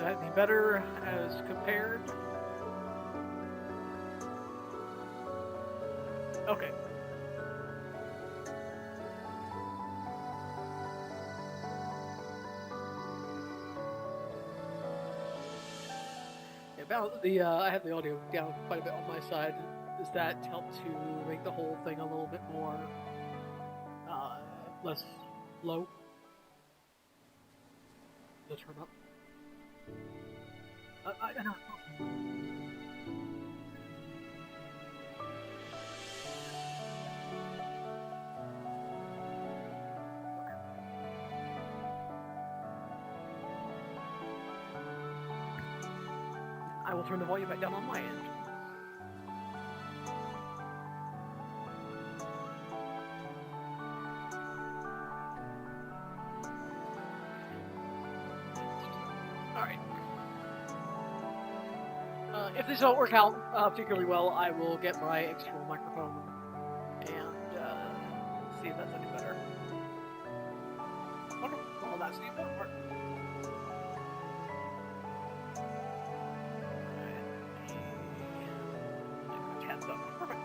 that any better as compared? Okay. I have the audio down quite a bit on my side. Does that help to make the whole thing a little bit more uh, less low? Just turn up. I don't know. I will turn the volume back down on my end. Alright. If this don't work out particularly well, I will get my external microphone and see if that's any better. Wonderful. Well, that's the important part. Perfect.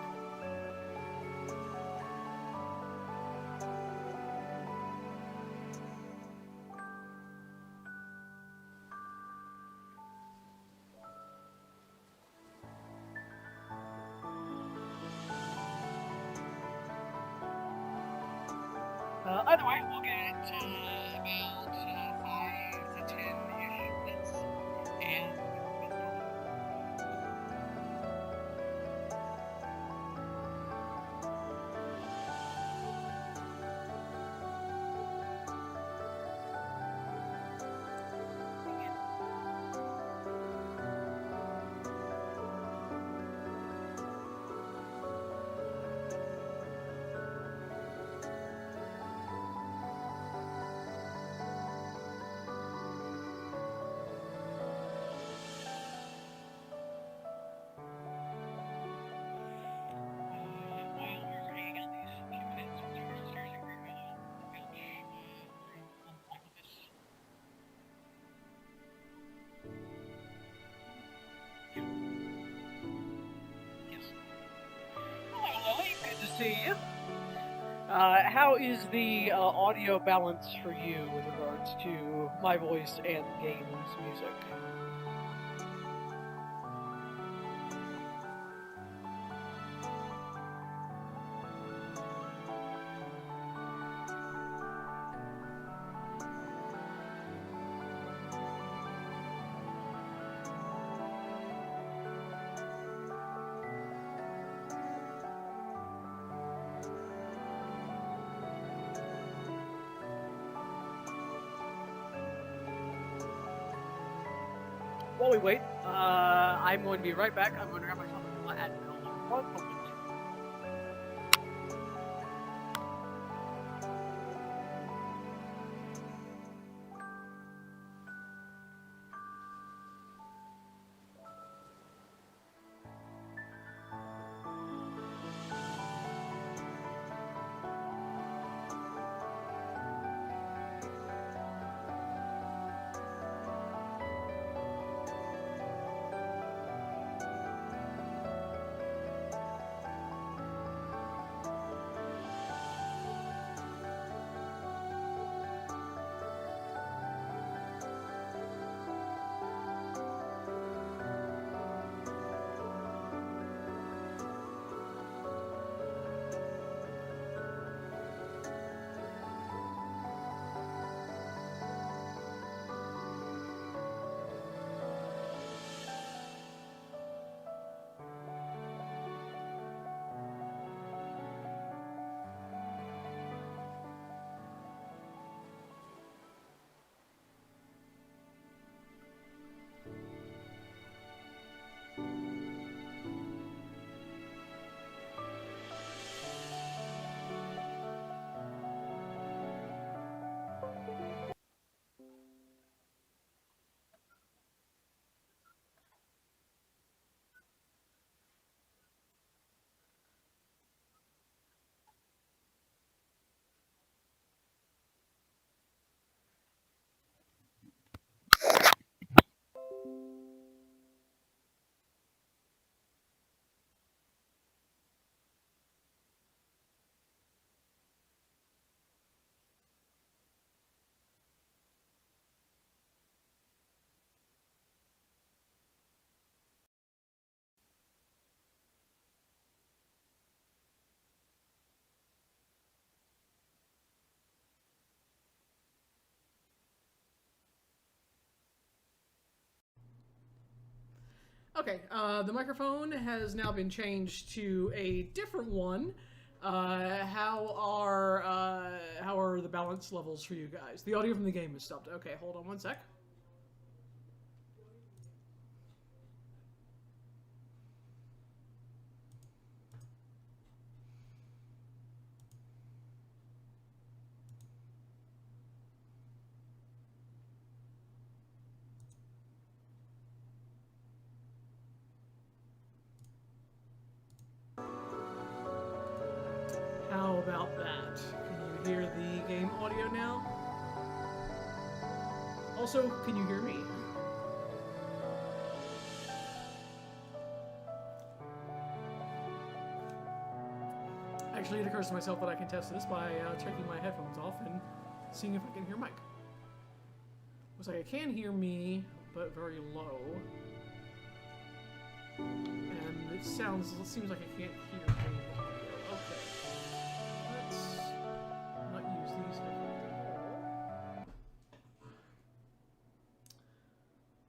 Either way, we'll get about 5 to 10-ish minutes, and see you. How is the audio balance for you with regards to my voice and the game's music? While we wait, I'm going to be right back. I'm going to grab myself a ad. One moment. Okay, the microphone has now been changed to a different one. How are the balance levels for you guys? The audio from the game is stopped. Okay, hold on one sec. How about that? Can you hear the game audio now? Also, can you hear me? Actually, it occurs to myself that I can test this by taking my headphones off and seeing if I can hear Mike. Looks like I can hear me, but very low. And it seems like I can't hear game audio. Okay. Let's not use these headphones.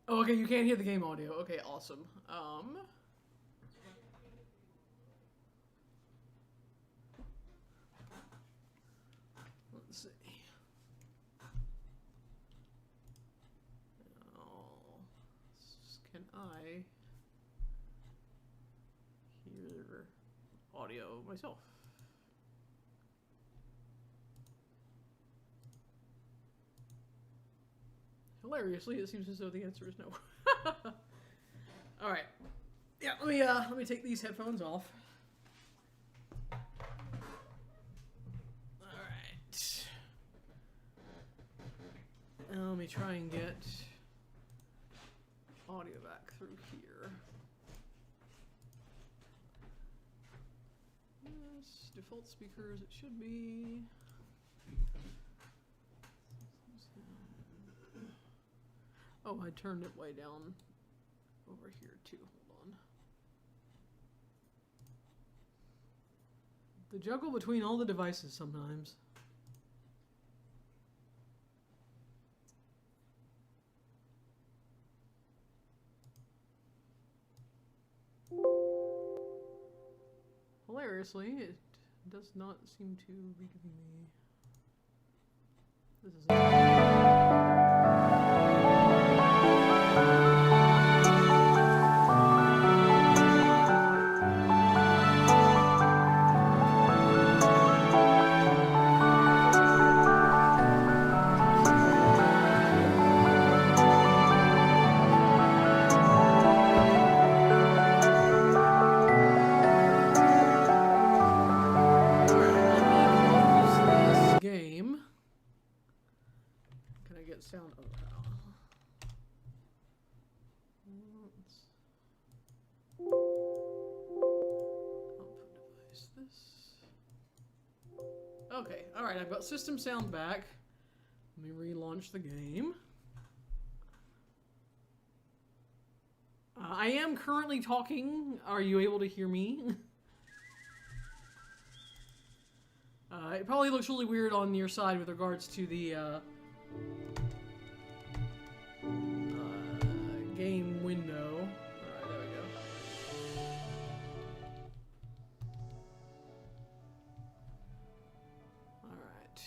Oh, okay, you can't hear the game audio. Okay, awesome. Let's see. Oh, can I hear audio myself? Hilariously, it seems as though the answer is no. All right. Yeah, let me take these headphones off. All right. Now let me try and get audio back through here. Yes, default speakers, it should be. Oh, I turned it way down over here too. Hold on. The juggle between all the devices sometimes. Hilariously, it does not seem to be giving me. This is. Sound oh, output device this. Okay, alright, I've got system sound back. Let me relaunch the game. I am currently talking. Are you able to hear me? It probably looks really weird on your side with regards to the game window. Alright, there we go. Alright.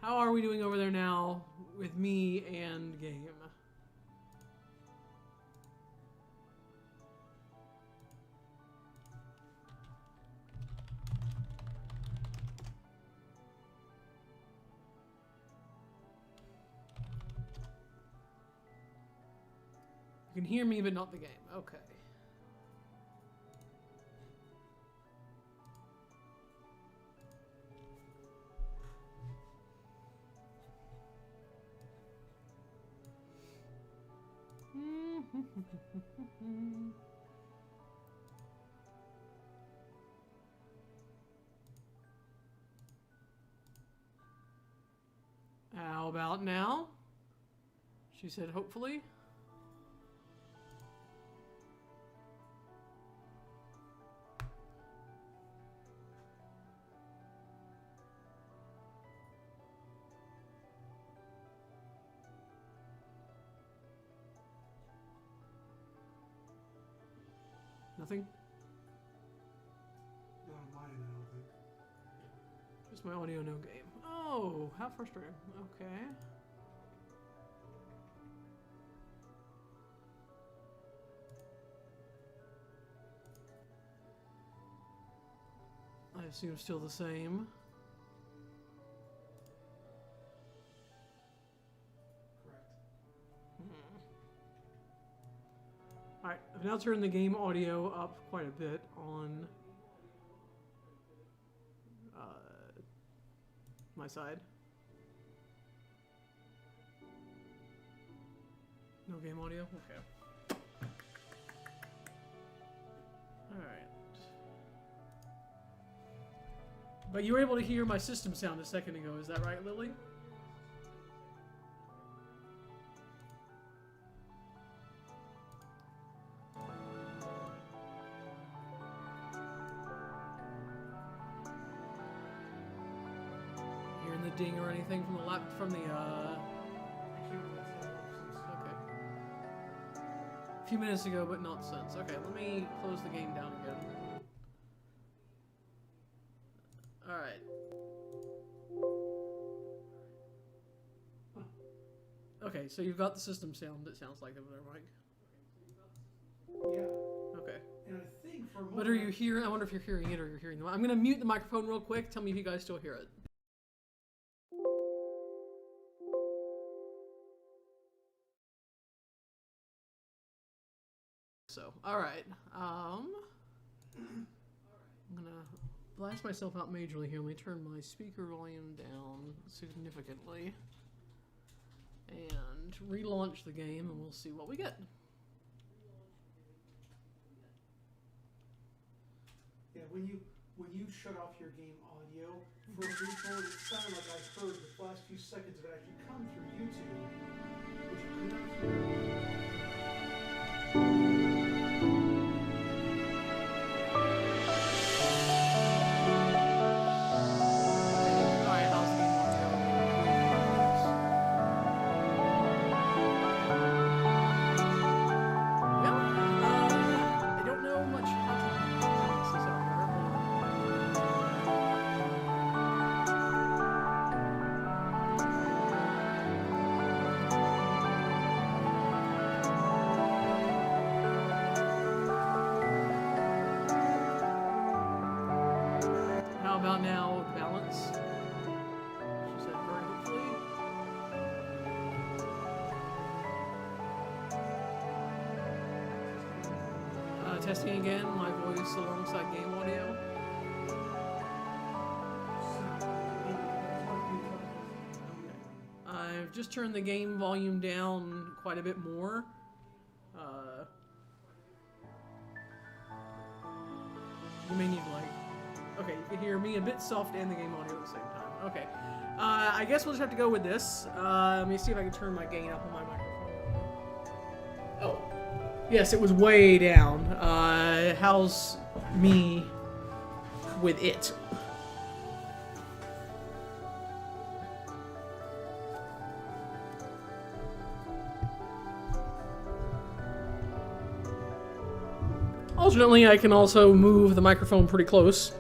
How are we doing over there now with me and game? You can hear me, but not the game. Okay. How about now? She said, hopefully. Nothing? Not on mine, I don't think. Just my audio, no game. Oh, how frustrating. Okay. I assume still the same. Alright, I've now turned the game audio up quite a bit on my side. No game audio? Okay. Alright. But you were able to hear my system sound a second ago, is that right, Lily? Hearing the ding or anything from the okay. A few minutes ago, but not since. Okay, let me close the game down again. Alright. Okay, so you've got the system sound, it sounds like, over there, Mike. Yeah. Okay. And I think for But are you hearing? I wonder if you're hearing it or you're hearing them. I'm gonna mute the microphone real quick. Tell me if you guys still hear it. So, alright. I'm gonna blast myself out majorly here. Let me turn my speaker volume down significantly. And relaunch the game and we'll see what we get. Yeah, when you shut off your game audio, for a brief moment it sounded like I heard the last few seconds of it actually come through YouTube, which you could not hear. About now, balance. She said very hopefully. Testing again, my voice alongside game audio. I've just turned the game volume down quite a bit more. You may need like... Okay, you can hear me a bit soft and the game audio at the same time. Okay. I guess we'll just have to go with this. Let me see if I can turn my gain up on my microphone. Oh. Yes, it was way down. How's me with it? Alternately, I can also move the microphone pretty close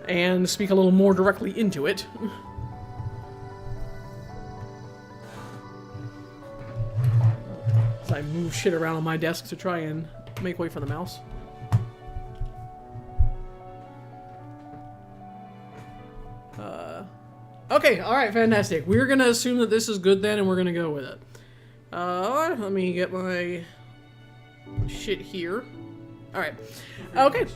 and speak a little more directly into it. As I move shit around on my desk to try and make way for the mouse. Okay, alright, fantastic. We're gonna assume that this is good then, and we're gonna go with it. Let me get my shit here. Alright. Okay.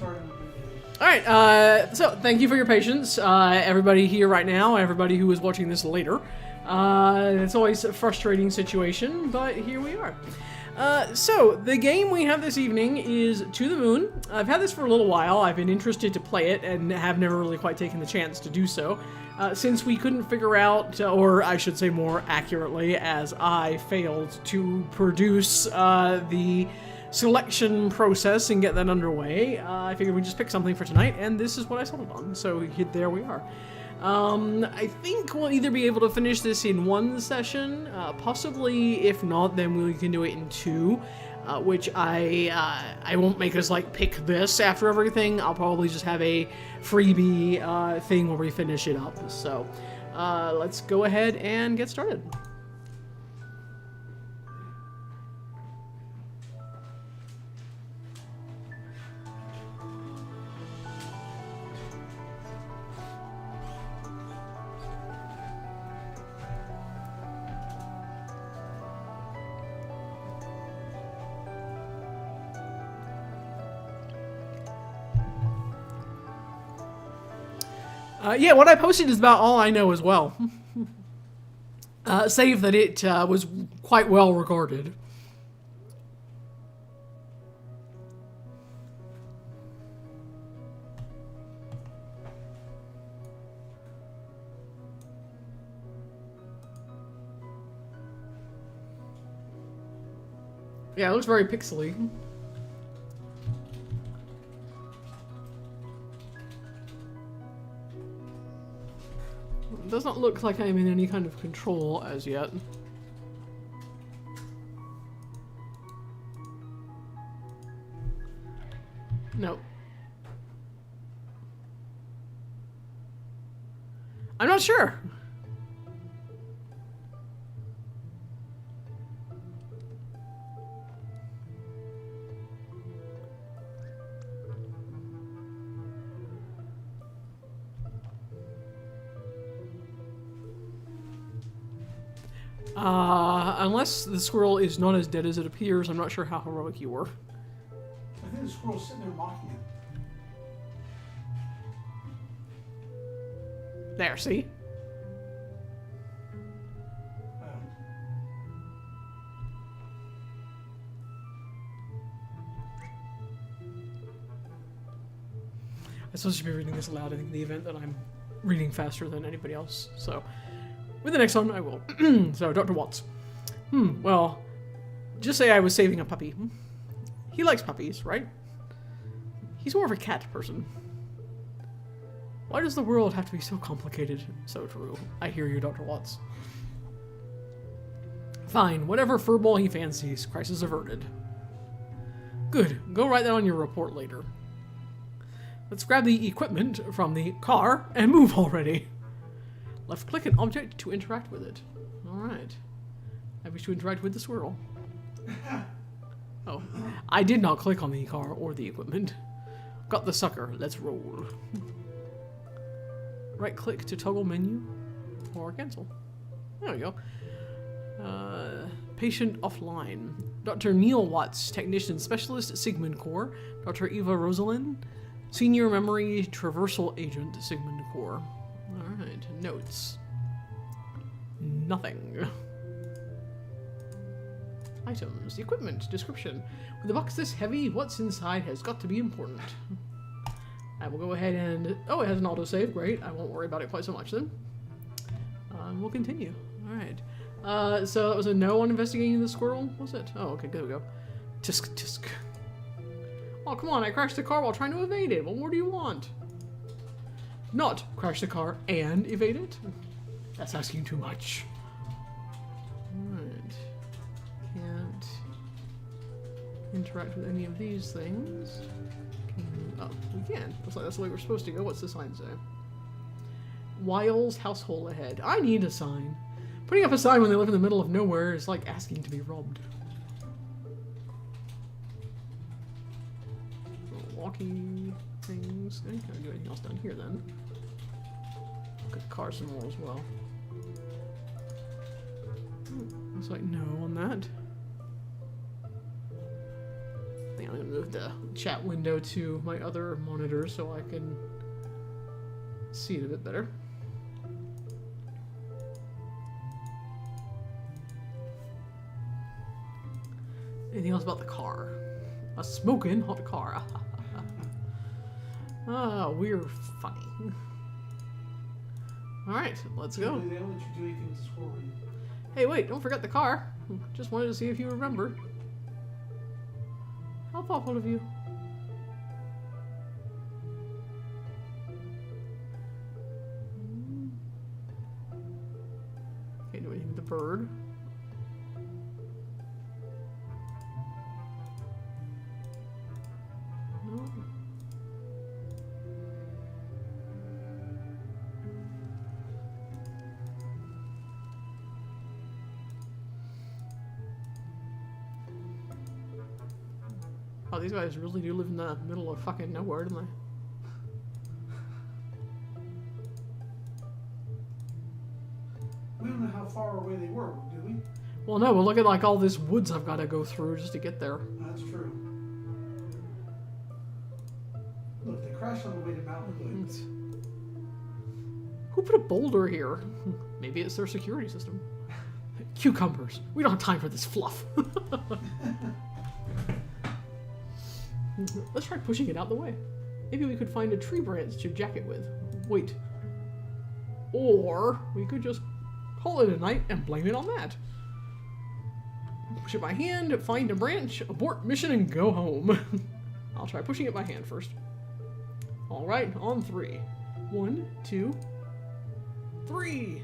Alright, so thank you for your patience, everybody here right now, everybody who is watching this later. It's always a frustrating situation, but here we are. So, the game we have this evening is To the Moon. I've had this for a little while. I've been interested to play it and have never really quite taken the chance to do so. Since we couldn't figure out, or I should say more accurately, as I failed to produce the selection process and get that underway, I figured we'd just pick something for tonight, and this is what I settled on. So there we are. I think we'll either be able to finish this in one session, possibly. If not, then we can do it in two. which I won't make us like pick this after everything. I'll probably just have a freebie thing where we finish it up. So let's go ahead and get started. Yeah, what I posted is about all I know as well. Save that it was quite well regarded. Yeah, it looks very pixely. It does not look like I'm in any kind of control as yet. No. I'm not sure. Unless the squirrel is not as dead as it appears, I'm not sure how heroic you were. I think the squirrel's sitting there mocking him. There, see? I'm supposed to be reading this aloud, I think, in the event that I'm reading faster than anybody else, so... With the next one, I will. So, Dr. Watts. Well, just say I was saving a puppy. He likes puppies, right? He's more of a cat person. Why does the world have to be so complicated? So true. I hear you, Dr. Watts. Fine, whatever furball he fancies. Crisis averted. Good. Go write that on your report later. Let's grab the equipment from the car and move already. Left-click an object to interact with it. Alright. I wish to interact with the squirrel. Oh. I did not click on the car or the equipment. Got the sucker. Let's roll. Right-click to toggle menu or cancel. There we go. Patient offline. Dr. Neil Watts, Technician Specialist, Sigmund Corps. Dr. Eva Rosalind, Senior Memory Traversal Agent, Sigmund Corps. Alright, notes. Nothing. Items, equipment, description. With a box this heavy, what's inside has got to be important. I will go ahead and... Oh, it has an autosave. Great. I won't worry about it quite so much then. We'll continue. Alright. So that was a no on investigating the squirrel, was it? Oh, okay, there we go. Tisk, tisk. Oh, come on. I crashed the car while trying to evade it. What more do you want? Not crash the car and evade it? That's asking too much. Alright. Can't interact with any of these things. Oh, we can. Looks like that's the way we're supposed to go. What's the sign say? Wiles household ahead. I need a sign. Putting up a sign when they live in the middle of nowhere is like asking to be robbed. Walkie things. I can't do anything else down here then. Look at the car some more as well. Looks like no on that. I think I'm gonna move the chat window to my other monitor so I can see it a bit better. Anything else about the car? A smoking hot car. Ah, we're funny. Alright, let's go. They don't let you do anything with the squirrel. Hey, wait, don't forget the car. Just wanted to see if you remember. How thoughtful of you. Can't do anything with the bird. Oh, these guys really do live in the middle of fucking nowhere, don't they? We don't know how far away they were, do we? Well, no, but look at like all this woods I've got to go through just to get there. That's true. Look, they crashed on the way to Mountain Hood. Who put a boulder here? Maybe it's their security system. Cucumbers. We don't have time for this fluff. Let's try pushing it out the way. Maybe we could find a tree branch to jack it with. Wait. Or we could just call it a night and blame it on that. Push it by hand, find a branch, abort mission, and go home. I'll try pushing it by hand first. Alright, on 3. 1, 2, 3.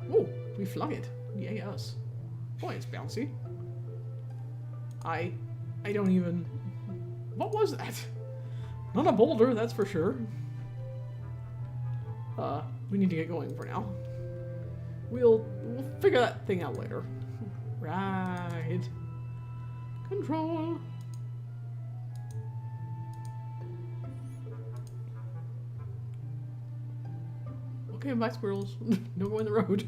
Whoa, we flung it. Yay us. Boy, it's bouncy. I don't even... What was that? Not a boulder, that's for sure. We need to get going for now. We'll figure that thing out later. Right. Control. Okay, bye squirrels. Don't go in the road.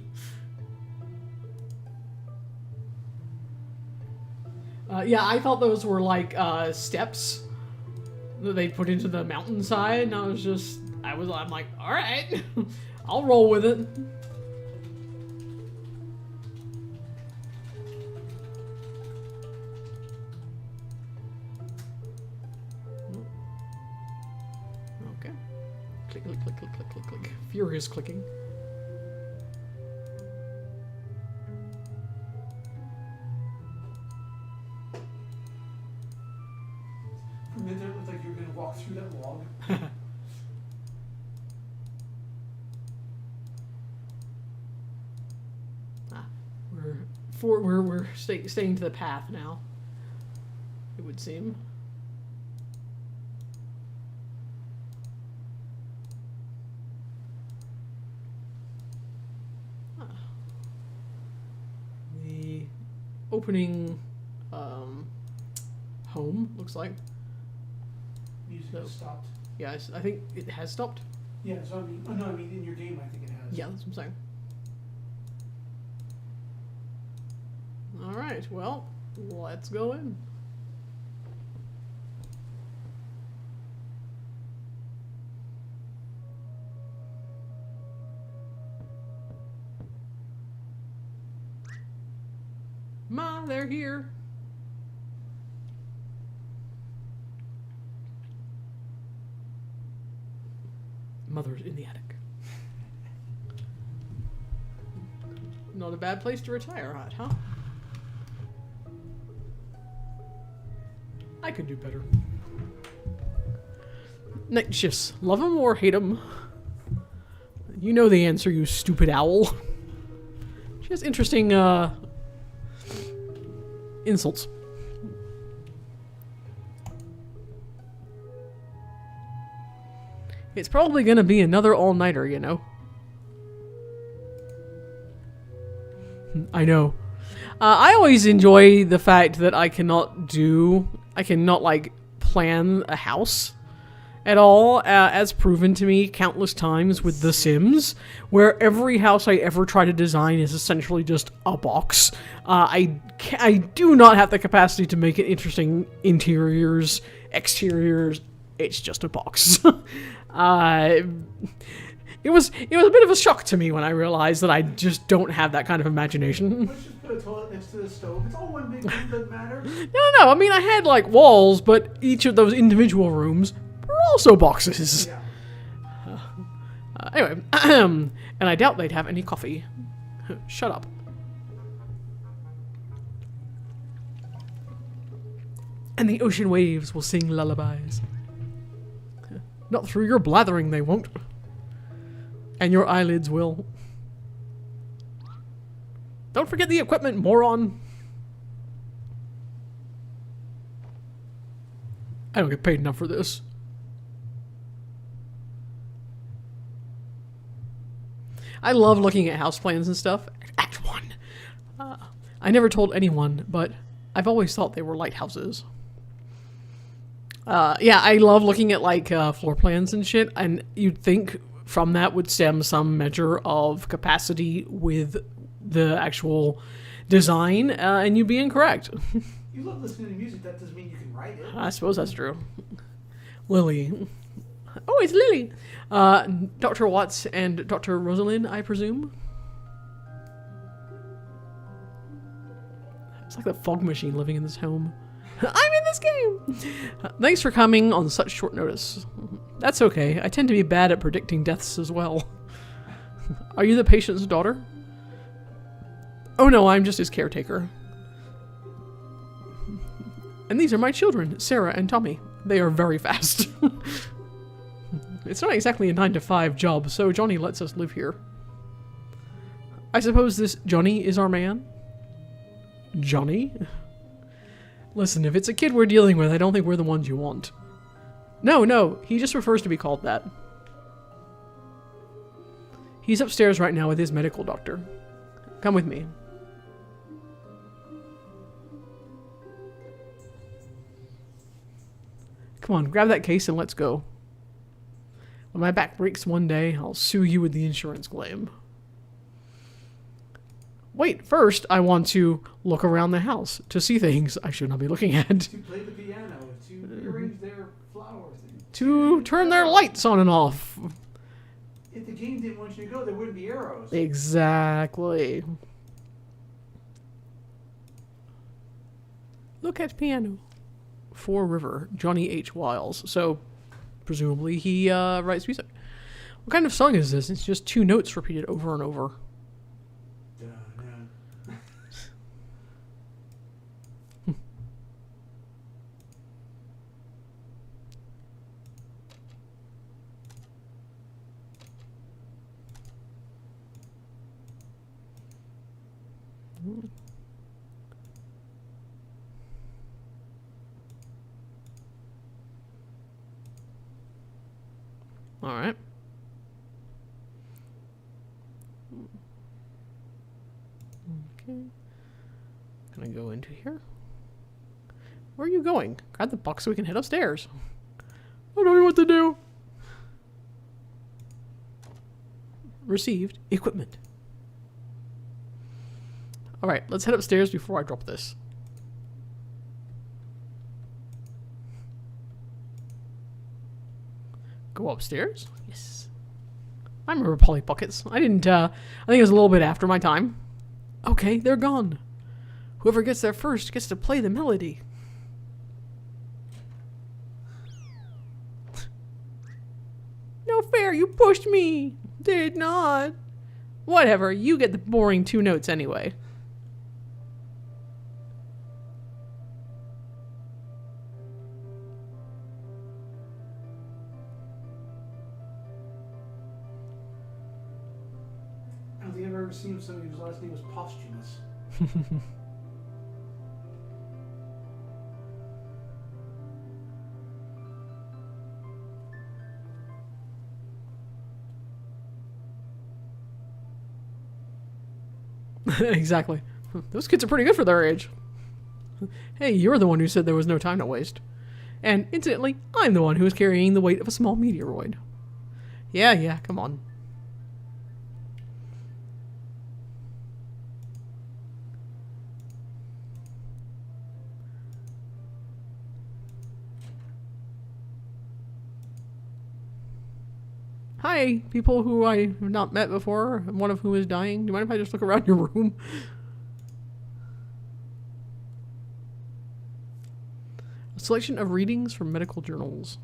Yeah, I thought those were like steps that they put into the mountainside, and I'm like, all right, I'll roll with it. Okay. Click, click, click, click, click, click, click. Furious clicking. For a minute there, it looked like you were going to walk through that log. We're staying to the path now, it would seem. The opening home looks like. Music has stopped. Yeah, I think it has stopped. Yeah, so I mean, oh no, I mean in your game, I think it has. Yeah, that's what I'm saying. Alright, well, let's go in. Ma, they're here. Mother's in the attic. Not a bad place to retire at, huh? I could do better. Night shifts. Love 'em or hate 'em? You know the answer, you stupid owl. She has interesting, insults. It's probably gonna be another all-nighter, you know? I know. I always enjoy the fact that I cannot, like, plan a house at all, as proven to me countless times with The Sims, where every house I ever try to design is essentially just a box. I do not have the capacity to make it interesting interiors, exteriors. It's just a box. It was a bit of a shock to me when I realized that I just don't have that kind of imagination. Let's just put a toilet next to the stove. It's all one big room, doesn't matter. No. I mean, I had like walls, but each of those individual rooms were also boxes. Yeah. Anyway, and I doubt they'd have any coffee. Shut up. And the ocean waves will sing lullabies. Not through your blathering, they won't. And your eyelids will. Don't forget the equipment, moron. I don't get paid enough for this. I love looking at house plans and stuff. Act 1. I never told anyone, but I've always thought they were lighthouses. Yeah, I love looking at like floor plans and shit, and you'd think from that would stem some measure of capacity with the actual design, and you'd be incorrect. You love listening to music, that doesn't mean you can write it. I suppose that's true. Lily. Oh, it's Lily. Dr. Watts and Dr. Rosalind, I presume. It's like the fog machine living in this home. I'm in this game! Thanks for coming on such short notice. That's okay. I tend to be bad at predicting deaths as well. Are you the patient's daughter? Oh no, I'm just his caretaker. And these are my children, Sarah and Tommy. They are very fast. It's not exactly a 9-to-5 job, so Johnny lets us live here. I suppose this Johnny is our man? Johnny? Listen, if it's a kid we're dealing with, I don't think we're the ones you want. No, he just prefers to be called that. He's upstairs right now with his medical doctor. Come with me. Come on, grab that case and let's go. When my back breaks one day, I'll sue you with the insurance claim. Wait, first I want to look around the house to see things I should not be looking at. To play the piano, to arrange their flowers. To turn their lights on and off. If the game didn't want you to go, there wouldn't be arrows. Exactly. Look at piano. For River, Johnny H. Wiles. So, presumably he writes music. What kind of song is this? It's just 2 notes repeated over and over. All right. Okay. Gonna go into here. Where are you going? Grab the box so we can head upstairs. I don't know what to do. Received equipment. All right, let's head upstairs before I drop this. Go upstairs? Yes. I remember Polly Pockets. I think it was a little bit after my time. Okay, they're gone. Whoever gets there first gets to play the melody. No fair, you pushed me. Did not. Whatever, you get the boring 2 notes anyway. I don't think I've ever seen somebody whose last name was posthumous. Exactly. Those kids are pretty good for their age. Hey, you're the one who said there was no time to waste. And, incidentally, I'm the one who is carrying the weight of a small meteoroid. Yeah, come on. Hi, people who I have not met before, one of whom is dying. Do you mind if I just look around your room? A selection of readings from medical journals.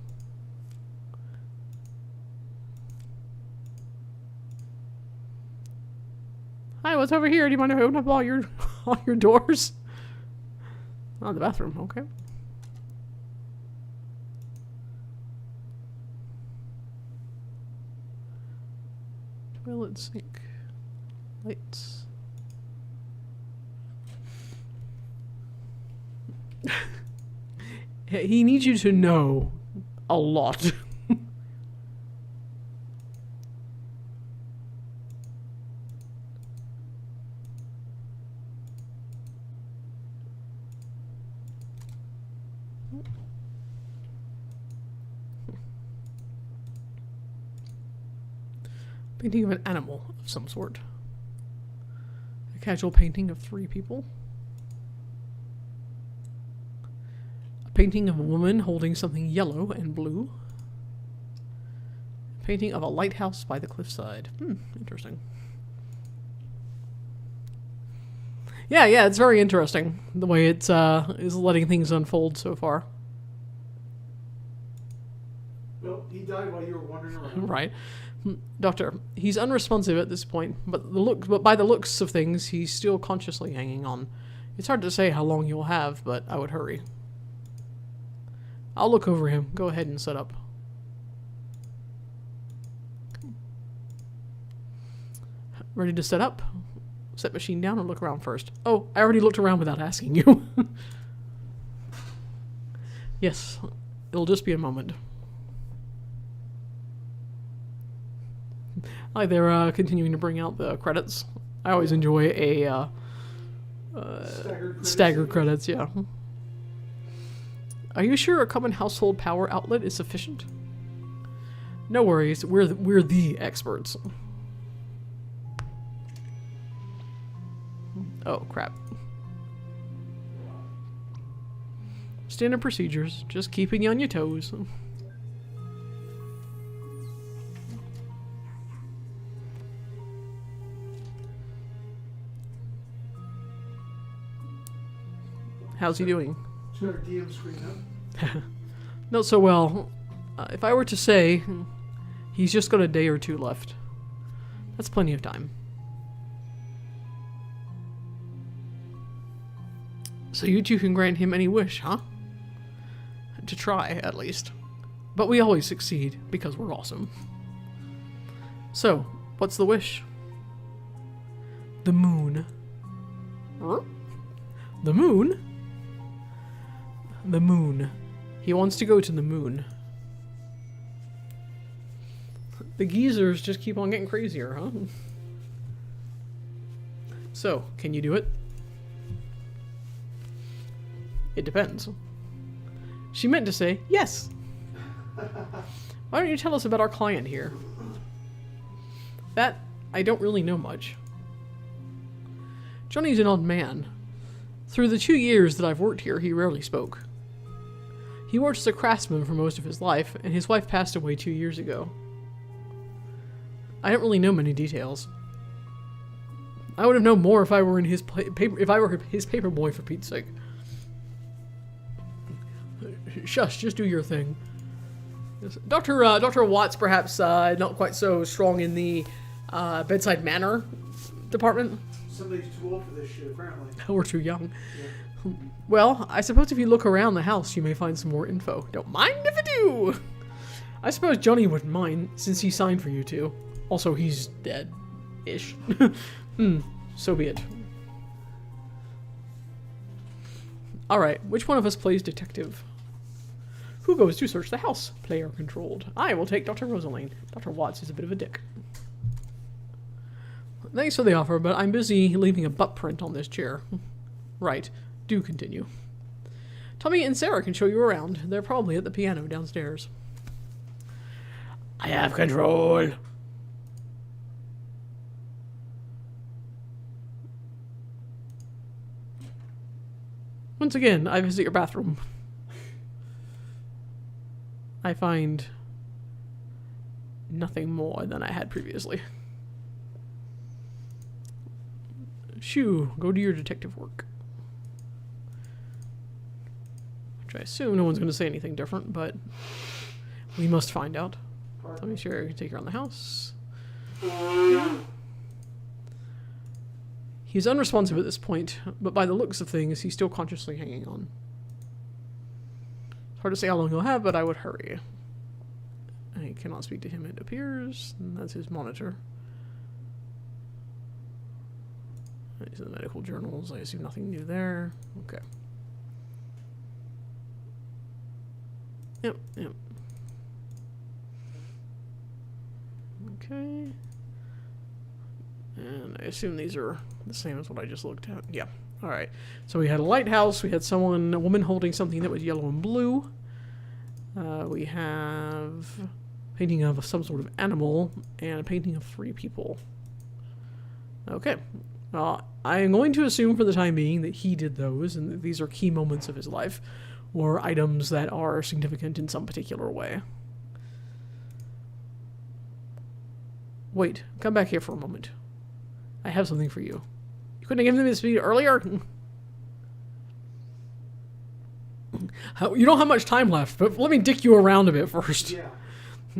Hi, what's over here? Do you mind if I open up all your doors? Oh, the bathroom, okay. Toilet, sink, lights. He needs you to know a lot. Painting of an animal of some sort. A casual painting of 3 people. A painting of a woman holding something yellow and blue. A painting of a lighthouse by the cliffside. Interesting. Yeah, it's very interesting the way it's is letting things unfold so far. Well, he died while you were wandering around. Right. Doctor, he's unresponsive at this point, but by the looks of things, he's still consciously hanging on. It's hard to say how long you'll have, but I would hurry. I'll look over him. Go ahead and set up. Ready to set up? Set machine down or look around first? Oh, I already looked around without asking you. Yes, it'll just be a moment. Like they're continuing to bring out the credits. I always enjoy a staggered credits, yeah. Are you sure a common household power outlet is sufficient? No worries, we're the experts. Oh, crap. Standard procedures, just keeping you on your toes. How's he doing? Should our DM screen up? Not so well. If I were to say, he's just got a day or 2 left. That's plenty of time. So you 2 can grant him any wish, huh? To try, at least. But we always succeed, because we're awesome. So, what's the wish? The moon. The moon? The moon. He wants to go to the moon. The geezers just keep on getting crazier, huh? So, can you do it? It depends. She meant to say, yes. Why don't you tell us about our client here? That, I don't really know much. Johnny's an odd man. Through the 2 years that I've worked here, he rarely spoke. He worked as a craftsman for most of his life, and his wife passed away 2 years ago. I don't really know many details. I would have known more if I were his paper boy, for Pete's sake. Shush, just do your thing. Dr. Watts, perhaps not quite so strong in the bedside manner department. Somebody's too old for this shit, apparently. We're too young. Yeah. Well, I suppose if you look around the house, you may find some more info. Don't mind if I do. I suppose Johnny wouldn't mind, since he signed for you two. Also, he's dead-ish. So be it. Alright, which one of us plays detective? Who goes to search the house? Player controlled. I will take Dr. Rosaline. Dr. Watts is a bit of a dick. Thanks for the offer, but I'm busy leaving a butt print on this chair. Right. Do continue. Tommy and Sarah can show you around. They're probably at the piano downstairs. I have control. Once again, I visit your bathroom. I find nothing more than I had previously. Shoo, go do your detective work. Which I assume no one's going to say anything different, but we must find out. Let me sure I can take her around the house. He's unresponsive at this point, but by the looks of things, he's still consciously hanging on. It's hard to say how long he'll have, but I would hurry. I cannot speak to him, it appears. And that's his monitor. These are the medical journals. I assume nothing new there. Okay. Yep. Okay. And I assume these are the same as what I just looked at. Yeah. Alright. So we had a lighthouse. We had a woman holding something that was yellow and blue. We have Painting of some sort of animal, and a painting of 3 people. Okay. I'm going to assume for the time being that he did those, and that these are key moments of his life, or items that are significant in some particular way. Wait, come back here for a moment. I have something for you. You couldn't have given me this speed earlier? You don't have much time left, but let me dick you around a bit first. Yeah.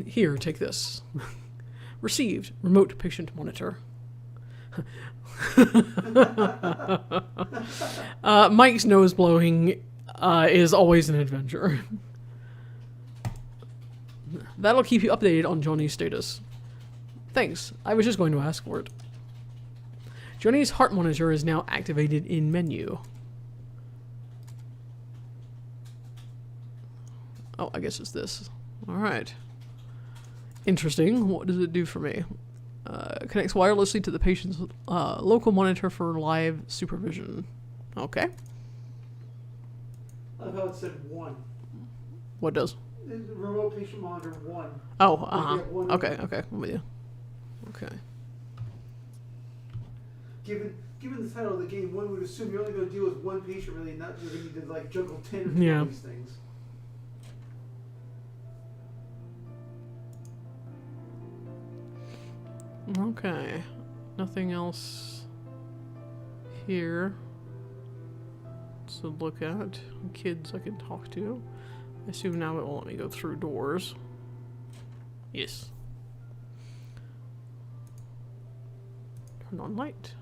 Here, take this. Received. Remote patient monitor. Mike's nose blowing is always an adventure. That'll keep you updated on Johnny's status. Thanks. I was just going to ask for it. Johnny's heart monitor is now activated in menu. Oh, I guess it's this. Alright. Interesting. What does it do for me? Connects wirelessly to the patient's local monitor for live supervision. Okay. I thought it said 1. What does? The remote patient monitor 1. Oh, okay, okay. I'm with you. Okay. Given the title of the game, one would assume you're only going to deal with 1 patient, really, not you're going to need to like juggle 10 or 12 of these things. Okay. Nothing else here to look at. Kids I can talk to. I assume now it won't let me go through doors. Yes. Turn on light.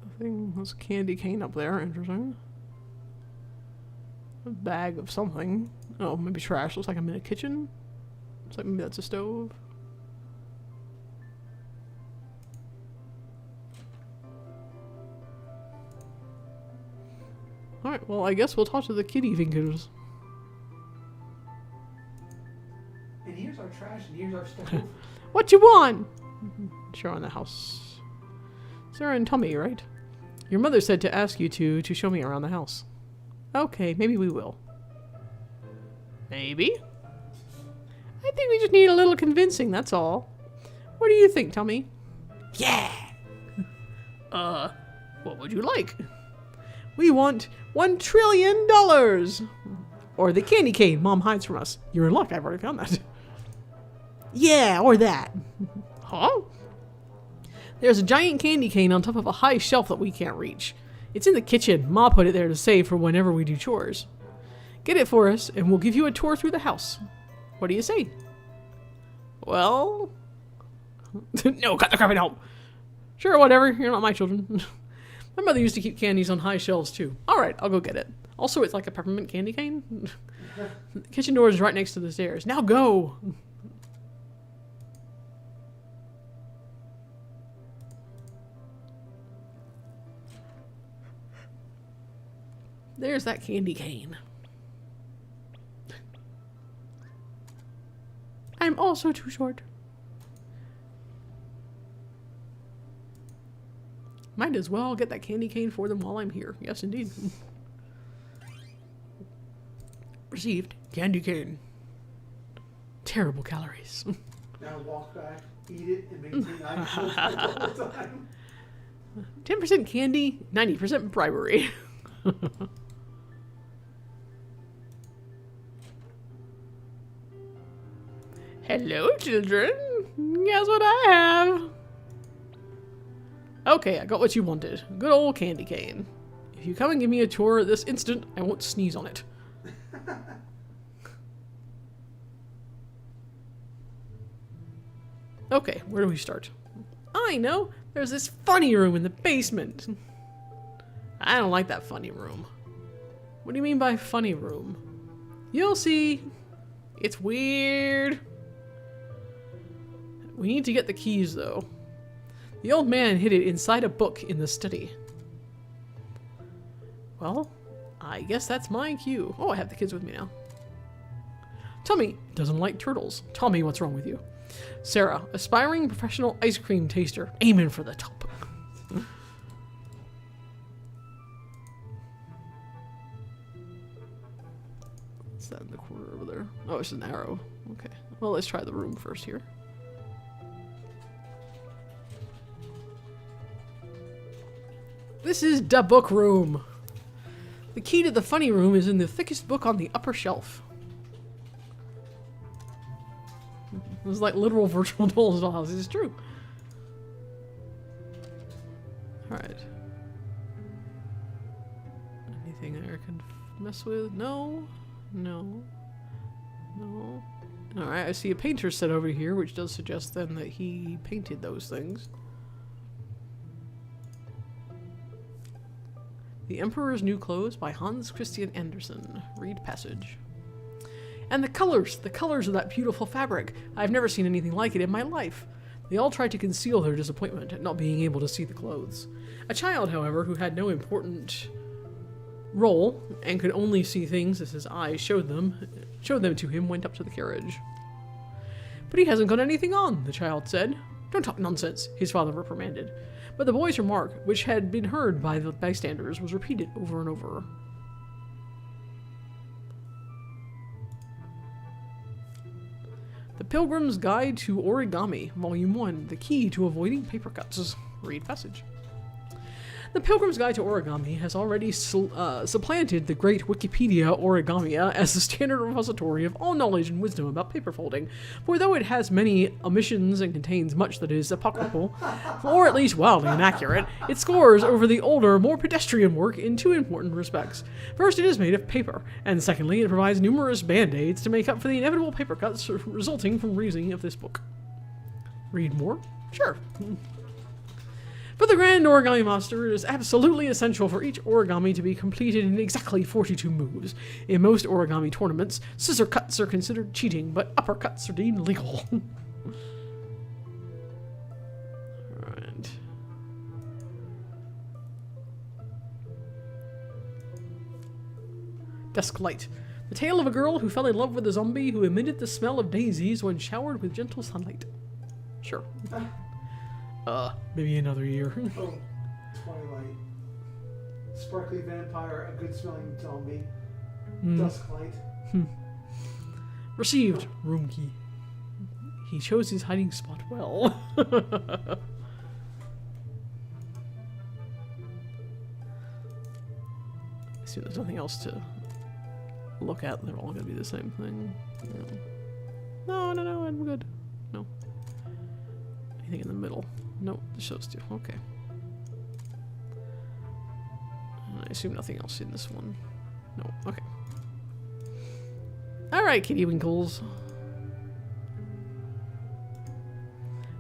Nothing. There's a candy cane up there. Interesting. A bag of something. Oh, maybe trash. Looks like I'm in a kitchen. Looks like maybe that's a stove. Alright, well, I guess we'll talk to the kitty fingers. And here's our trash, and here's our stove. What you want? Show on the house. Sarah and Tommy, right? Your mother said to ask you to show me around the house. Okay, maybe we will. Maybe? I think we just need a little convincing, that's all. What do you think, Tommy? Yeah! What would you like? We want $1 trillion! Or the candy cane Mom hides from us. You're in luck, I've already found that. Yeah, or that. Huh? There's a giant candy cane on top of a high shelf that we can't reach. It's in the kitchen. Ma put it there to save for whenever we do chores. Get it for us, and we'll give you a tour through the house. What do you say? Well... No, cut the crap out. Sure, whatever. You're not my children. My mother used to keep candies on high shelves, too. Alright, I'll go get it. Also, it's like a peppermint candy cane. The kitchen door is right next to the stairs. Now go! There's that candy cane. I'm also too short. Might as well get that candy cane for them while I'm here. Yes, indeed. Received candy cane. Terrible calories. Now walk back, eat it, and maintain eye contact all the time. 10% candy, 90% bribery. Hello, children. Guess what I have? Okay, I got what you wanted. Good old candy cane. If you come and give me a tour at this instant, I won't sneeze on it. Okay, where do we start? I know! There's this funny room in the basement. I don't like that funny room. What do you mean by funny room? You'll see. It's weird. We need to get the keys, though. The old man hid it inside a book in the study. Well, I guess that's my cue. Oh, I have the kids with me now. Tommy doesn't like turtles. Tommy, what's wrong with you? Sarah, aspiring professional ice cream taster, aiming for the top. there? Oh, it's an arrow. Okay. Well, let's try the room first here. This is the book room. The key to the funny room is in the thickest book on the upper shelf. It was like literal virtual dolls. It's true. Alright. Anything I can mess with? No. No. No. Alright, I see a painter set over here, which does suggest then that he painted those things. The Emperor's New Clothes by Hans Christian Andersen. Read passage. And the colors of that beautiful fabric. I've never seen anything like it in my life. They all tried to conceal their disappointment at not being able to see the clothes. A child, however, who had no important role and could only see things as his eyes showed them to him, went up to the carriage. But he hasn't got anything on, the child said. Don't talk nonsense, his father reprimanded. But the boy's remark, which had been heard by the bystanders, was repeated over and over. The Pilgrim's Guide to Origami, Volume 1, The Key to Avoiding Paper Cuts. Read passage. The Pilgrim's Guide to Origami has already supplanted the great Wikipedia Origamia as the standard repository of all knowledge and wisdom about paper folding, for though it has many omissions and contains much that is apocryphal, or at least wildly inaccurate, it scores over the older, more pedestrian work in two important respects. First, it is made of paper, and secondly, it provides numerous band-aids to make up for the inevitable paper cuts resulting from reading of this book. Read more? Sure. For the Grand Origami Master, it is absolutely essential for each origami to be completed in exactly 42 moves. In most origami tournaments, scissor cuts are considered cheating, but uppercuts are deemed legal. Alright. Desk light. The tale of a girl who fell in love with a zombie who emitted the smell of daisies when showered with gentle sunlight. Sure. Maybe another year. Oh, Twilight. Sparkly vampire, a good smelling zombie. Dusklight. Received. Room key. He chose his hiding spot well. See, there's nothing else to look at. They're all going to be the same thing. No, I'm good. No. Anything in the middle? Nope, this shows two. Okay. I assume nothing else in this one. No, okay. Alright, Kitty Winkles.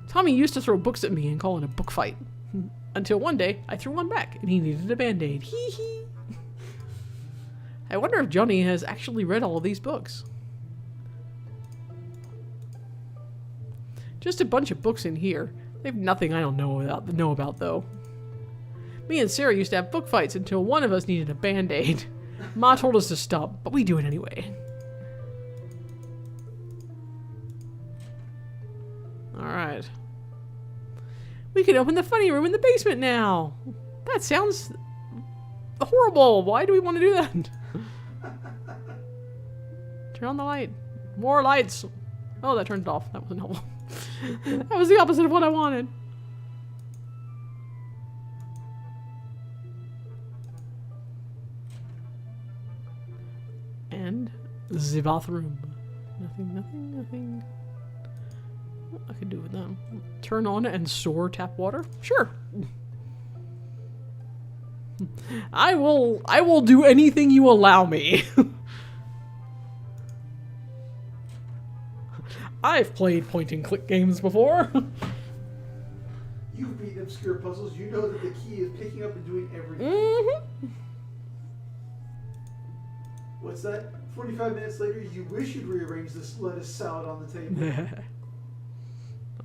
Tommy used to throw books at me and call it a book fight. Until one day, I threw one back and he needed a band-aid. Hee hee. I wonder if Johnny has actually read all of these books. Just a bunch of books in here. They have nothing I don't know about though. Me and Sarah used to have book fights until one of us needed a band-aid. Ma told us to stop, but we do it anyway. Alright. We can open the funny room in the basement now. That sounds horrible. Why do we want to do that? Turn on the light. More lights. Oh, that turned it off. That wasn't helpful. That was the opposite of what I wanted. And the bathroom. Nothing. What I could do with them. Turn on and store tap water? Sure. I will do anything you allow me. I've played point-and-click games before. You've beaten obscure puzzles. You know that the key is picking up and doing everything. Mm-hmm. What's that? 45 minutes later, you wish you'd rearrange this lettuce salad on the table.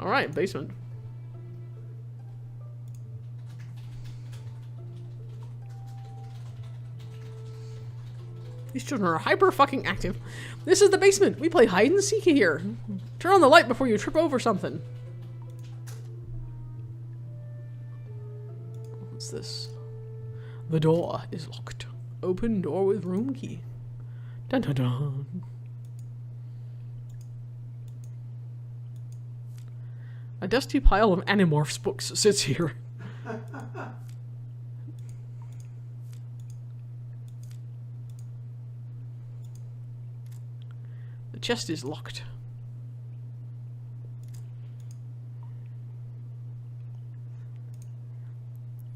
Alright, basement. These children are hyper fucking active. This is the basement. We play hide and seek here. Turn on the light before you trip over something. What's this? The door is locked. Open door with room key. Dun dun dun. dusty pile of Animorphs books sits here. The chest is locked.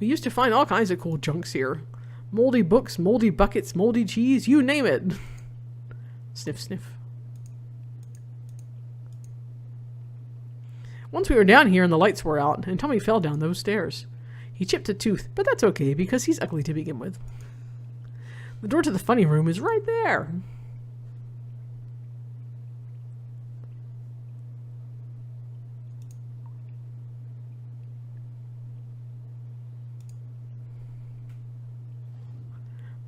We used to find all kinds of cool junks here. Moldy books, moldy buckets, moldy cheese, you name it. Sniff, sniff. Once we were down here and the lights were out, and Tommy fell down those stairs. He chipped a tooth, but that's okay because he's ugly to begin with. The door to the funny room is right there.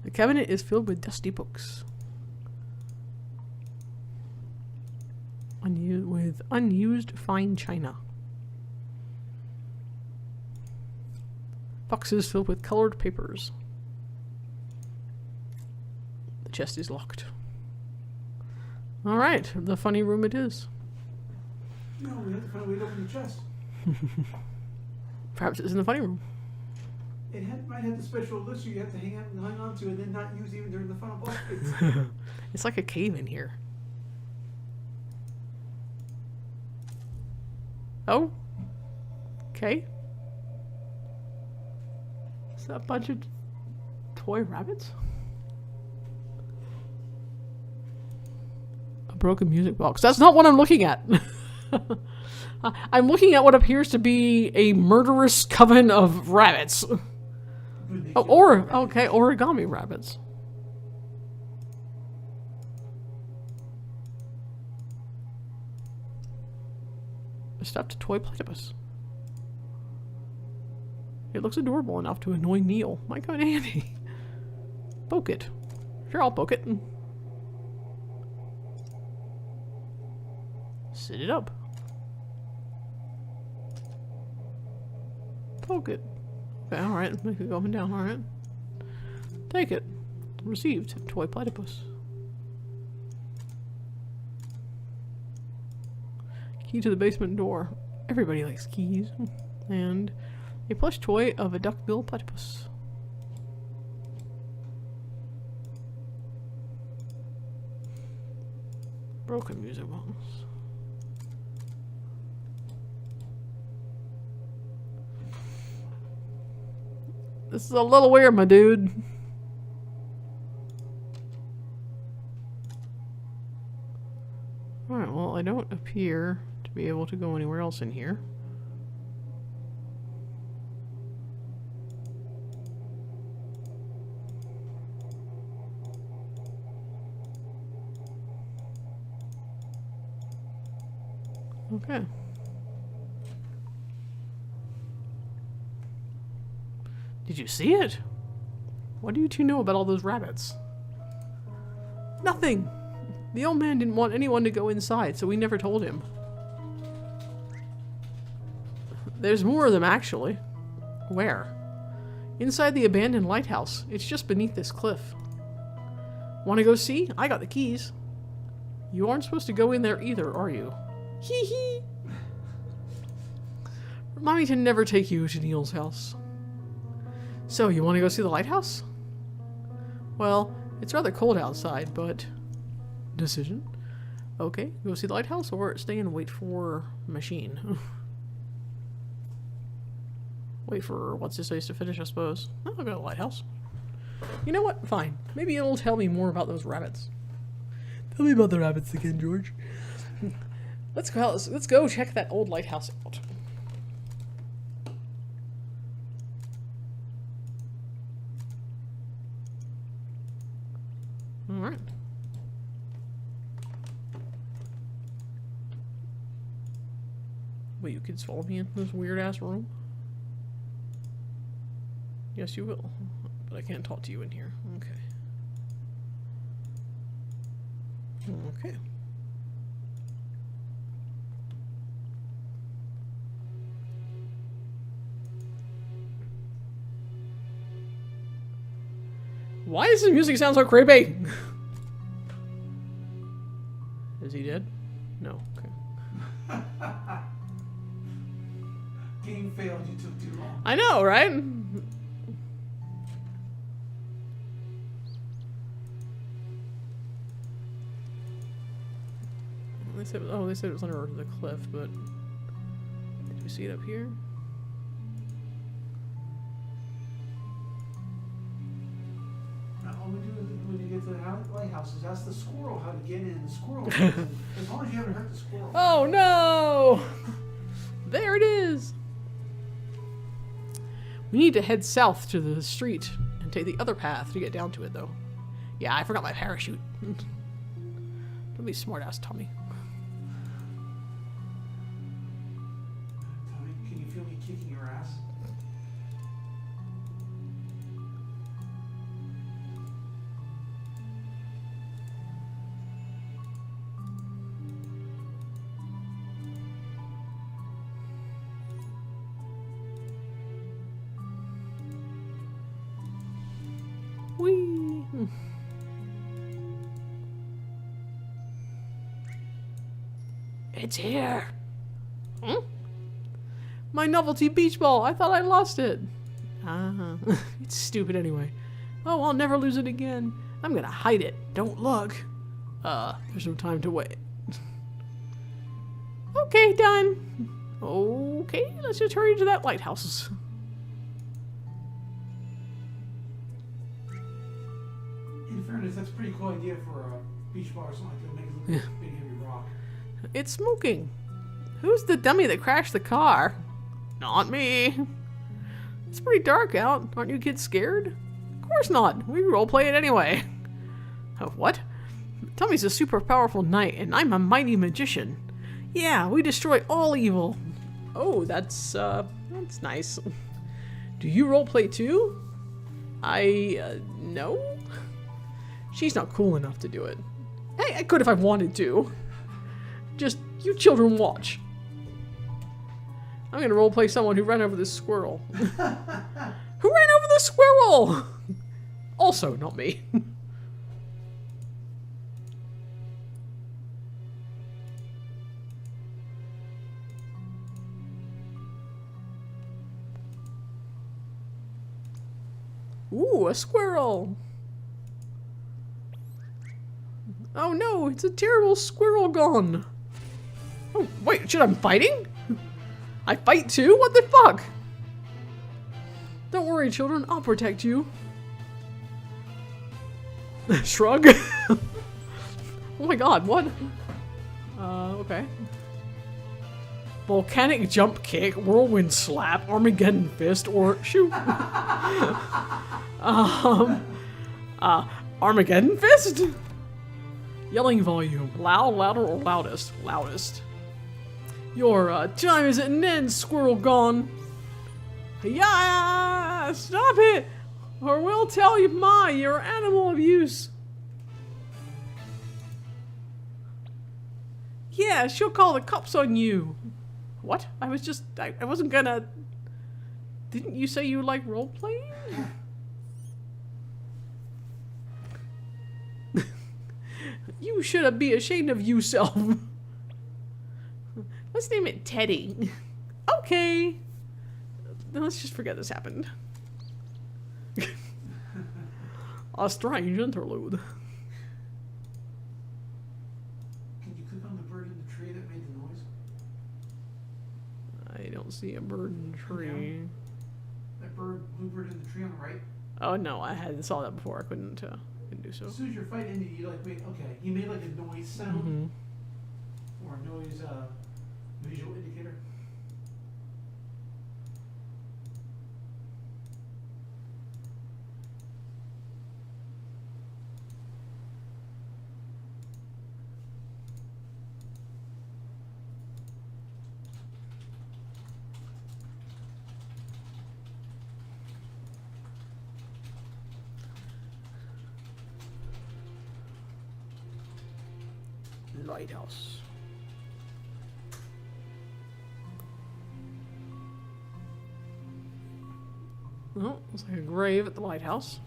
The cabinet is filled with dusty books. With unused fine china. Boxes filled with colored papers. The chest is locked. Alright, the funny room it is. No, we have to find a way to open the chest. Perhaps it's in the funny room. Might have the special elixir you have to hang on to and then not use even during the final boss fights. It's like a cave in here. Oh. Okay. Is that a bunch of toy rabbits? A broken music box. That's not what I'm looking at. I'm looking at what appears to be a murderous coven of rabbits. Oh, okay, origami rabbits. A stuffed toy platypus. It looks adorable enough to annoy Neil. My god, Andy. Poke it. Sure, I'll poke it. Sit it up. Poke it. Okay, alright. Make it go up and down, alright. Take it. Received. Toy platypus. Key to the basement door. Everybody likes keys. And a plush toy of a duckbill platypus. Broken music box. This is a little weird, my dude. Alright, well, I don't appear to be able to go anywhere else in here. Okay. Did you see it? What do you two know about all those rabbits? Nothing! The old man didn't want anyone to go inside, so we never told him. There's more of them, actually. Where? Inside the abandoned lighthouse. It's just beneath this cliff. Want to go see? I got the keys. You aren't supposed to go in there either, are you? Hee hee! Remind me to never take you to Neil's house. So, you want to go see the lighthouse? Well, it's rather cold outside, but... Decision. Okay, go see the lighthouse or stay and wait for machine. Wait for what's his face to finish, I suppose. I'll go to the lighthouse. You know what? Fine. Maybe it'll tell me more about those rabbits. Tell me about the rabbits again, George. Let's go check that old lighthouse out. Alright. Wait, you kids follow me into this weird ass room? Yes, you will. But I can't talk to you in here. Okay. Okay. Why does the music sound so creepy? Is he dead? No. Okay. I know, right? They said, oh, they said it was under the cliff, but did you see it up here? All we do when you get to the lighthouse is ask the squirrel how to get in. The squirrel, as long as you haven't hurt the squirrel. Oh no! There it is! We need to head south to the street and take the other path to get down to it, though. Yeah, I forgot my parachute. Don't be smart-ass, Tommy. Tommy, can you feel me kicking your ass? Whee! It's here! Hmm? My novelty beach ball! I thought I lost it! Ah, it's stupid anyway. Oh, I'll never lose it again. I'm gonna hide it. Don't look. There's no time to wait. Okay, done. Okay, let's just hurry to that lighthouse. In fairness, that's a pretty cool idea for a beach bar or something like that. Make it look like a big heavy rock. It's smoking. Who's the dummy that crashed the car? Not me. It's pretty dark out. Aren't you kids scared? Of course not. We roleplay it anyway. Oh, what? Tommy's a super powerful knight, and I'm a mighty magician. Yeah, we destroy all evil. Oh, that's nice. Do you roleplay too? No? She's not cool enough to do it. Hey, I could if I wanted to. Just, you children watch. I'm gonna roleplay someone who ran over this squirrel. Who ran over the squirrel? Also, not me. Ooh, a squirrel. Oh no, it's a terrible squirrel gone. Oh, wait, shit, I'm fighting? I fight too? What the fuck? Don't worry, children, I'll protect you. Shrug? Oh my god, what? Okay. Volcanic jump kick, whirlwind slap, Armageddon fist, or shoot. Armageddon fist? Yelling volume, loud, louder, or loudest? Loudest. Your time is at an end, squirrel gone. Yeah, stop it, or we'll tell you your animal abuse. Yeah, she'll call the cops on you. What? I wasn't gonna... Didn't you say you like role-playing? You should be ashamed of yourself. Let's name it Teddy. Okay. Then let's just forget this happened. A strange interlude. Can you click on the bird in the tree that made the noise? I don't see a bird in the tree. That blue bird in the tree on the right? Oh no, I saw that before. I couldn't do so. As soon as your fight ended, you like made, okay, he made like a noise sound. Or a noise visual indicator. Lighthouse. Oh, looks like a grave at the lighthouse.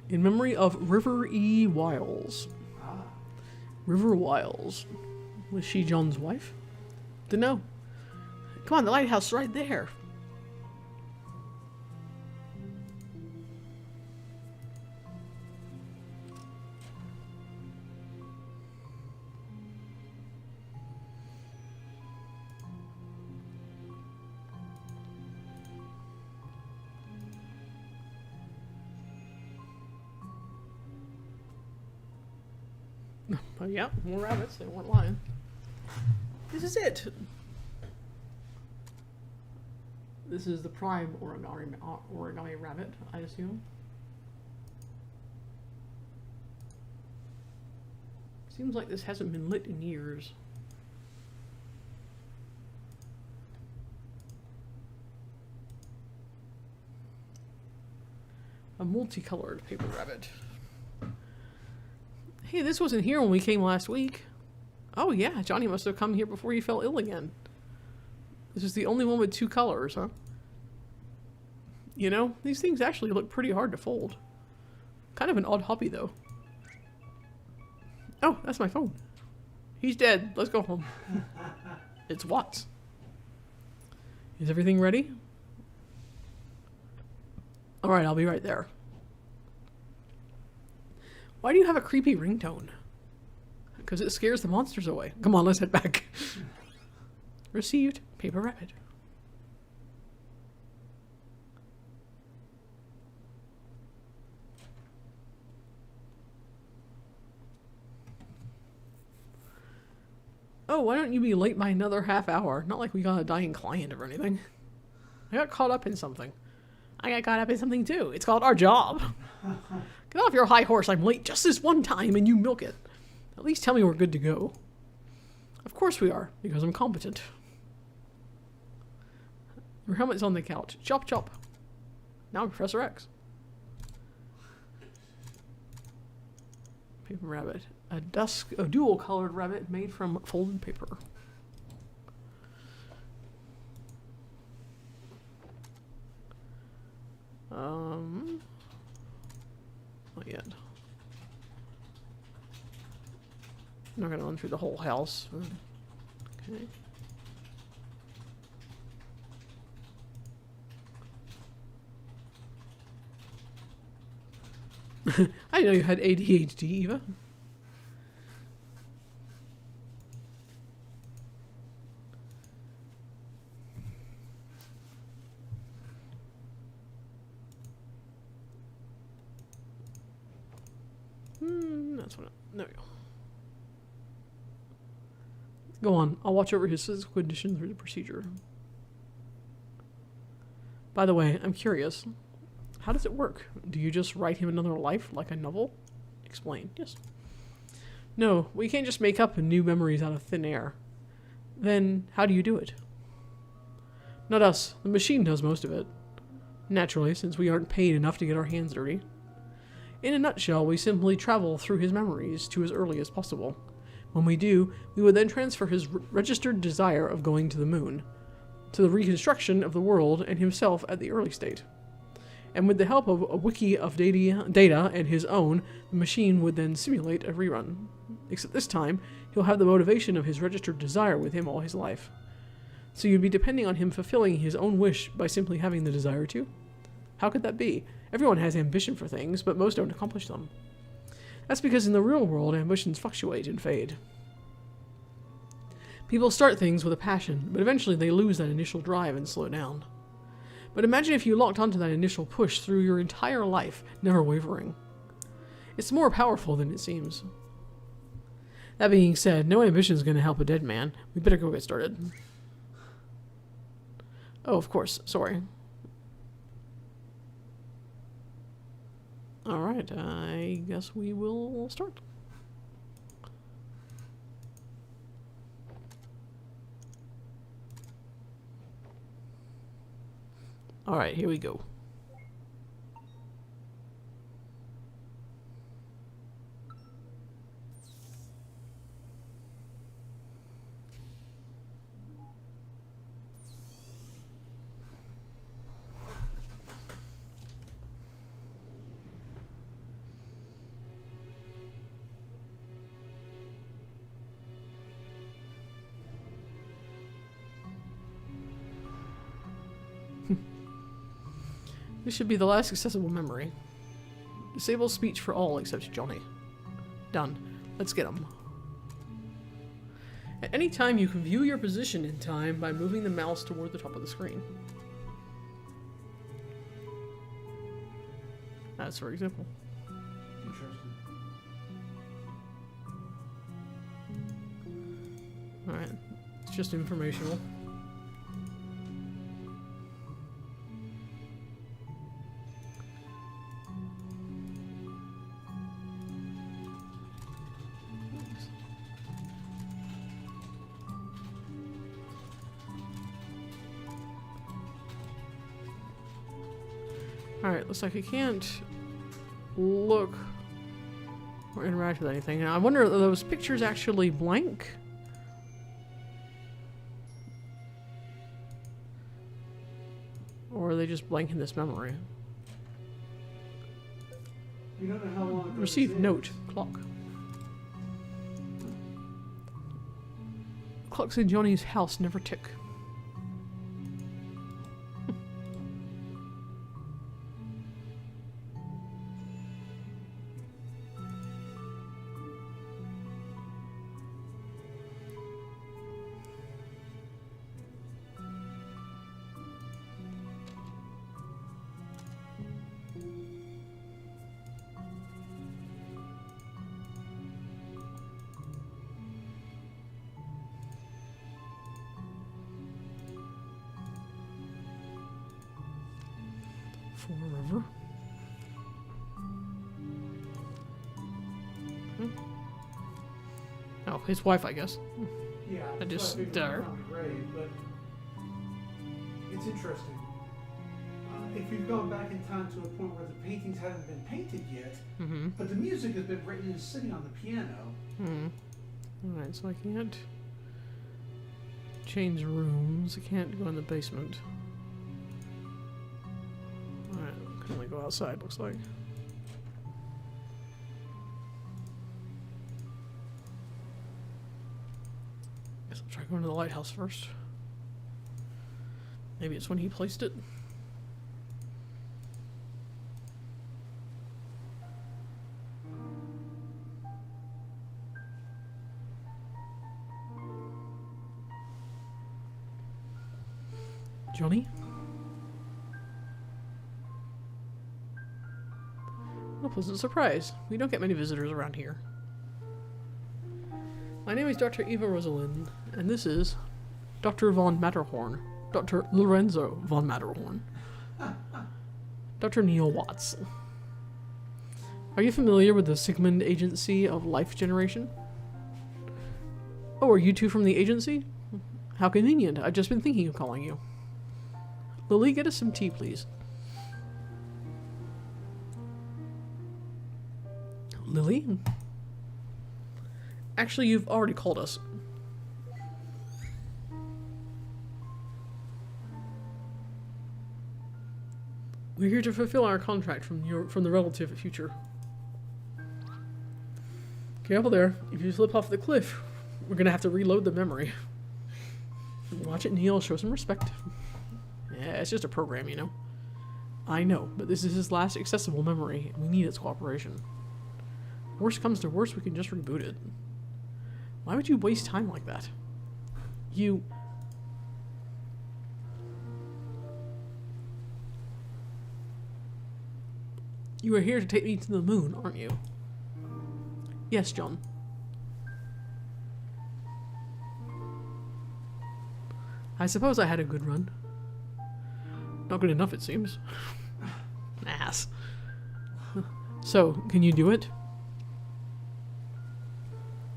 In memory of River E. Wiles. Ah. River Wiles. Was she John's wife? Dunno. Come on, the lighthouse is right there. Oh, yeah, more rabbits. They weren't lying. This is it. This is the prime origami rabbit, I assume. Seems like this hasn't been lit in years. A multicolored paper rabbit. Hey, this wasn't here when we came last week. Oh yeah, Johnny must have come here before he fell ill again. This is the only one with 2 colors, huh? You know, these things actually look pretty hard to fold. Kind of an odd hobby, though. Oh, that's my phone. He's dead. Let's go home. It's Watts. Is everything ready? Alright, I'll be right there. Why do you have a creepy ringtone? Because it scares the monsters away. Come on, let's head back. Received. Paper rabbit. Oh, why don't you be late by another half hour? Not like we got a dying client or anything. I got caught up in something. I got caught up in something too. It's called our job. Get off your high horse. I'm late just this one time and you milk it. At least tell me we're good to go. Of course we are, because I'm competent. Your helmet's on the couch. Chop chop. Now Professor X. Paper rabbit. A dual colored rabbit made from folded paper. Not yet. I'm not gonna run through the whole house. Okay. I didn't know you had ADHD, Eva. That's what. There we go. Go on. I'll watch over his physical condition through the procedure. By the way, I'm curious. How does it work? Do you just write him another life like a novel? Explain. Yes. No, we can't just make up new memories out of thin air. Then, how do you do it? Not us. The machine does most of it. Naturally, since we aren't paid enough to get our hands dirty. In a nutshell, we simply travel through his memories to as early as possible. When we do, we would then transfer his registered desire of going to the moon, to the reconstruction of the world and himself at the early state. And with the help of a wiki of data and his own, the machine would then simulate a rerun. Except this time, he'll have the motivation of his registered desire with him all his life. So you'd be depending on him fulfilling his own wish by simply having the desire to? How could that be? Everyone has ambition for things, but most don't accomplish them. That's because in the real world, ambitions fluctuate and fade. People start things with a passion, but eventually they lose that initial drive and slow down. But imagine if you locked onto that initial push through your entire life, never wavering. It's more powerful than it seems. That being said, no ambition is going to help a dead man. We better go get started. Oh, of course. Sorry. Alright, I guess we will start. Alright, here we go. This should be the last accessible memory. Disable speech for all except Johnny. Done. Let's get him. At any time, you can view your position in time by moving the mouse toward the top of the screen. That's for example. Interesting. Alright. It's just informational. Alright, looks like I can't look or interact with anything. Now, I wonder, are those pictures actually blank? Or are they just blank in this memory? You don't know how long ago Receive this is. note. Clock. Clocks in Johnny's house never tick. Forever. Oh, his wife, I guess. Yeah, I that's just- why I figured there. it would be great, but it's interesting. If you've gone back in time to a point where the paintings haven't been painted yet, Mm-hmm. but the music has been written and is sitting on the piano, Alright, so I can't change rooms. I can't go in the basement. Alright, I can only go outside, looks like. Guess I'll try going to the lighthouse first. Maybe it's when he placed it. Johnny? What a pleasant surprise. We don't get many visitors around here. My name is Dr. Eva Rosalind, and this is Dr. von Matterhorn. Dr. Lorenzo von Matterhorn. Dr. Neil Watts. Are you familiar with the Sigmund Agency of Life Generation? Oh, are you two from the agency? How convenient. I've just been thinking of calling you. Lily, get us some tea, please. Lily? Actually, you've already called us. We're here to fulfill our contract from the relative future. Careful there. If you slip off the cliff, we're gonna have to reload the memory. Watch it, Neil. Show some respect. Yeah, it's just a program, you know. I know, but this is his last accessible memory, and we need its cooperation. Worst comes to worst, we can just reboot it. Why would you waste time like that? You are here to take me to the moon, aren't you? Yes, John. I suppose I had a good run. Not good enough, it seems. Ass. So, can you do it?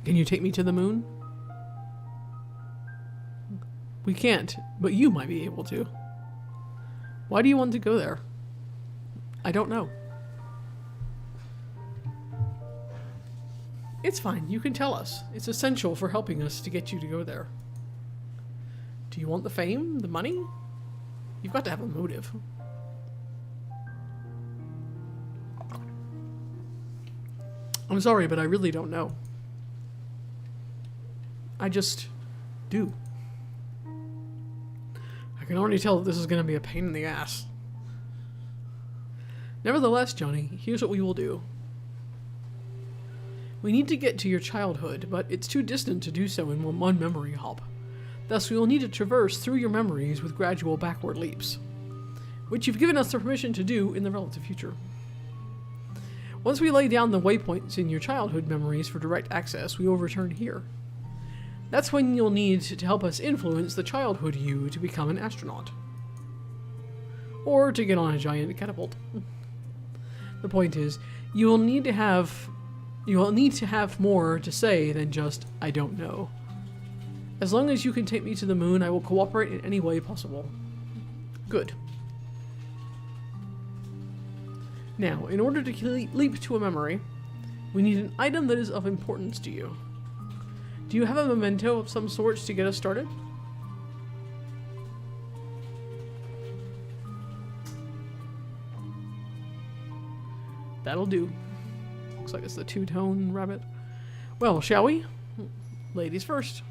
Can you take me to the moon? We can't, but you might be able to. Why do you want to go there? I don't know. It's fine, you can tell us. It's essential for helping us to get you to go there. Do you want the fame? The money? You've got to have a motive. I'm sorry, but I really don't know. I just do. I can already tell that this is going to be a pain in the ass. Nevertheless, Johnny, here's what we will do. We need to get to your childhood, but it's too distant to do so in one memory hop. Thus, we will need to traverse through your memories with gradual backward leaps, which you've given us the permission to do in the relative future. Once we lay down the waypoints in your childhood memories for direct access, we will return here. That's when you'll need to help us influence the childhood you to become an astronaut. Or to get on a giant catapult. The point is, you will need to have more to say than just, I don't know. As long as you can take me to the moon, I will cooperate in any way possible. Good. Now, in order to leap to a memory, we need an item that is of importance to you. Do you have a memento of some sort to get us started? That'll do. Looks like it's the two-tone rabbit. Well, shall we? Ladies first.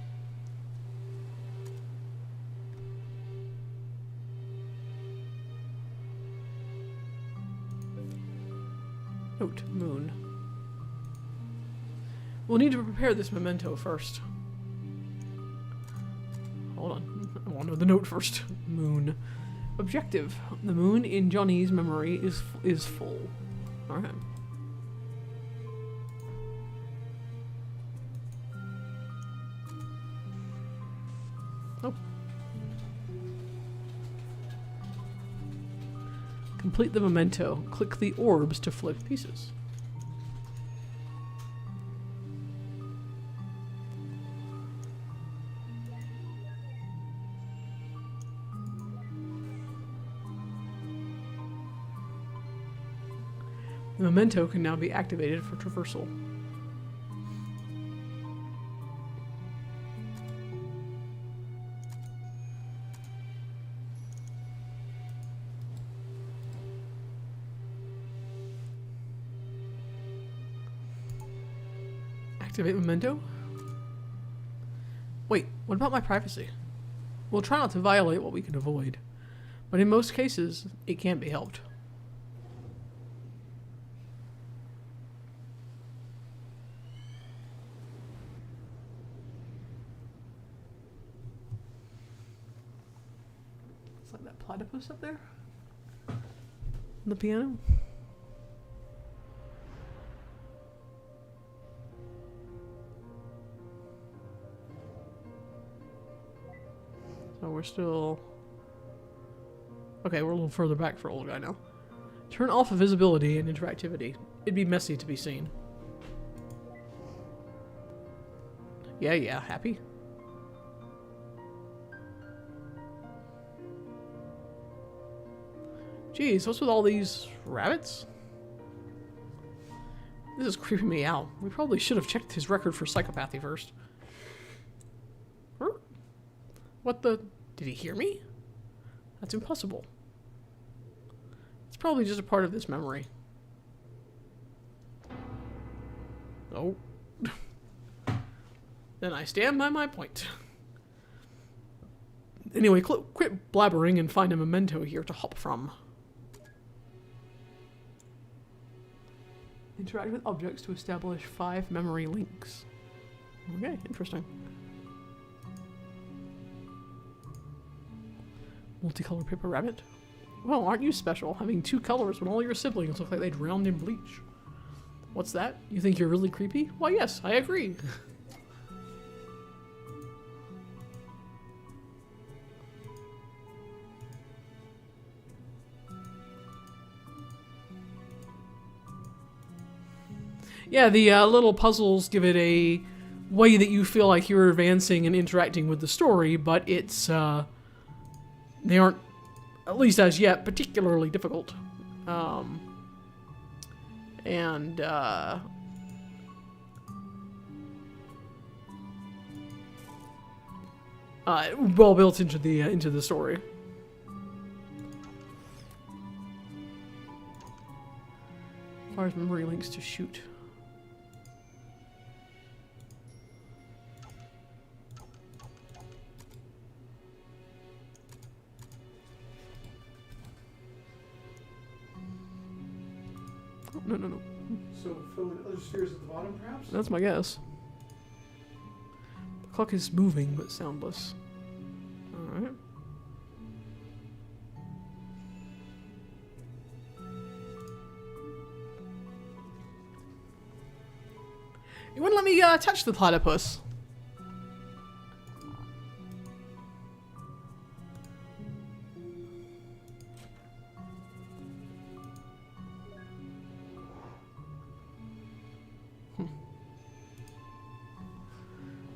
Note, moon. We'll need to prepare this memento first. Hold on. I want to know the note first. Moon. Objective. The moon in Johnny's memory is full. Alright. Oh. Complete the memento. Click the orbs to flip pieces. The memento can now be activated for traversal. Activate memento? Wait, what about my privacy? We'll try not to violate what we can avoid, but in most cases, it can't be helped. It's like that platypus up there on the piano. So we're still... Okay, we're a little further back for old guy now. Turn off visibility and interactivity. It'd be messy to be seen. Yeah, happy? Jeez, what's with all these rabbits? This is creeping me out. We probably should have checked his record for psychopathy first. What the... Did he hear me? That's impossible. It's probably just a part of this memory. Oh. Then I stand by my point. Anyway, quit blabbering and find a memento here to hop from. Interact with objects to establish 5 memory links. Okay, interesting. Multicolor paper rabbit? Well, aren't you special, having 2 colors when all your siblings look like they drowned in bleach? What's that? You think you're really creepy? Why, yes, I agree. Yeah, the little puzzles give it a way that you feel like you're advancing and interacting with the story, but it's, they aren't, at least as yet, particularly difficult. Well built into the story. Requires memory links to shoot. No, no, no. So fill in other spheres at the bottom, perhaps? That's my guess. The clock is moving, but soundless. Alright. You wouldn't let me touch the platypus.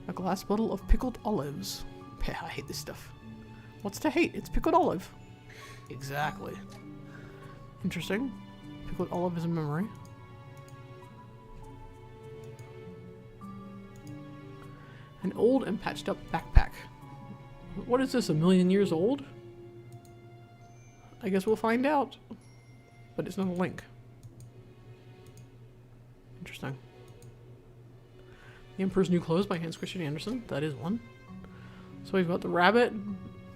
A glass bottle of pickled olives. I hate this stuff. What's to hate? It's pickled olive. Exactly. Interesting. Pickled olive is a memory. An old and patched up backpack. What is this, 1,000,000 years old? I guess we'll find out. But it's not a link. Interesting. The Emperor's New Clothes by Hans Christian Andersen. That is one. So we've got the rabbit.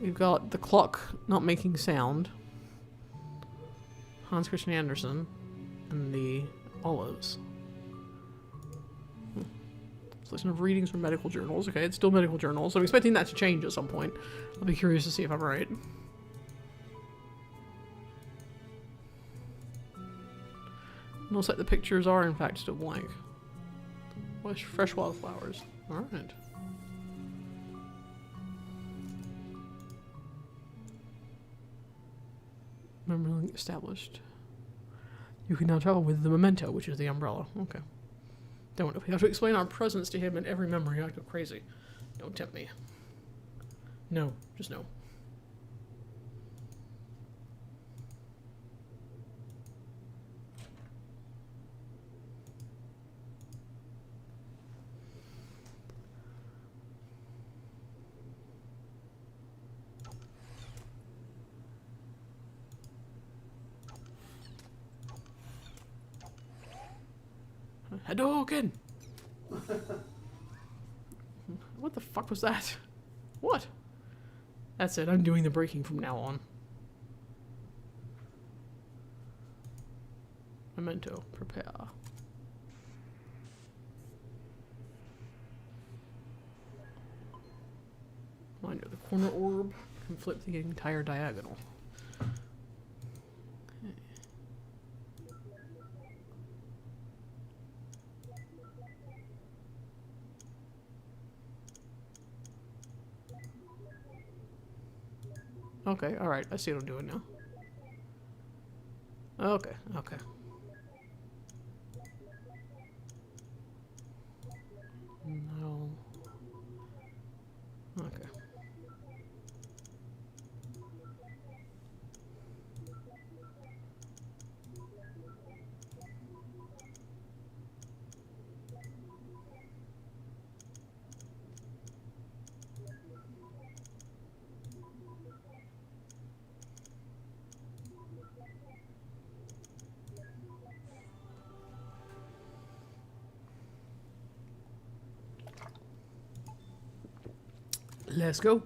We've got the clock not making sound. Hans Christian Andersen. And the olives. Selection of readings from medical journals. Okay, it's still medical journals. So I'm expecting that to change at some point. I'll be curious to see if I'm right. It looks like the pictures are in fact still blank. Fresh wildflowers. Alright. Memory established. You can now travel with the memento, which is the umbrella. Okay. Don't we have to explain our presence to him in every memory? I'd go crazy. Don't tempt me. No, just no. Hadouken! What the fuck was that? What? That's it, I'm doing the breaking from now on. Memento, prepare. Reminder, the corner orb can flip the entire diagonal. Okay, alright, I see what I'm doing now. Okay, okay. No. Okay. Let's go.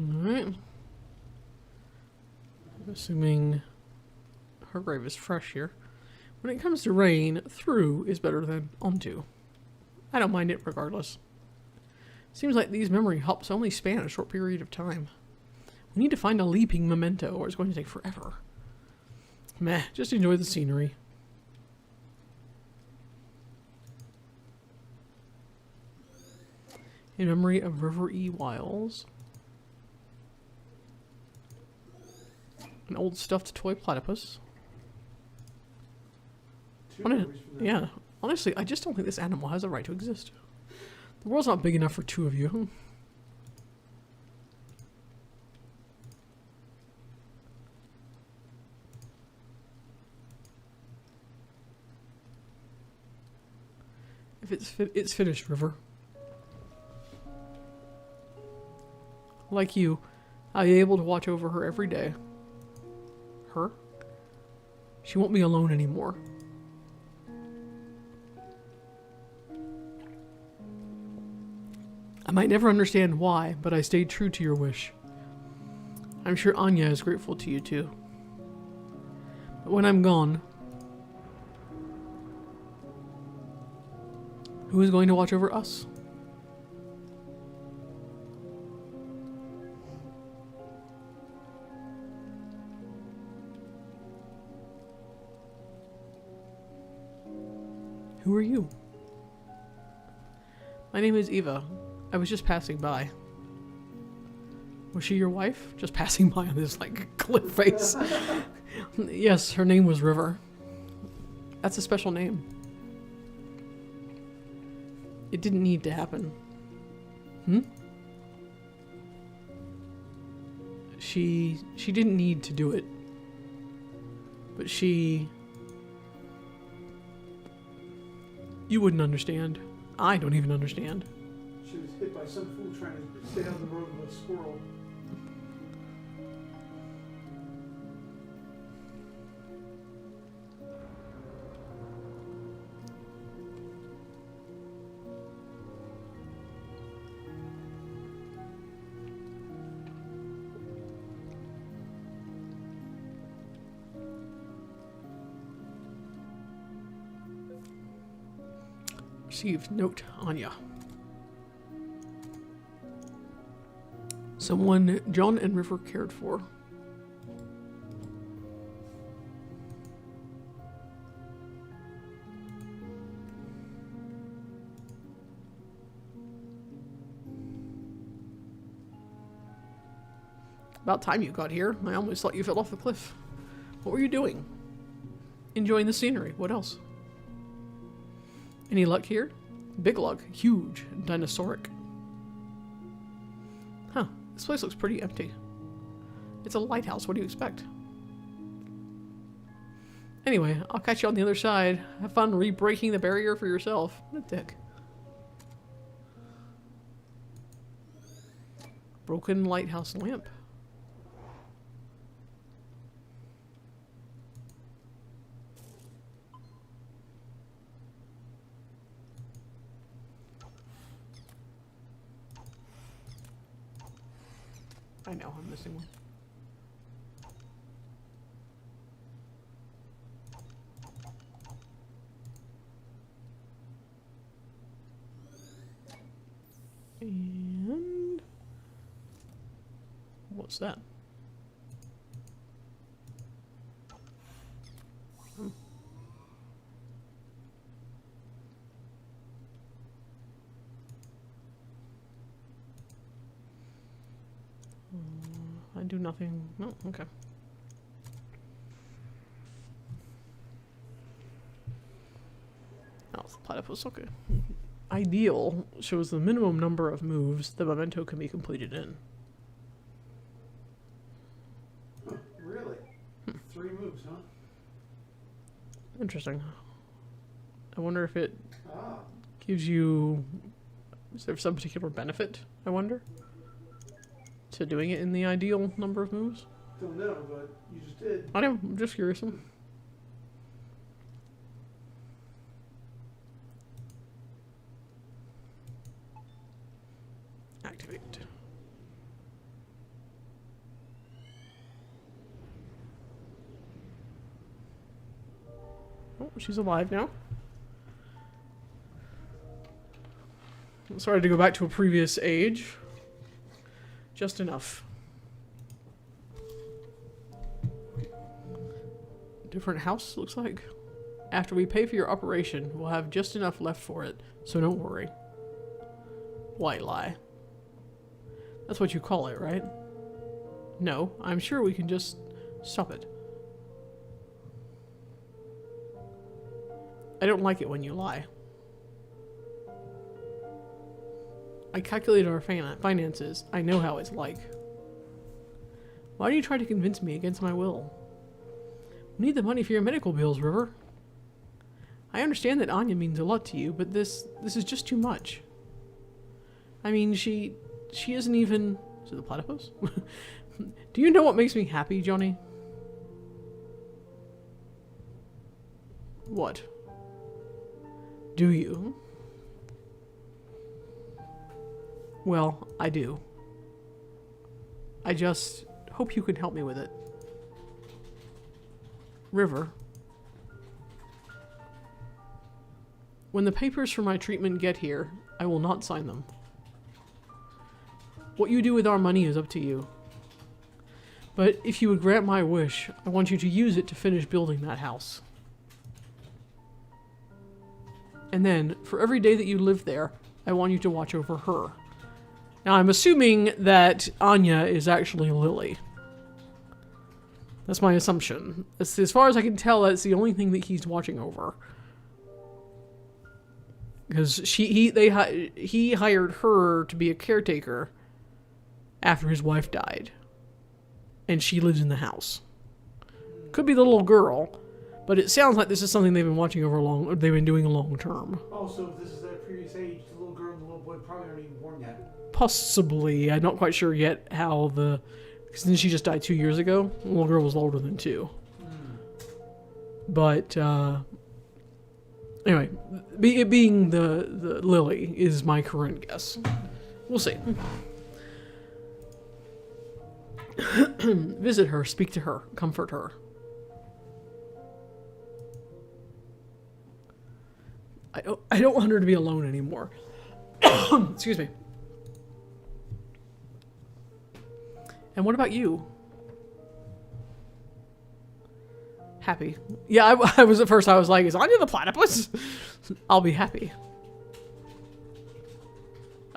Alright. I'm assuming her grave is fresh here. When it comes to rain, through is better than onto. I don't mind it regardless. Seems like these memory hops only span a short period of time. We need to find a leaping memento or it's going to take forever. Meh, just enjoy the scenery. In memory of River E. Wiles. An old stuffed toy platypus. Yeah, honestly, I just don't think this animal has a right to exist. The world's not big enough for two of you. If it's finished, River. Like you, I'll be able to watch over her every day. Her? She won't be alone anymore. I might never understand why, but I stayed true to your wish. I'm sure Anya is grateful to you too. But when I'm gone, who is going to watch over us? Who are you? My name is Eva. I was just passing by. Was she your wife? Just passing by on this, like, cliff face. Yes, her name was River. That's a special name. It didn't need to happen. She didn't need to do it. But you wouldn't understand. I don't even understand. She was hit by some fool trying to stay on the road with a squirrel. Received note, Anya. Someone John and River cared for. About time you got here. I almost thought you fell off the cliff. What were you doing? Enjoying the scenery. What else? Any luck here? Big luck. Huge. Dinosauric. Huh. This place looks pretty empty. It's a lighthouse. What do you expect? Anyway, I'll catch you on the other side. Have fun re-breaking the barrier for yourself. What a dick. Broken lighthouse lamp. I know, I'm missing one. And what's that? I do nothing. No, okay. Oh, it's the platypus. Okay. Ideal shows the minimum number of moves the memento can be completed in. Huh, really? 3 moves, huh? Interesting. I wonder if it Ah. gives you... Is there some particular benefit, I wonder? To doing it in the ideal number of moves? Don't know, but you just did. I know, I'm just curious. Activate. Oh, she's alive now. Sorry to go back to a previous age. Just enough. Different house, looks like. After we pay for your operation, we'll have just enough left for it, so don't worry. White lie. That's what you call it, right? No, I'm sure we can just stop it. I don't like it when you lie. I calculated our finances. I know how it's like. Why do you try to convince me against my will? We need the money for your medical bills, River. I understand that Anya means a lot to you, but this is just too much. I mean, she isn't even... Is it the platypus? Do you know what makes me happy, Johnny? What? Do you? Well, I do. I just hope you can help me with it. River. When the papers for my treatment get here, I will not sign them. What you do with our money is up to you. But if you would grant my wish, I want you to use it to finish building that house. And then, for every day that you live there, I want you to watch over her. Now, I'm assuming that Anya is actually Lily. That's my assumption. As far as I can tell, that's the only thing that he's watching over. Because he hired her to be a caretaker after his wife died. And she lives in the house. Could be the little girl, but it sounds like this is something they've been watching over they've been doing long term. Oh, so if this is their previous age, the little girl and the little boy probably aren't even born yet. Possibly. I'm not quite sure yet how because then she just died 2 years ago. The little girl was older than 2. But, anyway, it being the Lily is my current guess. We'll see. Visit her, speak to her, comfort her. I don't want her to be alone anymore. Excuse me. And what about you? Happy. Yeah, I was at first, I was like, is Anya the platypus? I'll be happy.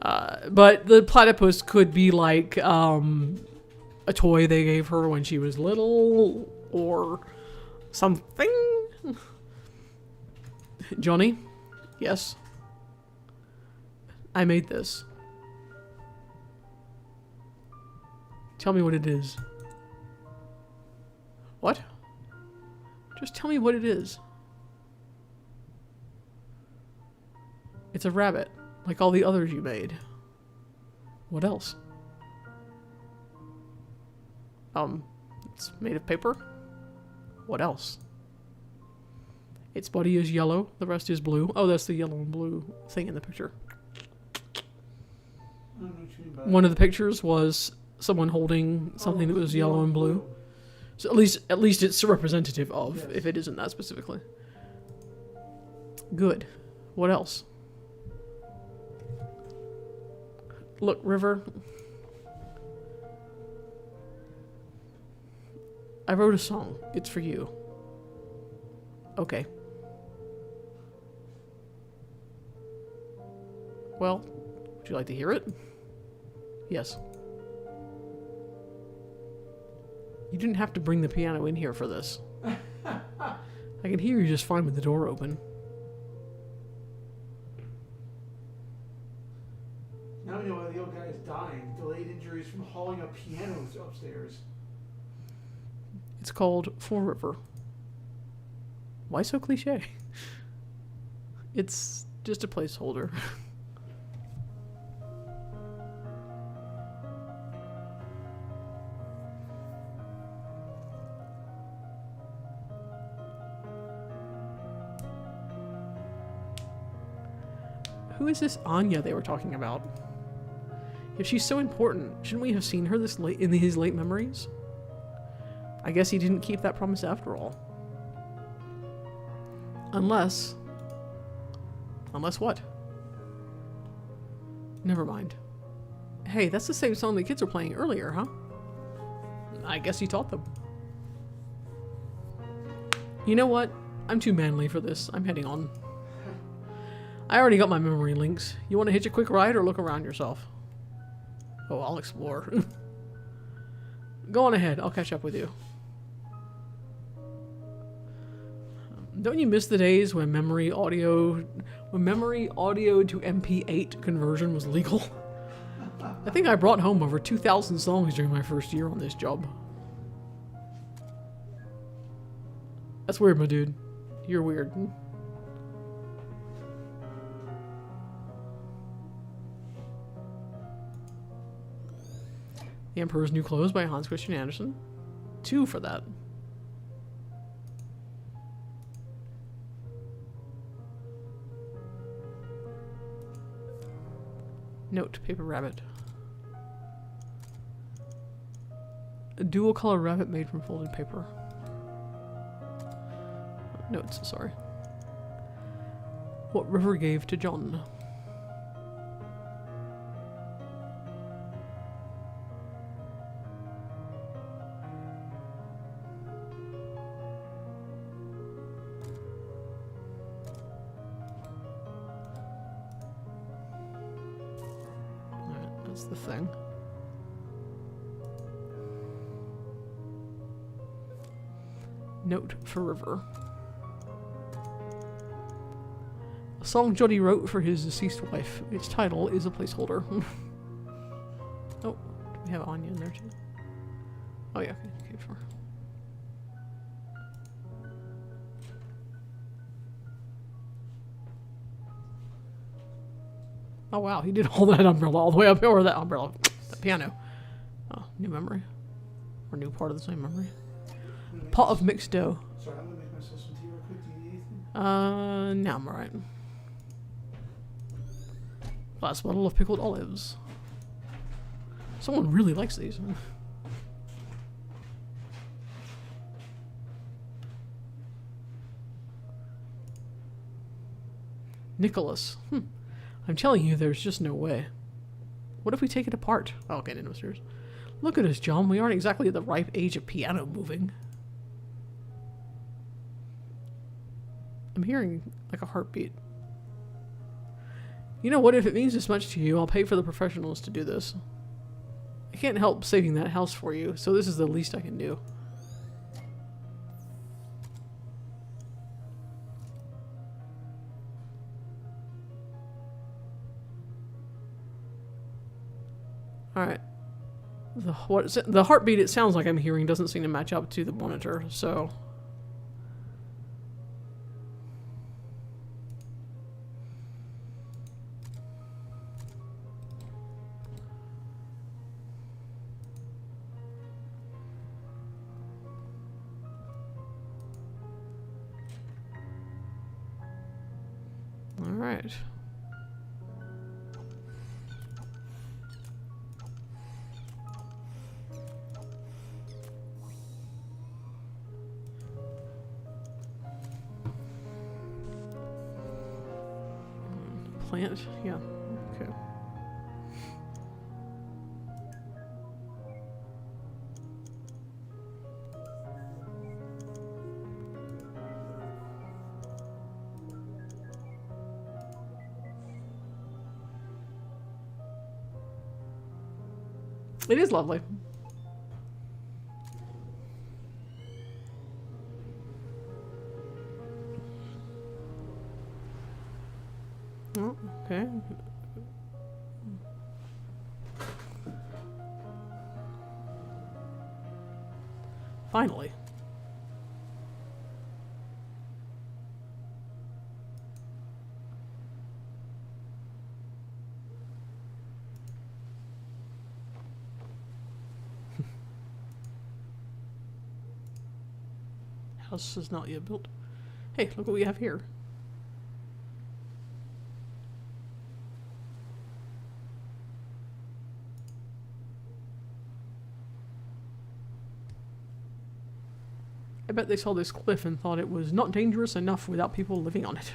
But the platypus could be like, a toy they gave her when she was little, or something. Johnny? Yes? I made this. Tell me what it is. What? Just tell me what it is. It's a rabbit, like all the others you made. What else? It's made of paper. What else? Its body is yellow, the rest is blue. Oh, that's the yellow and blue thing in the picture. I don't know what you mean by that. One of the pictures was someone holding something that was yellow and blue. So at least it's representative of, Yes. if it isn't that specifically. Good. What else? Look, River. I wrote a song. It's for you. Okay. Well, would you like to hear it? Yes. You didn't have to bring the piano in here for this. I can hear you just fine with the door open. Now we know why the old guy is dying. Delayed injuries from hauling up pianos upstairs. It's called For River. Why so cliche? It's just a placeholder. Who is this Anya they were talking about? If she's so important, shouldn't we have seen her this late in his late memories? I guess he didn't keep that promise after all. Unless what? Never mind. Hey, that's the same song the kids were playing earlier, huh? I guess he taught them. You know what? I'm too manly for this. I'm heading on. I already got my memory links. You want to hitch a quick ride or look around yourself? Oh, I'll explore. Go on ahead. I'll catch up with you. Don't you miss the days when memory audio to MP8 conversion was legal? I think I brought home over 2,000 songs during my first year on this job. That's weird, my dude. You're weird. The Emperor's New Clothes by Hans Christian Andersen. 2 for that. Note, paper rabbit. A dual color rabbit made from folded paper. Notes, sorry. What River gave to John. Alright, that's the thing. Note for River. A song Jody wrote for his deceased wife. Its title is a placeholder. Oh, do we have Anya in there too? Oh yeah, okay, sure. Oh wow, he did all that umbrella all the way up, or that umbrella, the piano. Oh, new memory. Or new part of the same memory. Pot of mixed dough. Sorry, I'm gonna make myself some tea real quick. Do you need anything? No, I'm alright. Glass bottle of pickled olives. Someone really likes these. Nicholas. I'm telling you, there's just no way. What if we take it apart? Oh, okay, no serious. Look at us, John. We aren't exactly at the ripe age of piano moving. I'm hearing like a heartbeat. You know what? If it means this much to you, I'll pay for the professionals to do this. I can't help saving that house for you, so this is the least I can do. Alright. The heartbeat it sounds like I'm hearing doesn't seem to match up to the monitor, so... Alright. Plant? Yeah. Okay. It is lovely. Oh, okay. Finally. House is not yet built. Hey, look what we have here. I bet they saw this cliff and thought it was not dangerous enough without people living on it.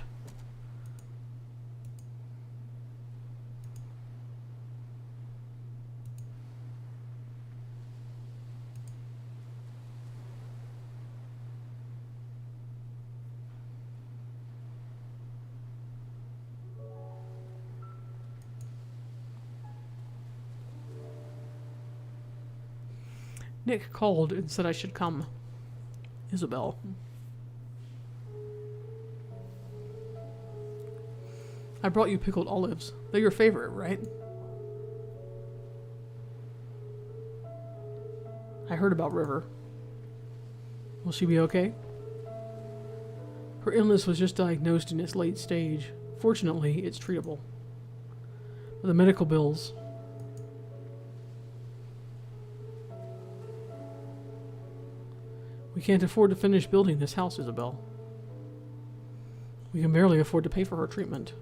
Nick called and said I should come. Isabel. I brought you pickled olives. They're your favorite, right? I heard about River. Will she be okay? Her illness was just diagnosed in its late stage. Fortunately, it's treatable. But the medical bills... We can't afford to finish building this house, Isabel. We can barely afford to pay for her treatment.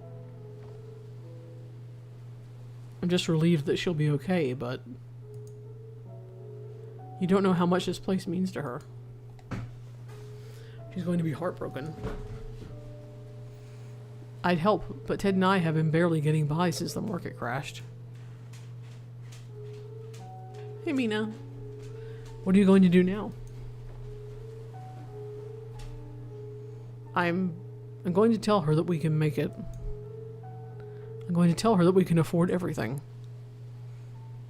I'm just relieved that she'll be okay, but you don't know how much this place means to her. She's going to be heartbroken. I'd help, but Ted and I have been barely getting by since the market crashed. Hey, Mina. What are you going to do now? I'm going to tell her that we can make it. I'm going to tell her that we can afford everything.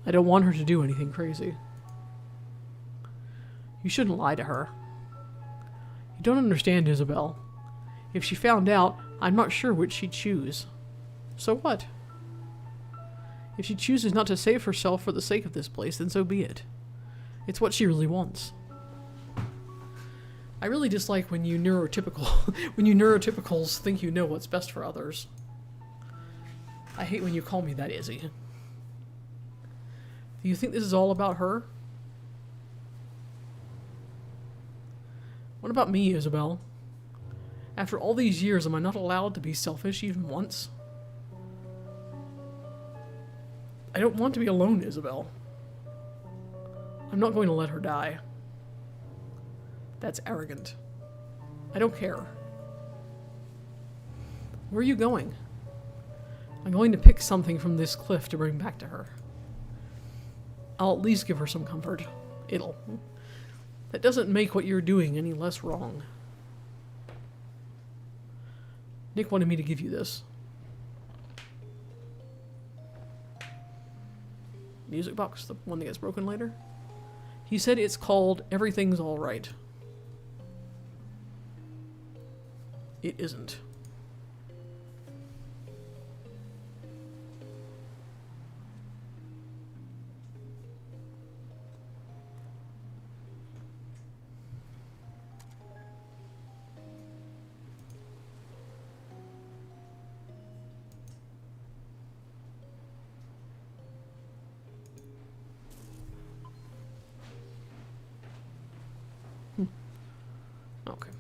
I don't want her to do anything crazy. You shouldn't lie to her. You don't understand, Isabel. If she found out, I'm not sure which she'd choose. So what? If she chooses not to save herself for the sake of this place, then so be it. It's what she really wants. I really dislike when you neurotypicals think you know what's best for others. I hate when you call me that, Izzy. Do you think this is all about her? What about me, Isabel? After all these years, am I not allowed to be selfish even once? I don't want to be alone, Isabel. I'm not going to let her die. That's arrogant. I don't care. Where are you going? I'm going to pick something from this cliff to bring back to her. I'll at least give her some comfort. That doesn't make what you're doing any less wrong. Nick wanted me to give you this. Music box, the one that gets broken later. He said it's called Everything's Alright. It isn't. Okay.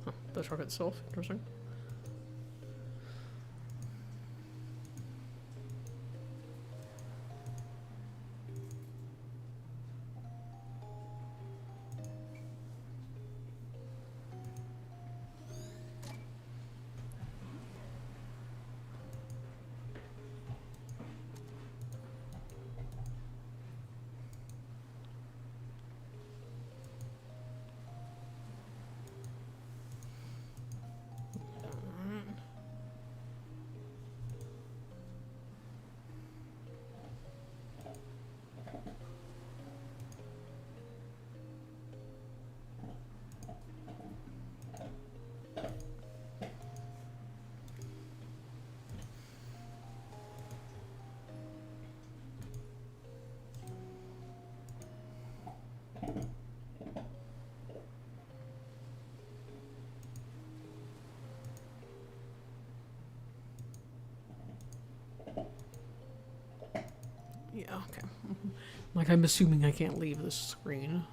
Huh, the truck itself, interesting. Yeah, okay. Like, I'm assuming I can't leave this screen.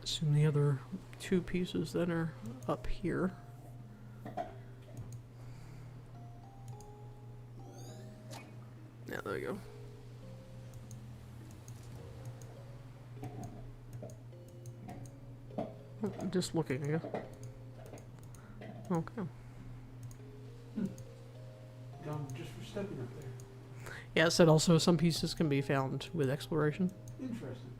Assume the other two pieces then are up here. Yeah, there we go. Oh, I'm just looking, I guess. Okay. Just for stepping up there. Yeah, it said also some pieces can be found with exploration. Interesting.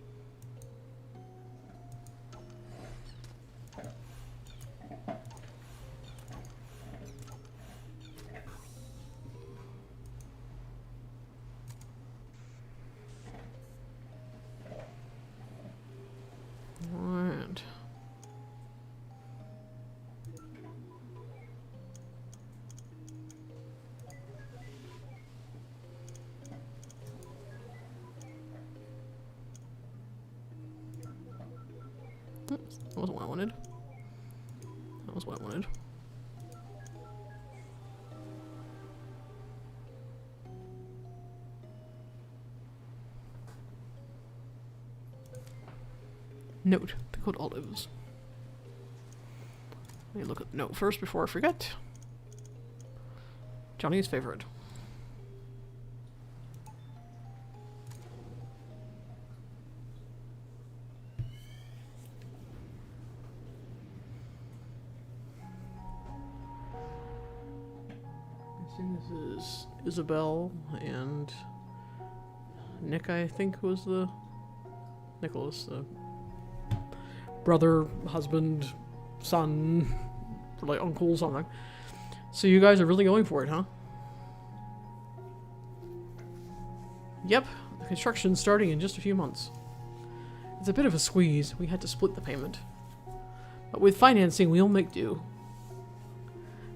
That wasn't what I wanted. That was what I wanted. Note, pickled olives. Let me look at the note first before I forget. Johnny's favorite. This is Isabel and Nick, I think was the Nicholas, the brother, husband, son, like uncle, something. So you guys are really going for it, huh? Yep, the construction's starting in just a few months. It's a bit of a squeeze. We had to split the payment. But with financing, we'll make do.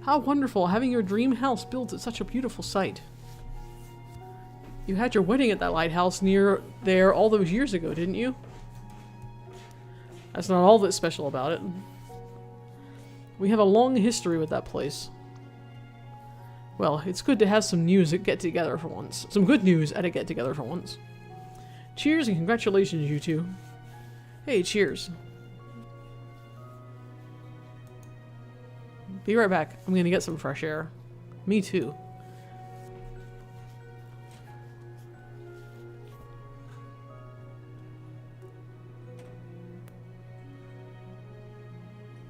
How wonderful having your dream house built at such a beautiful site. You had your wedding at that lighthouse near there all those years ago, didn't you? That's not all that's special about it. We have a long history with that place. Well, it's good to have some news at get-together for once. Some good news at a get-together for once. Cheers and congratulations, you two. Hey, cheers. Be right back. I'm gonna get some fresh air. Me too.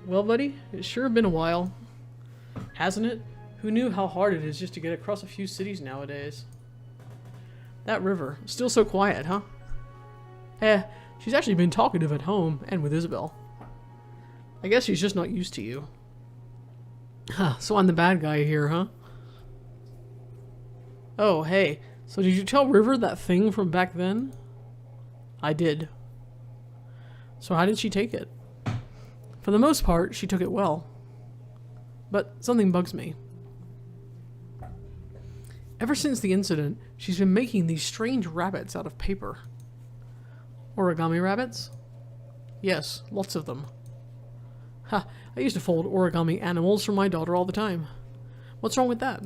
Well, buddy, it's sure been a while. Hasn't it? Who knew how hard it is just to get across a few cities nowadays? That river, still so quiet, huh? She's actually been talkative at home and with Isabel. I guess she's just not used to you. Huh, so I'm the bad guy here, huh? Oh, hey, so did you tell River that thing from back then? I did. So how did she take it? For the most part, she took it well. But something bugs me. Ever since the incident, she's been making these strange rabbits out of paper. Origami rabbits? Yes, lots of them. Ha, I used to fold origami animals for my daughter all the time. What's wrong with that?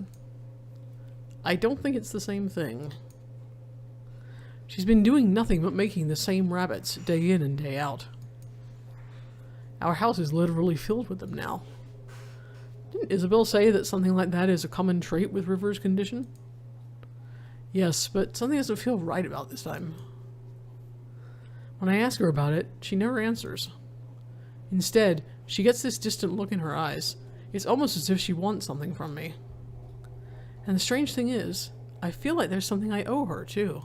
I don't think it's the same thing. She's been doing nothing but making the same rabbits day in and day out. Our house is literally filled with them now. Didn't Isabel say that something like that is a common trait with River's condition? Yes, but something doesn't feel right about this time. When I ask her about it, she never answers. Instead, she gets this distant look in her eyes. It's almost as if she wants something from me. And the strange thing is, I feel like there's something I owe her, too.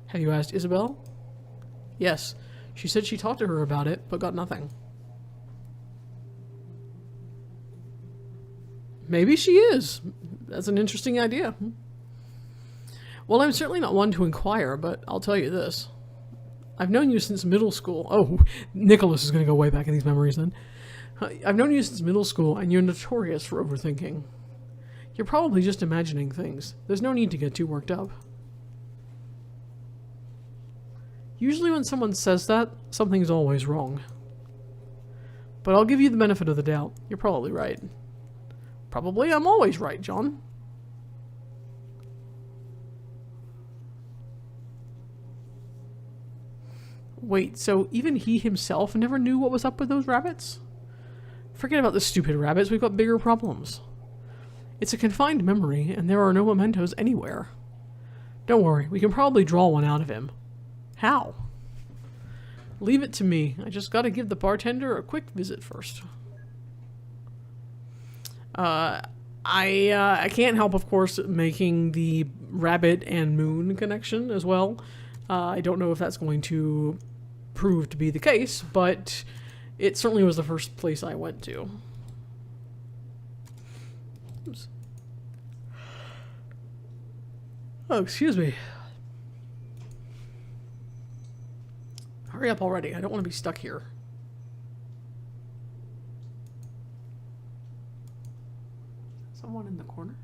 Have you asked Isabel? Yes, she said she talked to her about it, but got nothing. Maybe she is. That's an interesting idea. Well, I'm certainly not one to inquire, but I'll tell you this. I've known you since middle school. Oh, Nicholas is going to go way back in these memories then. I've known you since middle school, and you're notorious for overthinking. You're probably just imagining things. There's no need to get too worked up. Usually when someone says that, something's always wrong. But I'll give you the benefit of the doubt. You're probably right. Probably I'm always right, John. Wait, so even he himself never knew what was up with those rabbits? Forget about the stupid rabbits, we've got bigger problems. It's a confined memory, and there are no mementos anywhere. Don't worry, we can probably draw one out of him. How? Leave it to me. I just gotta give the bartender a quick visit first. I can't help, of course, making the rabbit and moon connection as well. I don't know if that's going to prove to be the case, but it certainly was the first place I went to. Oops. Oh, excuse me. Hurry up already. I don't want to be stuck here. Someone in the corner?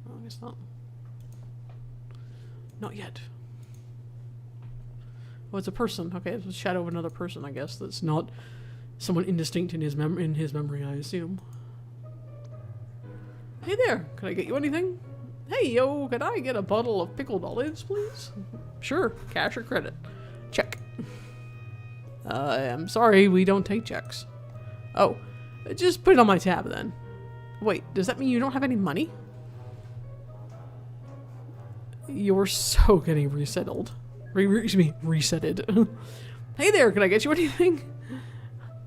Oh, I guess not. Not yet. Oh, it's a person. Okay, it's a shadow of another person, I guess. That's not someone indistinct in his memory, I assume. Hey there, can I get you anything? Hey, yo, could I get a bottle of pickled olives, please? Sure, cash or credit. Check. I'm sorry, we don't take checks. Oh, just put it on my tab then. Wait, does that mean you don't have any money? You're so getting resettled. Resetted. Hey there, can I get you anything?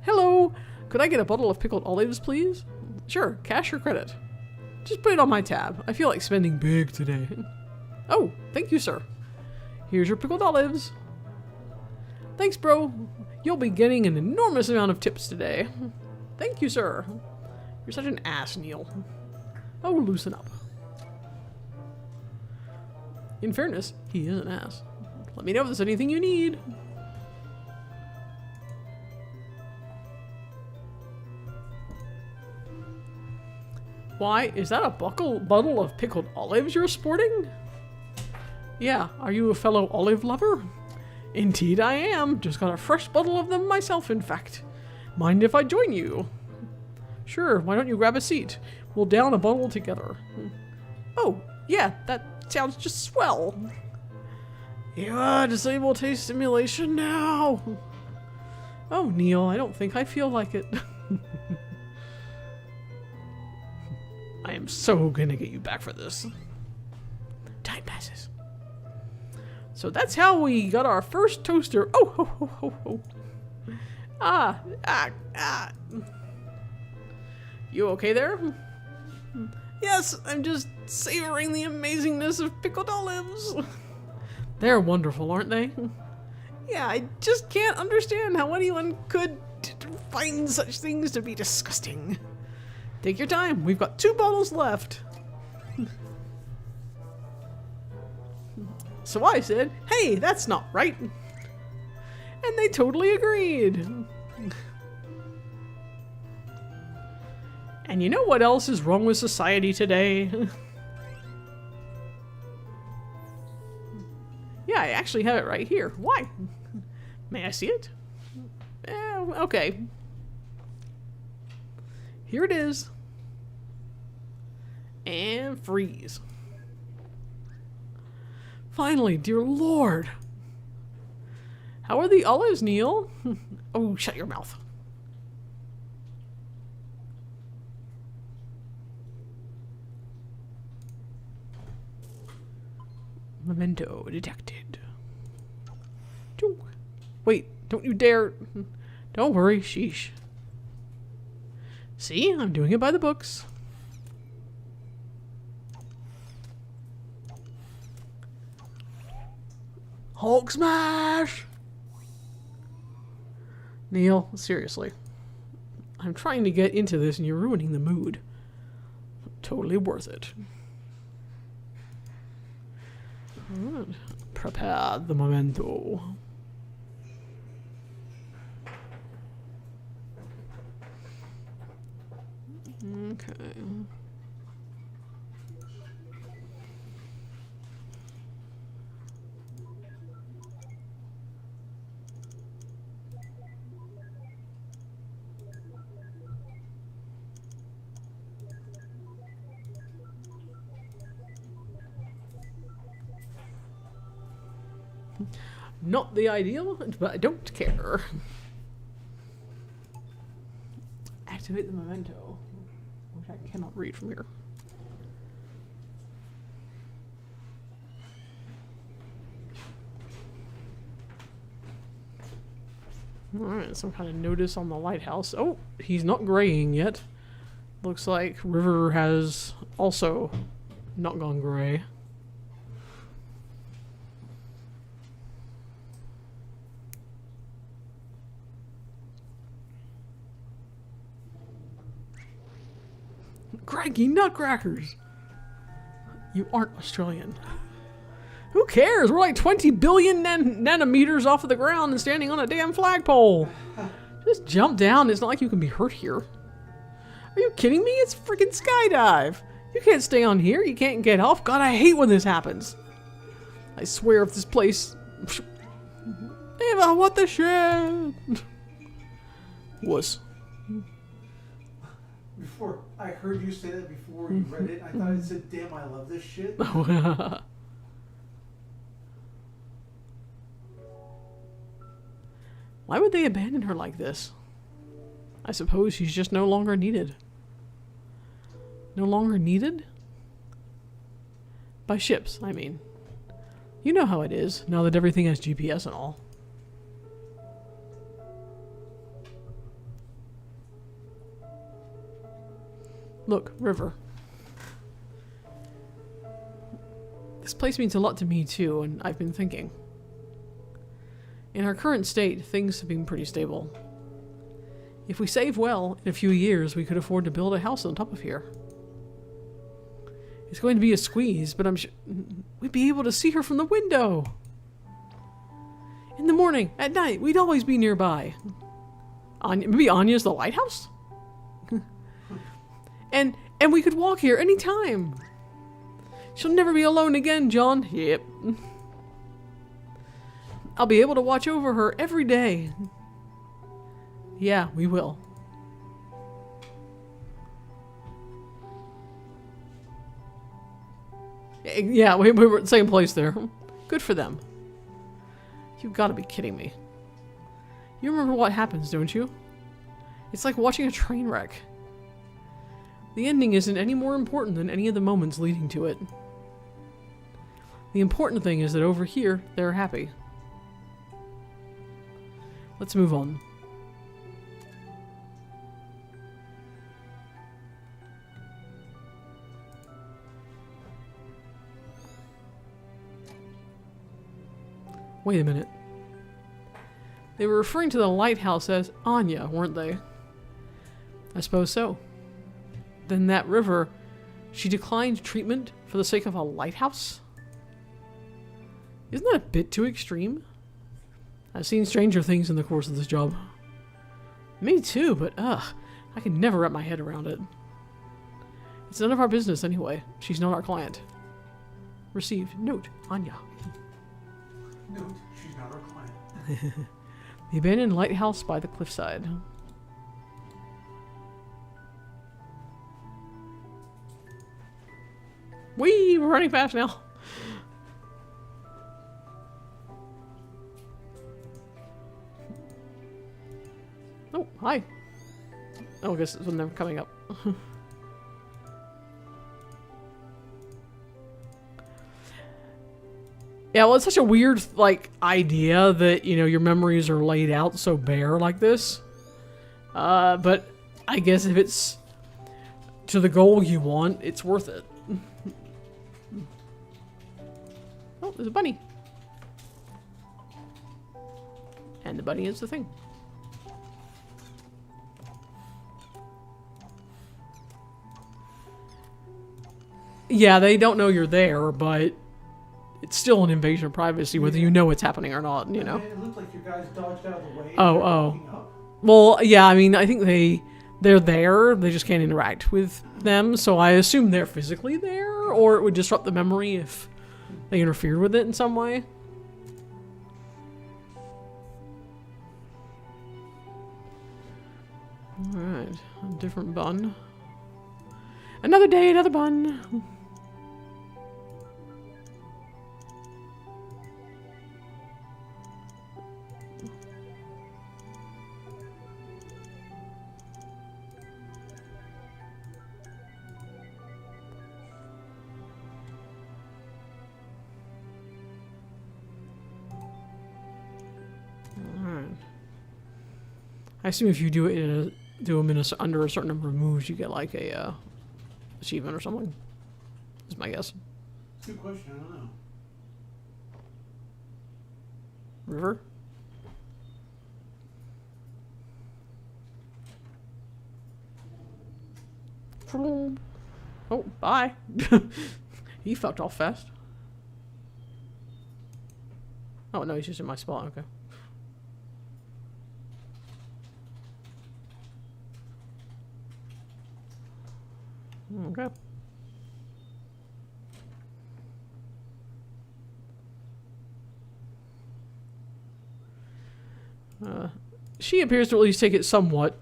Hello, could I get a bottle of pickled olives, please? Sure, cash or credit. Just put it on my tab. I feel like spending big today. Oh, thank you, sir. Here's your pickled olives. Thanks, bro. You'll be getting an enormous amount of tips today. Thank you, sir. You're such an ass, Neil. Oh, loosen up. In fairness, he is an ass. Let me know if there's anything you need. Why, is that a bottle of pickled olives you're sporting? Yeah, are you a fellow olive lover? Indeed I am. Just got a fresh bottle of them myself, in fact. Mind if I join you? Sure, why don't you grab a seat? We'll down a bottle together. Oh, yeah, that sounds just swell. Yeah, disable taste simulation now. Oh, Neil, I don't think I feel like it. I am so gonna get you back for this. Time passes. So that's how we got our first toaster. Oh, ho, ho, ho, ho. Ah. You okay there? Yes, I'm just savoring the amazingness of pickled olives. They're wonderful, aren't they? Yeah, I just can't understand how anyone could find such things to be disgusting. Take your time. We've got 2 bottles left. So I said, hey, that's not right. And they totally agreed. And you know what else is wrong with society today? Yeah, I actually have it right here. Why? May I see it? Okay. Here it is. And freeze. Finally, dear Lord. How are the olives, Neil? Oh, shut your mouth. Memento detected. Wait, don't you dare. Don't worry, sheesh. See, I'm doing it by the books. Hulk smash! Neil, seriously. I'm trying to get into this and you're ruining the mood. Totally worth it. Good. Prepare the memento. Okay. Not the ideal, but I don't care. Activate the memento, which I cannot read from here. Alright, some kind of notice on the lighthouse. Oh, he's not graying yet. Looks like River has also not gone gray. Craggy nutcrackers! You aren't Australian. Who cares? We're like 20 billion nanometers off of the ground and standing on a damn flagpole. Just jump down. It's not like you can be hurt here. Are you kidding me? It's freaking skydive. You can't stay on here. You can't get off. God, I hate when this happens. I swear if this place... Eva, what the shit? Wuss. Before I heard you say that before you read it, I thought it said, "Damn, I love this shit." Why would they abandon her like this? I suppose she's just no longer needed. No longer needed? By ships, I mean. You know how it is, now that everything has GPS and all. Look, river. This place means a lot to me too, and I've been thinking. In our current state, things have been pretty stable. If we save well, in a few years we could afford to build a house on top of here. It's going to be a squeeze, but I'm sure we'd be able to see her from the window. In the morning, at night, we'd always be nearby. Maybe Anya's the lighthouse? and we could walk here anytime. She'll never be alone again, John. Yep. I'll be able to watch over her every day. Yeah, we will. Yeah, we were at the same place there. Good for them. You've got to be kidding me. You remember what happens, don't you? It's like watching a train wreck. The ending isn't any more important than any of the moments leading to it. The important thing is that over here, they're happy. Let's move on. Wait a minute. They were referring to the lighthouse as Anya, weren't they? I suppose so. Then that river, she declined treatment for the sake of a lighthouse? Isn't that a bit too extreme? I've seen stranger things in the course of this job. Me too, but I can never wrap my head around it. It's none of our business anyway. She's not our client. Received. Note, Anya. Note, she's not our client. The abandoned lighthouse by the cliffside. Whee! We're running fast now. Oh, hi. Oh, I guess it's when they're coming up. Yeah, well, it's such a weird, like, idea that, you know, your memories are laid out so bare like this. But I guess if it's to the goal you want, it's worth it. Oh, there's a bunny. And the bunny is the thing. Yeah, they don't know you're there, but it's still an invasion of privacy, whether you know what's happening or not, you know? It looked like your guys dodged out of the way. Oh. Well, yeah, I mean, I think they're there, they just can't interact with them, so I assume they're physically there, or it would disrupt the memory if they interfered with it in some way. Alright, a different bun. Another day, another bun. I assume if you do it under a certain number of moves, you get like a achievement or something. Is my guess. Good question. I don't know. River. Oh, bye. He fucked off fast. Oh no, he's just in my spot. Okay. Okay. She appears to at least take it somewhat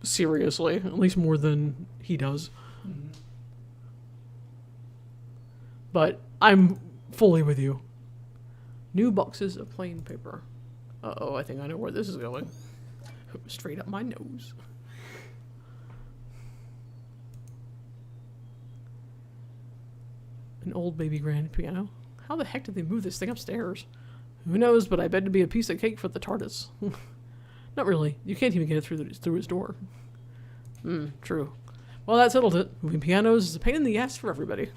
seriously, at least more than he does. Mm-hmm. But I'm fully with you. New boxes of plain paper. Uh-oh, I think I know where this is going. Straight up my nose. An old baby grand piano. How the heck did they move this thing upstairs? Who knows, but I bet it'd be a piece of cake for the TARDIS. Not really. You can't even get it through his door. True. Well, that settled it. Moving pianos is a pain in the ass for everybody.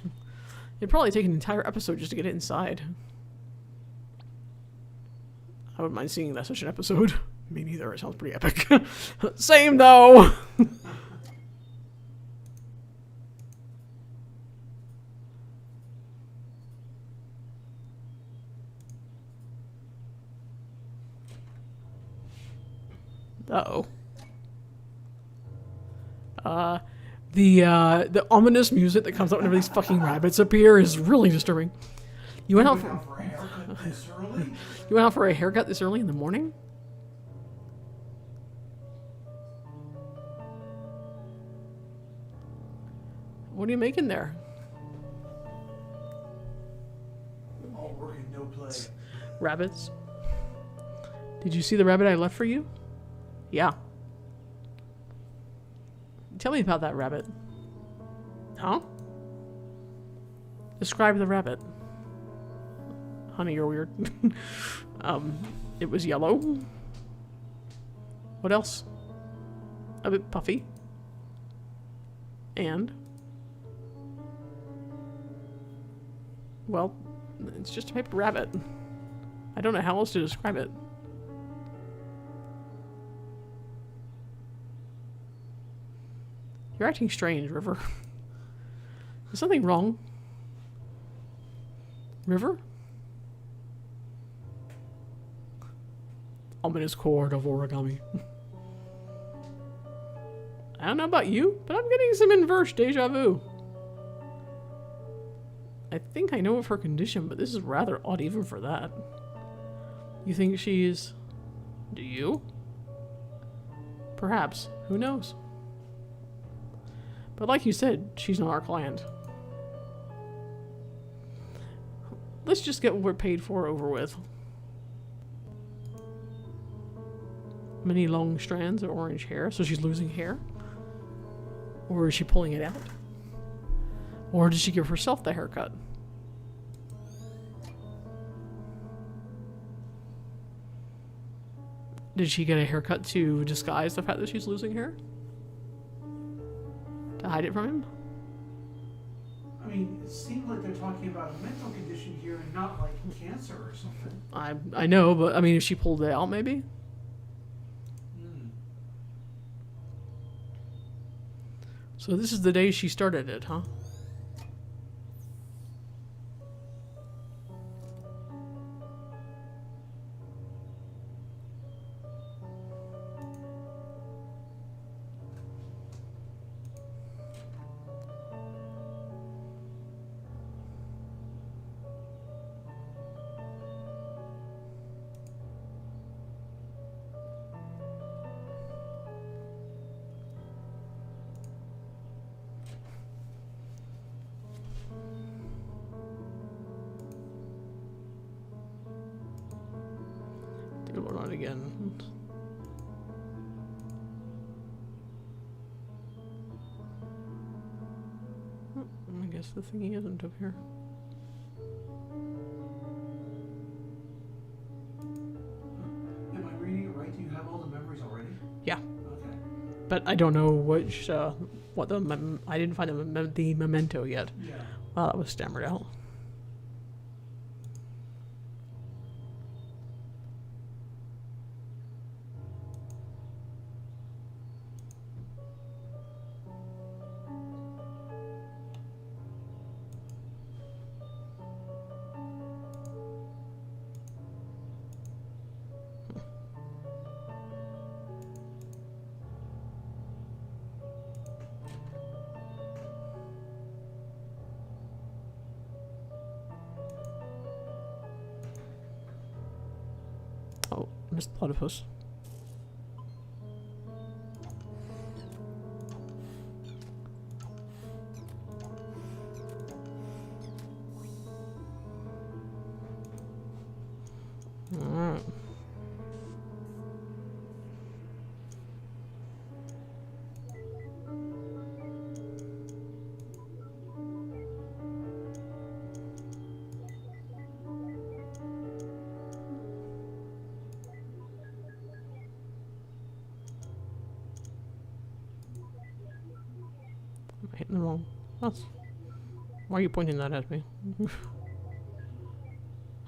It'd probably take an entire episode just to get it inside. I wouldn't mind seeing that such an episode. Me neither. It sounds pretty epic. Same, though! Uh-oh. The ominous music that comes out whenever these fucking rabbits appear is really disturbing. You went out for a haircut this early? You went out for a haircut this early in the morning? What are you making there? All work and no play. Rabbits? Did you see the rabbit I left for you? Yeah. Tell me about that rabbit. Huh? Describe the rabbit. Honey, you're weird. It was yellow. What else? A bit puffy. And? Well, it's just a paper rabbit. I don't know how else to describe it. You're acting strange, River. Is something wrong? River? Ominous chord of origami. I don't know about you, but I'm getting some inverse deja vu. I think I know of her condition, but this is rather odd even for that. You think she's... Do you? Perhaps. Who knows? But like you said, she's not our client. Let's just get what we're paid for over with. Many long strands of orange hair, so she's losing hair? Or is she pulling it out? Or did she give herself the haircut? Did she get a haircut to disguise the fact that she's losing hair? To hide it from him? I mean, it seemed like they're talking about a mental condition here and not like cancer or something. I know, but I mean, if she pulled it out, maybe? So this is the day she started it, huh? Not again. I guess the thingy isn't up here. Am I reading it right? Do you have all the memories already? Yeah. Okay. But I don't know which, what the, I didn't find the memento yet. Yeah. Wow, that was stammered out. Oh, missed the platypus. Alright. I'm hitting the wrong. That's. Why are you pointing that at me?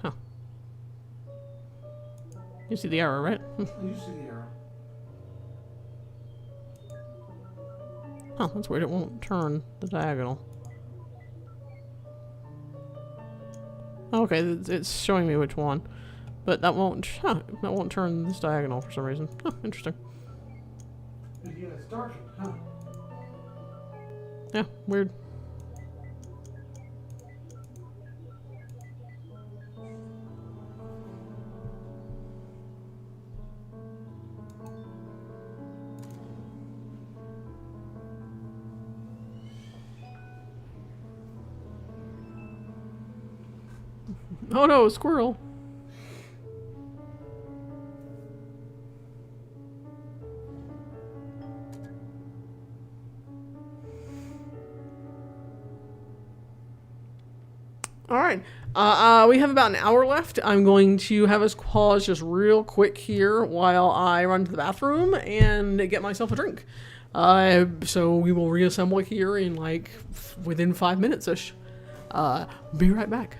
Huh. You see the arrow, right? You see the arrow. Huh, that's weird. It won't turn the diagonal. Okay, it's showing me which one. But that won't turn this diagonal for some reason. Huh, interesting. Yeah, it's darkened, huh? Yeah, weird. Oh no, a squirrel. All right. We have about an hour left. I'm going to have us pause just real quick here while I run to the bathroom and get myself a drink. So we will reassemble here in like within 5 minutes ish. Be right back.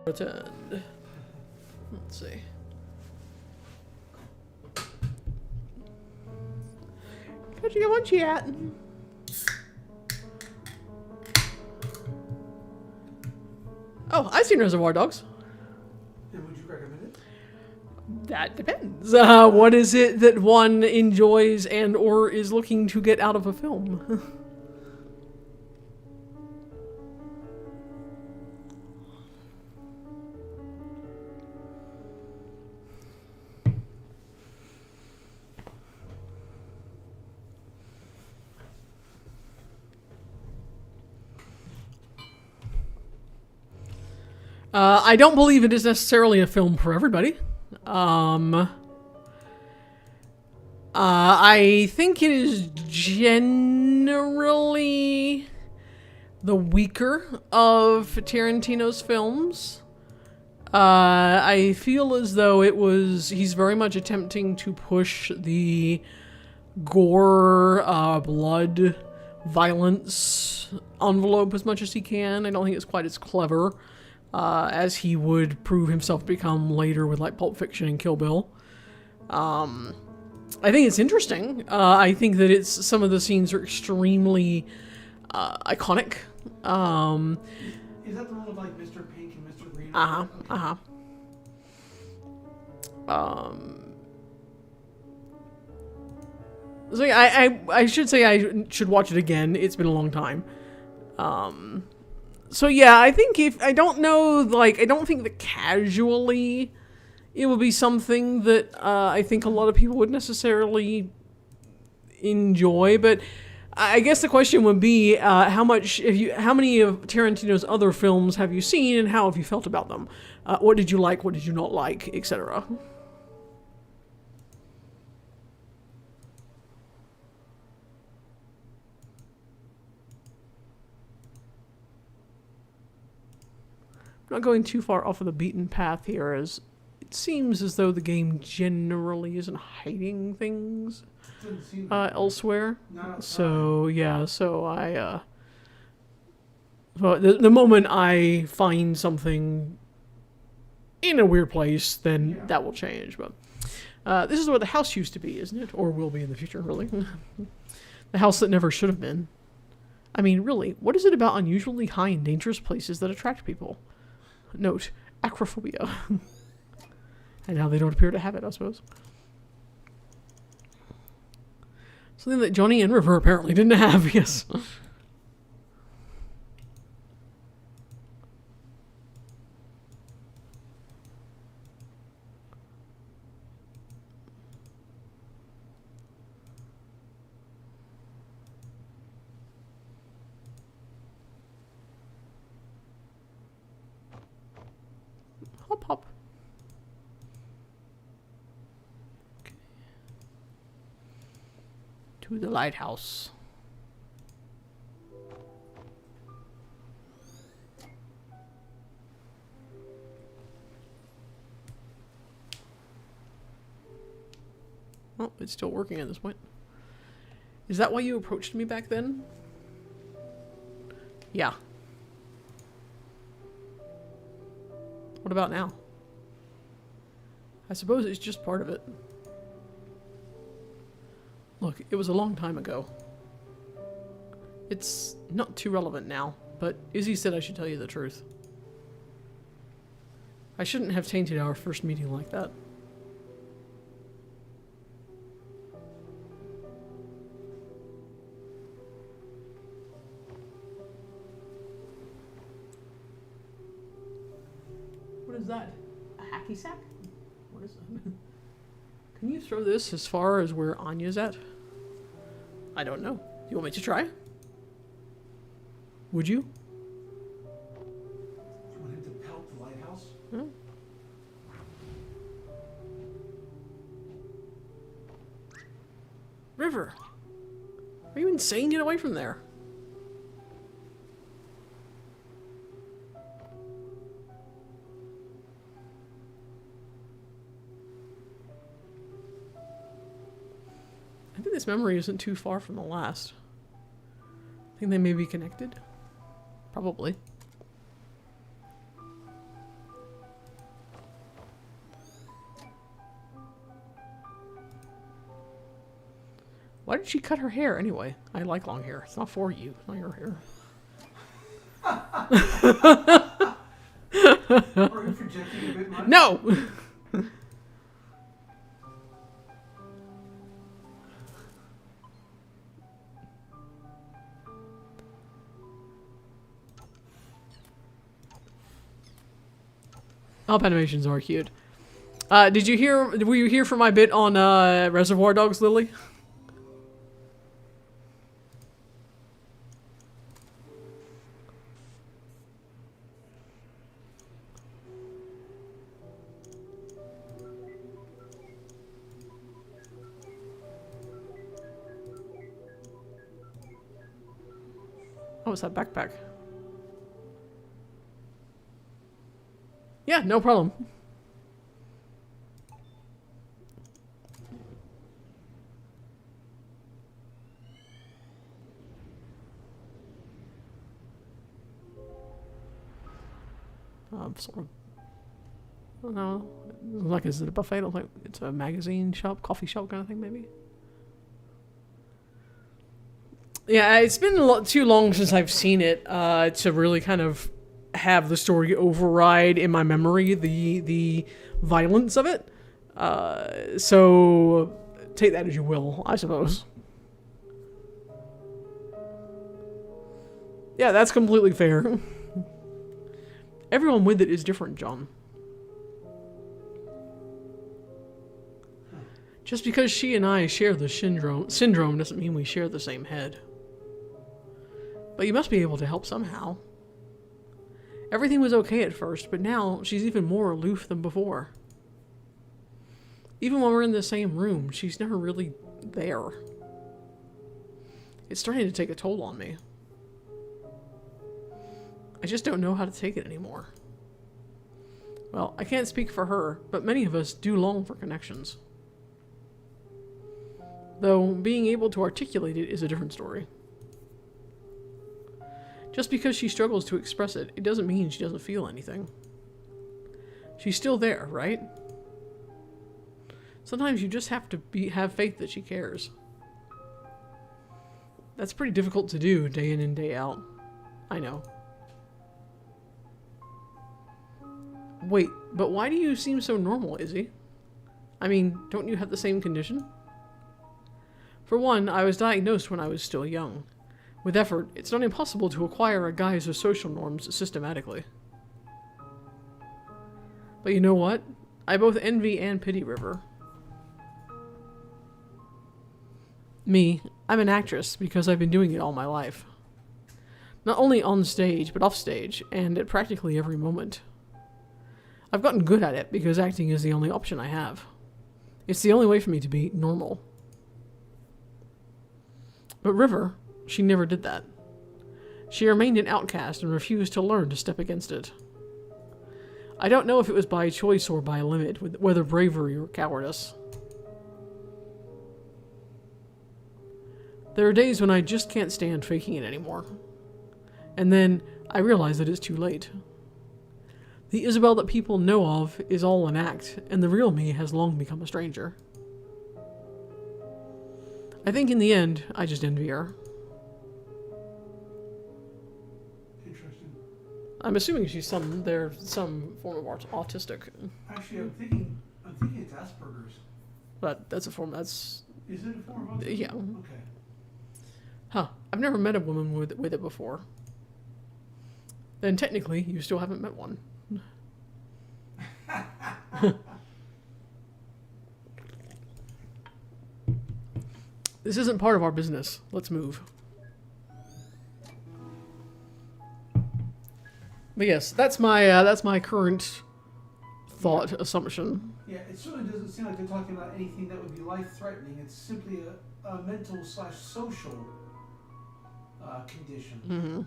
Pretend. Let's see. Where'd you get Munchie at? Oh, I've seen Reservoir Dogs. And would you recommend it? That depends. What is it that one enjoys and or is looking to get out of a film? I don't believe it is necessarily a film for everybody. I think it is generally the weaker of Tarantino's films. I feel as though he's very much attempting to push the gore, blood, violence envelope as much as he can. I don't think it's quite as clever as he would prove himself to become later with like Pulp Fiction and Kill Bill. I think it's interesting. I think that some of the scenes are extremely iconic. Is that the one with like Mr. Pink and Mr. Green? So yeah, I should say I should watch it again. It's been a long time. So yeah, I think I don't think that casually it would be something that I think a lot of people would necessarily enjoy, but I guess the question would be how many of Tarantino's other films have you seen and how have you felt about them? What did you like, what did you not like, etc. I'm not going too far off of the beaten path here, as it seems as though the game generally isn't hiding things elsewhere. So yeah, so the moment I find something in a weird place, then that will change. But this is where the house used to be, isn't it? Or will be in the future, really. The house that never should have been. I mean, really, what is it about unusually high and dangerous places that attract people? Note, acrophobia. And now they don't appear to have it, I suppose. Something that Johnny and River apparently didn't have, yes. Hop, hop. Okay. To the lighthouse. Oh, it's still working at this point. Is that why you approached me back then? Yeah. What about now? I suppose it's just part of it. Look, it was a long time ago. It's not too relevant now, but Izzy said I should tell you the truth. I shouldn't have tainted our first meeting like that. What is that? A hacky sack? What is that? Can you throw this as far as where Anya's at? I don't know. Do you want me to try? Would you? Do you want him to pelt the lighthouse? Huh? River! Are you insane? Get away from there. I think this memory isn't too far from the last. I think they may be connected. Probably. Why did she cut her hair anyway? I like long hair. It's not for you. It's not your hair. Are you projecting a bit much? No! Up animations are cute. Did you hear? Were you here for my bit on Reservoir Dogs, Lily? Oh, it's that backpack. Yeah, no problem. Sort of. I don't know. Like, is it a buffet? I don't think it's a magazine shop, coffee shop kind of thing, maybe. Yeah, it's been too long since I've seen it to really kind of have the story override in my memory the violence of it. So take that as you will, I suppose. Yeah, that's completely fair. Everyone with it is different, John. Just because she and I share the syndrome doesn't mean we share the same head. But you must be able to help somehow. Everything was okay at first, but now she's even more aloof than before. Even when we're in the same room, she's never really there. It's starting to take a toll on me. I just don't know how to take it anymore. Well, I can't speak for her, but many of us do long for connections. Though being able to articulate it is a different story. Just because she struggles to express it, it doesn't mean she doesn't feel anything. She's still there, right? Sometimes you just have to have faith that she cares. That's pretty difficult to do day in and day out. I know. Wait, but why do you seem so normal, Izzy? I mean, don't you have the same condition? For one, I was diagnosed when I was still young. With effort, it's not impossible to acquire a guise of social norms systematically. But you know what? I both envy and pity River. Me, I'm an actress because I've been doing it all my life. Not only on stage, but off stage, and at practically every moment. I've gotten good at it because acting is the only option I have. It's the only way for me to be normal. But River, she never did that. She remained an outcast and refused to learn to step against it. I don't know if it was by choice or by limit, whether bravery or cowardice. There are days when I just can't stand faking it anymore. And then I realize that it's too late. The Isabel that people know of is all an act, and the real me has long become a stranger. I think in the end, I just envy her. Interesting. I'm assuming she's some form of autistic. Actually, I'm thinking it's Asperger's. But that's a form, that's... Is it a form of autism? Yeah. Okay. Huh. I've never met a woman with it before. Then technically, you still haven't met one. This isn't part of our business. Let's move. But yes, that's my current thought assumption. Yeah, it certainly doesn't seem like they're talking about anything that would be life-threatening. It's simply a mental/social condition. Mm-hmm.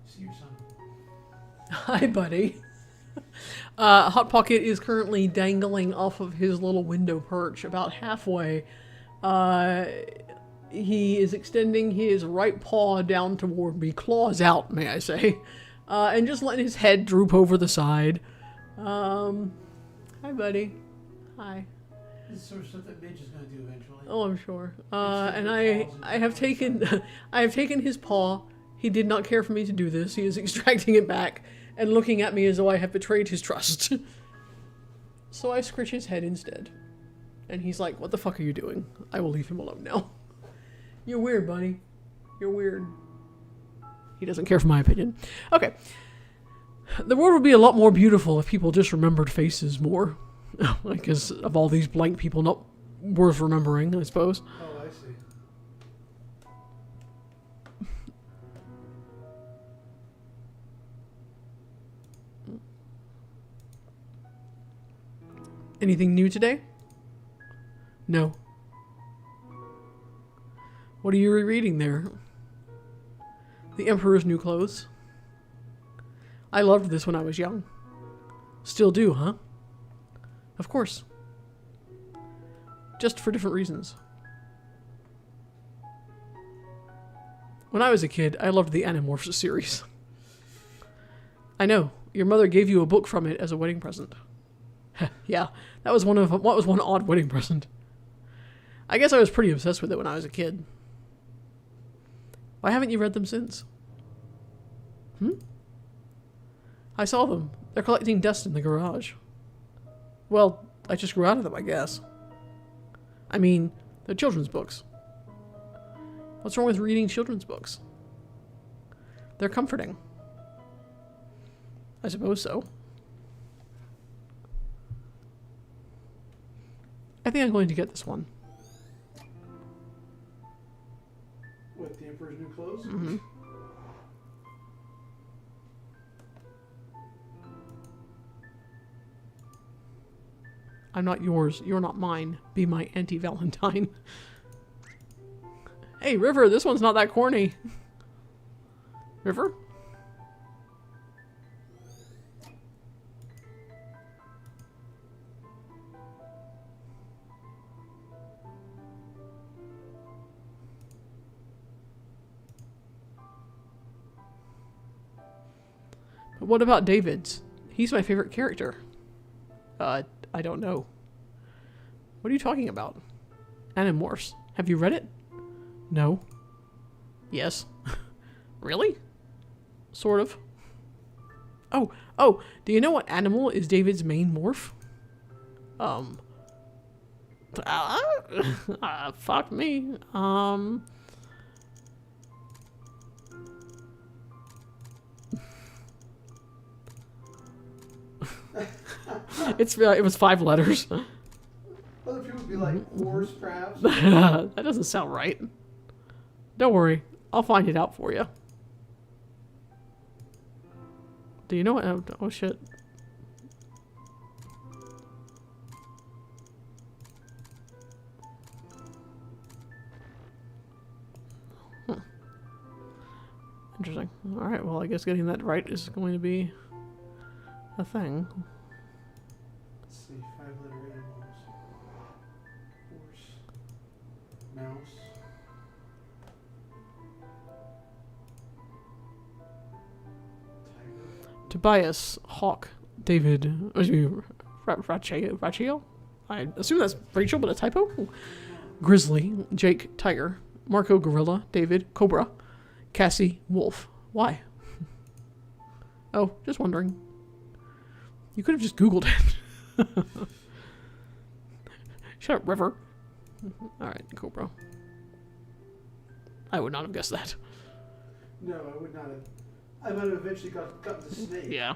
See your son. Hi, buddy. Hot Pocket is currently dangling off of his little window perch about halfway. He is extending his right paw down toward me, claws out, may I say, and just letting his head droop over the side. Hi, buddy. Hi. This is sort of stuff that Midge is going to do eventually. Oh, I'm sure. It's And like I have taken, I have taken his paw. He did not care for me to do this. He is extracting it back and looking at me as though I have betrayed his trust. So I scratch his head instead. And he's like, what the fuck are you doing? I will leave him alone now. You're weird, buddy. You're weird. He doesn't care for my opinion. Okay. The world would be a lot more beautiful if people just remembered faces more. Because of all these blank people not worth remembering, I suppose. Oh, I see. Anything new today? No. What are you rereading there? The Emperor's New Clothes. I loved this when I was young. Still do, huh? Of course. Just for different reasons. When I was a kid, I loved the Animorphs series. I know. Your mother gave you a book from it as a wedding present. Yeah, that was one odd wedding present. I guess I was pretty obsessed with it when I was a kid. Why haven't you read them since? I saw them. They're collecting dust in the garage. Well, I just grew out of them, I guess. I mean, they're children's books. What's wrong with reading children's books? They're comforting. I suppose so. I think I'm going to get this one. What, the Emperor's New Clothes? Mm-hmm. I'm not yours. You're not mine. Be my anti-Valentine. Hey, River, this one's not that corny. River? But what about David's? He's my favorite character. I don't know. What are you talking about? Animorphs. Have you read it? No. Yes. Really? Sort of. Oh, do you know what animal is David's main morph? Fuck me. It was 5 letters. Other people would be like, horse, perhaps? That doesn't sound right. Don't worry. I'll find it out for you. Do you know what? Oh, shit. Interesting. Alright, well, I guess getting that right is going to be a thing. Let's see, 5-letter animals. Horse. Mouse. Tiger. Tobias, Hawk, David, Rachel? I assume that's Rachel, but a typo? Grizzly, Jake, Tiger, Marco, Gorilla, David, Cobra, Cassie, Wolf. Why? Oh, just wondering. You could have just Googled it. Shut up, River. Alright, Cobra. I would not have guessed that. No, I would not have. I might have eventually gotten the snake. Yeah.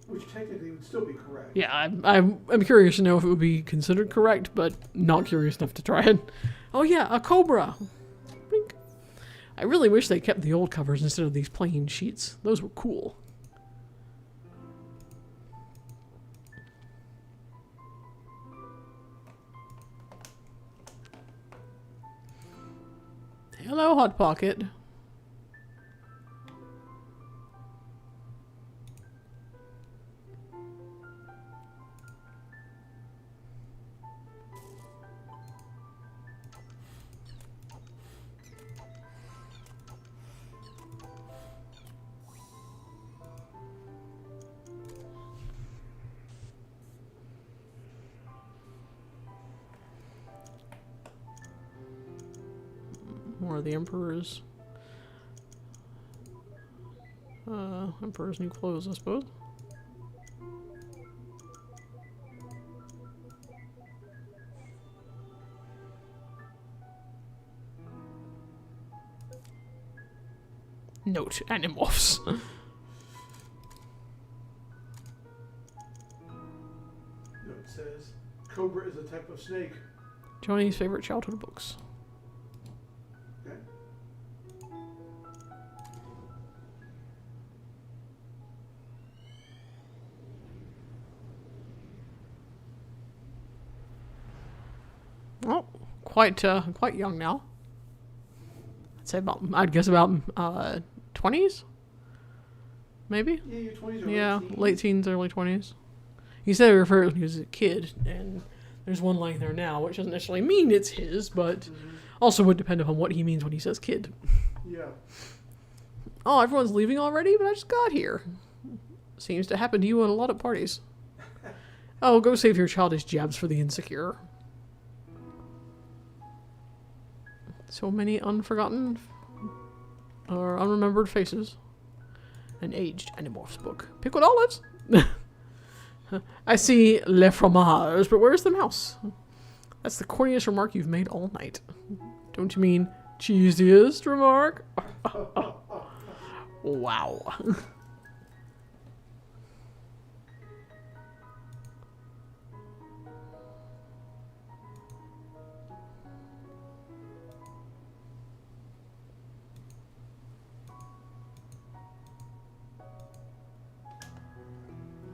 Which technically would still be correct. Yeah, I'm curious to know if it would be considered correct, but not curious enough to try it. Oh yeah, a cobra! Blink. I really wish they kept the old covers instead of these plain sheets. Those were cool. Hello, Hot Pocket. Or the Emperor's... Emperor's new clothes, I suppose. Note, Animorphs. Note says, Cobra is a type of snake. Johnny's favorite childhood books. Okay. Oh, quite young now. I'd guess about 20s? Maybe? Yeah, your 20s or Yeah, late late teens, early 20s. He said he referred when he was a kid, and there's one lying there now, which doesn't necessarily mean it's his, but also would depend upon what he means when he says kid. Yeah. Oh, everyone's leaving already, but I just got here. Seems to happen to you at a lot of parties. Oh, go save your childish jabs for the insecure. So many unforgotten or unremembered faces. An aged Animorphs book. Pickled olives? I see le fromage, but where's the mouse? That's the corniest remark you've made all night. Don't you mean cheesiest remark? Wow.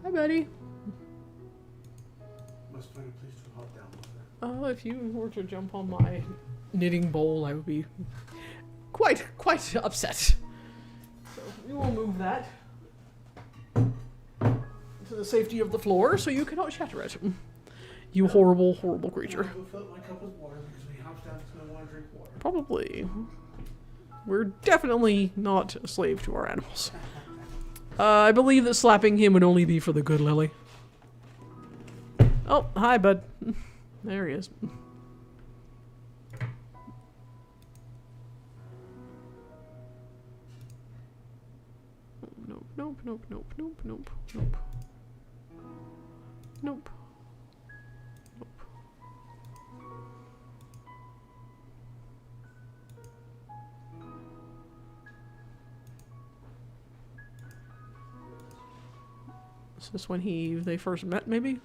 Hi, buddy. Must find a place to hop down with her. If you were to jump on my knitting bowl, I would be quite upset. So we will move that to the safety of the floor so you cannot shatter it. You horrible, horrible creature. I'll go fill up my cup with water because when he hops down, he's going to want to drink water. Probably. We're definitely not a slave to our animals. I believe that slapping him would only be for the good, Lily. Oh, hi, bud. There he is. Nope, nope, nope, nope, nope, nope, nope. Nope. Nope. Is this when they first met, maybe?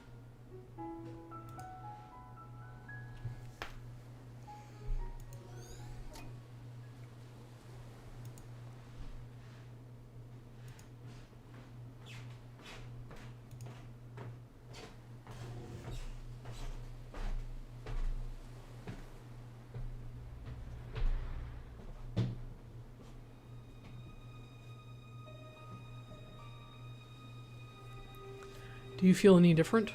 Do you feel any different?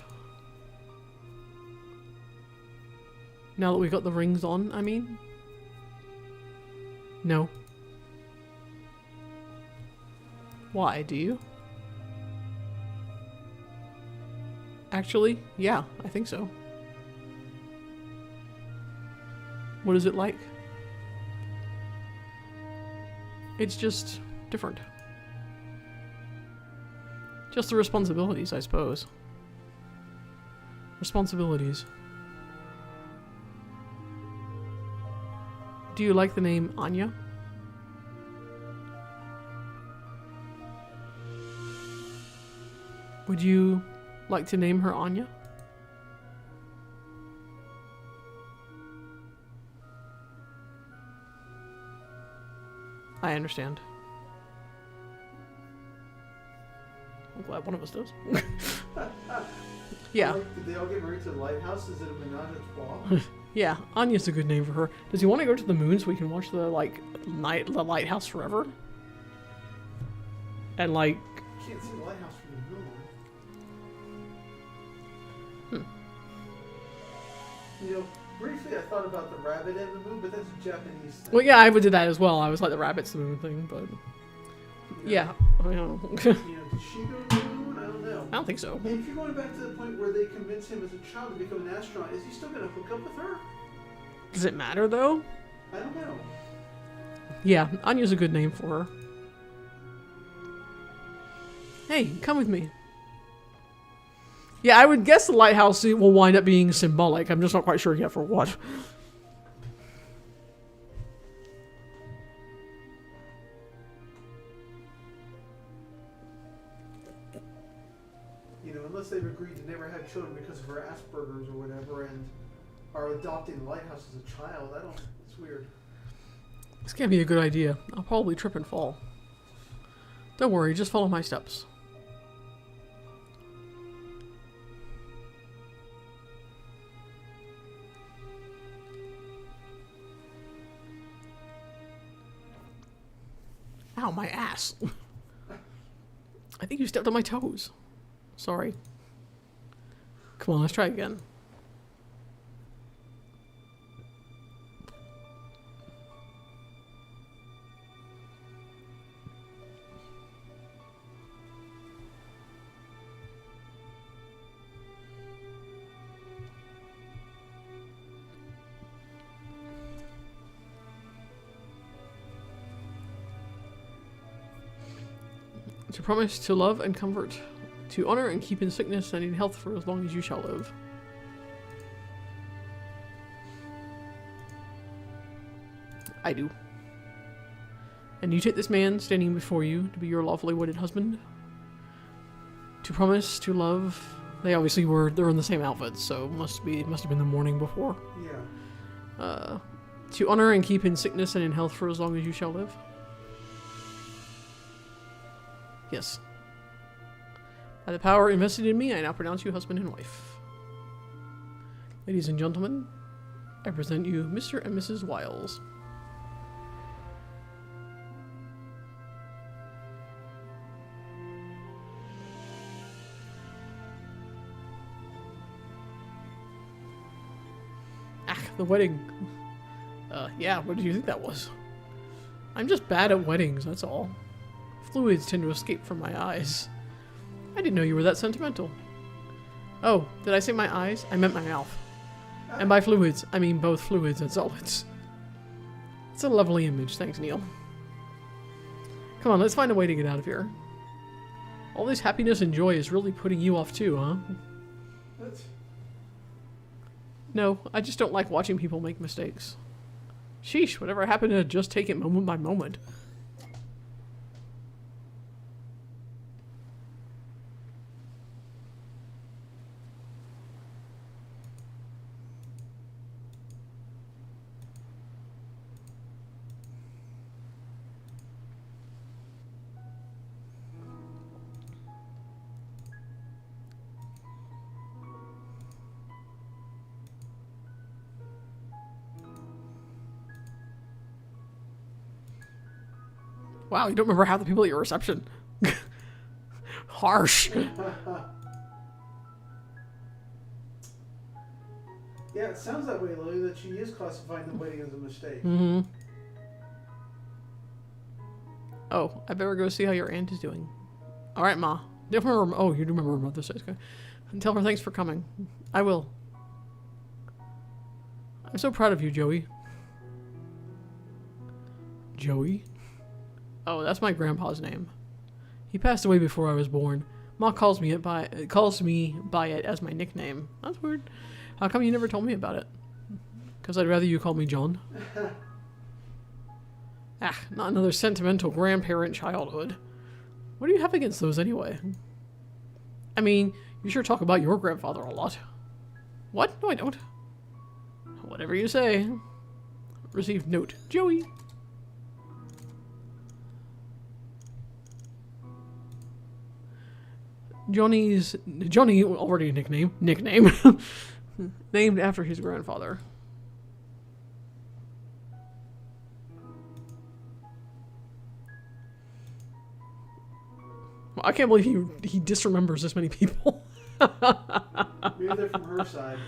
Now that we got the rings on, I mean? No. Why, do you? Actually, yeah, I think so. What is it like? It's just different. Just the responsibilities, I suppose. Responsibilities. Do you like the name Anya? Would you like to name her Anya? I understand. I'm glad one of us does. Yeah. Did they all get married to the lighthouse? Is it a menage a trois? Yeah, Anya's a good name for her. Does he want to go to the moon so we can watch the the lighthouse forever? And You can't see the lighthouse from the moon. You know, briefly I thought about the rabbit and the moon, but that's a Japanese thing. well, yeah, I would do that as well. I was like the rabbits to the moon thing, but yeah, I don't know. You know, did she go to the moon? I don't know. I don't think so. And if you're going back to the point where they convince him as a child to become an astronaut, is he still going to hook up with her? Does it matter though? I don't know. Yeah, Anya's a good name for her. Hey, come with me. Yeah, I would guess the lighthouse will wind up being symbolic. I'm just not quite sure yet for what. You know, unless they've agreed to never have children because of her Asperger's or whatever, and are adopting the lighthouse as a child, I don't. It's weird. This can't be a good idea. I'll probably trip and fall. Don't worry, just follow my steps. Ow, my ass. I think you stepped on my toes. Sorry. Come on, let's try again. To promise to love and comfort, to honor and keep in sickness and in health for as long as you shall live. I do. And you take this man standing before you to be your lawfully wedded husband. To promise to love. They obviously they're in the same outfits, so must have been the morning before. Yeah. To honor and keep in sickness and in health for as long as you shall live. Yes. By the power invested in me, I now pronounce you husband and wife. Ladies and gentlemen, I present you Mr. and Mrs. Wiles. Ah, the wedding. Yeah, what did you think that was? I'm just bad at weddings, that's all. Fluids tend to escape from my eyes. I didn't know you were that sentimental. Oh, did I say my eyes? I meant my mouth. And by fluids, I mean both fluids and solids. It's a lovely image, thanks Neil. Come on, let's find a way to get out of here. All this happiness and joy is really putting you off too, huh? That's... No, I just don't like watching people make mistakes. Sheesh, whatever happened to just take it moment by moment? Wow, you don't remember half the people at your reception. Harsh. Yeah, it sounds that way, Lily, that she is classifying the wedding as a mistake. Mm-hmm. Oh, I better go see how your aunt is doing. All right, Ma. Oh, you do remember Mother's Day. Okay. And tell her thanks for coming. I will. I'm so proud of you, Joey. Joey? Oh, that's my grandpa's name. He passed away before I was born. Ma calls me by it as my nickname. That's weird. How come you never told me about it? Because I'd rather you call me John. Ah, not another sentimental grandparent childhood. What do you have against those anyway? I mean, you sure talk about your grandfather a lot. What? No, I don't. Whatever you say. Received note. Joey. Johnny, already a nickname, named after his grandfather. Well, I can't believe he disremembers this many people. Maybe they're from her side.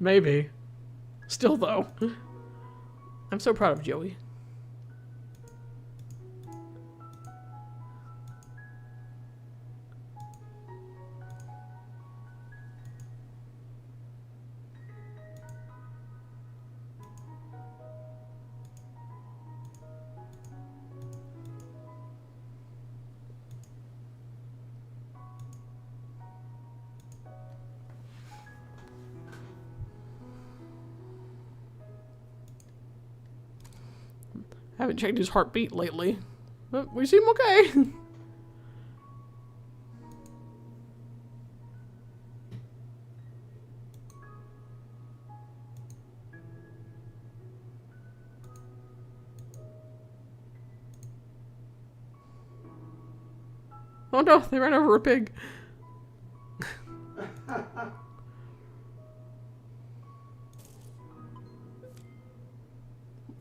Maybe. Still, though. I'm so proud of Joey. Haven't checked his heartbeat lately. But we seem okay. Oh no, they ran over a pig.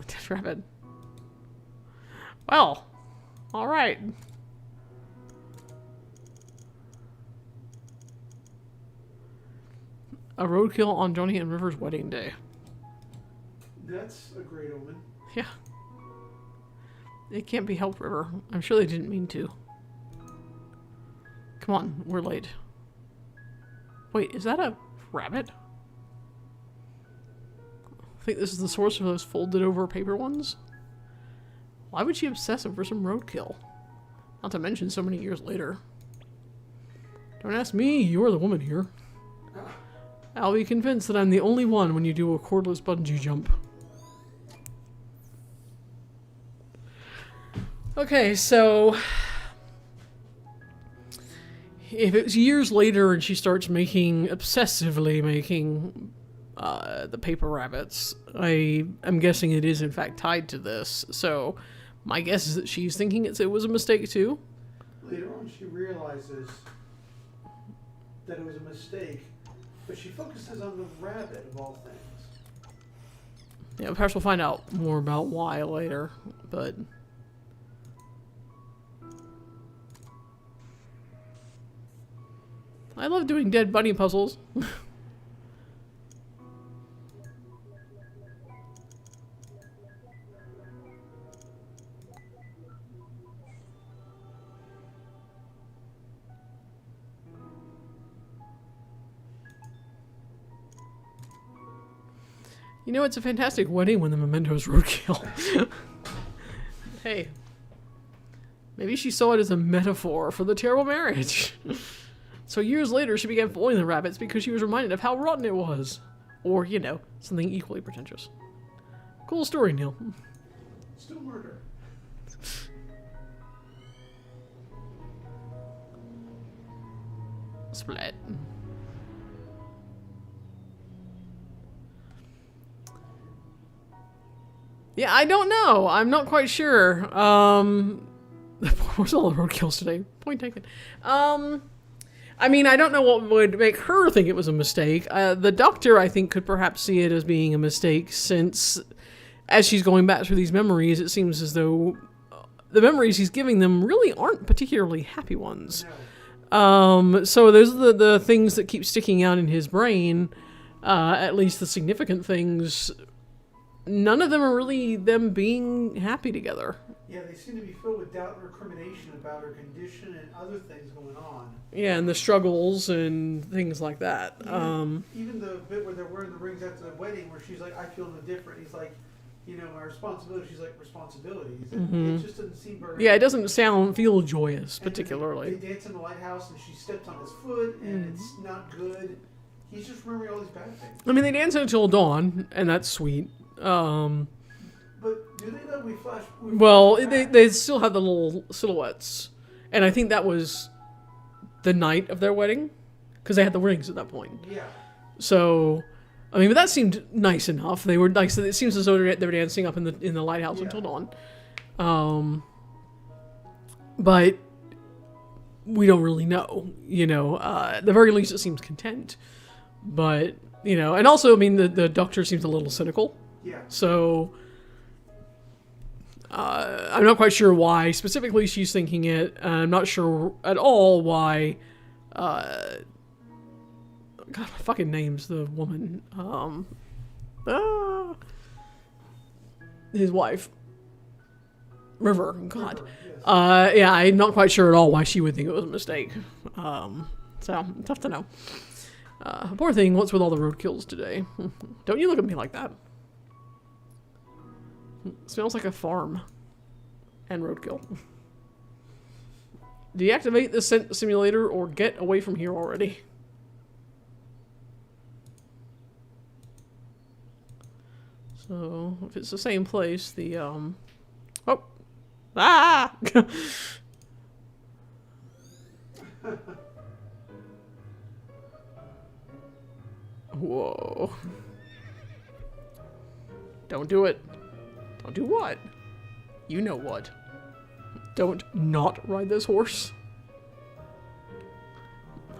Dead rabbit. Well, alright. A roadkill on Johnny and River's wedding day. That's a great omen. Yeah. It can't be helped, River. I'm sure they didn't mean to. Come on, we're late. Wait, is that a rabbit? I think this is the source of those folded over paper ones. Why would she obsess over some roadkill? Not to mention so many years later. Don't ask me, you're the woman here. I'll be convinced that I'm the only one when you do a cordless bungee jump. Okay, so if it's years later and she starts obsessively making the paper rabbits, I'm guessing it is in fact tied to this. So my guess is that she's thinking it was a mistake too. Later on, she realizes that it was a mistake, but she focuses on the rabbit of all things. Yeah, perhaps we'll find out more about why later, but... I love doing dead bunny puzzles. You know, it's a fantastic wedding when the mementos roadkill. Hey. Maybe she saw it as a metaphor for the terrible marriage. So years later, she began following the rabbits because she was reminded of how rotten it was. Or, you know, something equally pretentious. Cool story, Neil. Still murder. Splat. Yeah, I don't know. I'm not quite sure. Where's all the roadkills today? Point taken. I mean, I don't know what would make her think it was a mistake. The doctor, I think, could perhaps see it as being a mistake since, as she's going back through these memories, it seems as though the memories he's giving them really aren't particularly happy ones. No. So those are the things that keep sticking out in his brain, at least the significant things. None of them are really them being happy together. Yeah, they seem to be filled with doubt and recrimination about her condition and other things going on. Yeah, and the struggles and things like that. Even the bit where they're wearing the rings after the wedding, where she's like, "I feel no different." He's like, "You know, my responsibility." She's like, "Responsibilities." And it just doesn't seem very. Yeah, it doesn't feel joyous particularly. They dance in the lighthouse, and she steps on his foot, and it's not good. He's just remembering all these bad things. I mean, they dance until dawn, and that's sweet. But do they though? We flash They still have the little silhouettes, and I think that was the night of their wedding, because they had the rings at that point. Yeah. So, I mean, but that seemed nice enough. They were nice. It seems as though they were dancing up in the lighthouse until dawn. But we don't really know. You know, at the very least, it seems content. But you know, and also, I mean, the doctor seems a little cynical. Yeah. So, I'm not quite sure why specifically she's thinking it. I'm not sure at all why. God, my fucking name's the woman. His wife. River. God. River, yes. Yeah, I'm not quite sure at all why she would think it was a mistake. So, tough to know. Poor thing, what's with all the roadkills today? Don't you look at me like that. Smells like a farm. And roadkill. Deactivate the scent simulator or get away from here already. So, if it's the same place, the Oh. Ah! Whoa. Don't do it. Don't do what? You know what. Don't not ride this horse.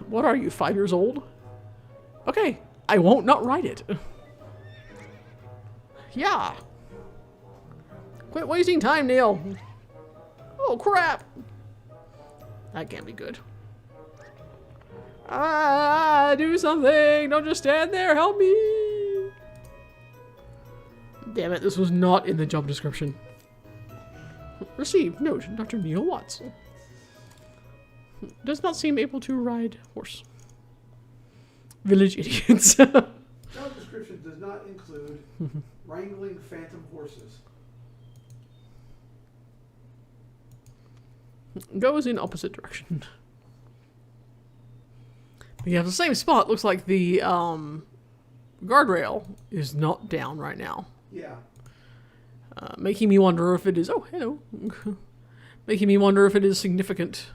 What are you, 5 years old? Okay, I won't not ride it. Yeah. Quit wasting time, Neil. Oh, crap. That can't be good. Ah, do something. Don't just stand there. Help me. Damn it, this was not in the job description. Received. Note, Dr. Neil Watts. Does not seem able to ride horse. Village idiots. Job description does not include wrangling phantom horses. Goes in opposite direction. But yeah, the same spot. Looks like the guardrail is not down right now. Yeah. Making me wonder if it is... Oh, hello. Making me wonder if it is significant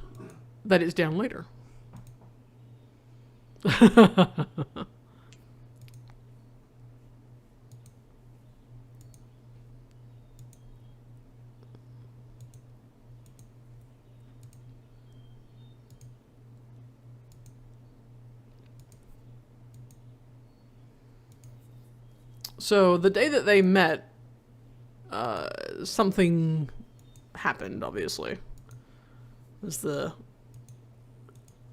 that it's down later. So, the day that they met, something happened, obviously. As the...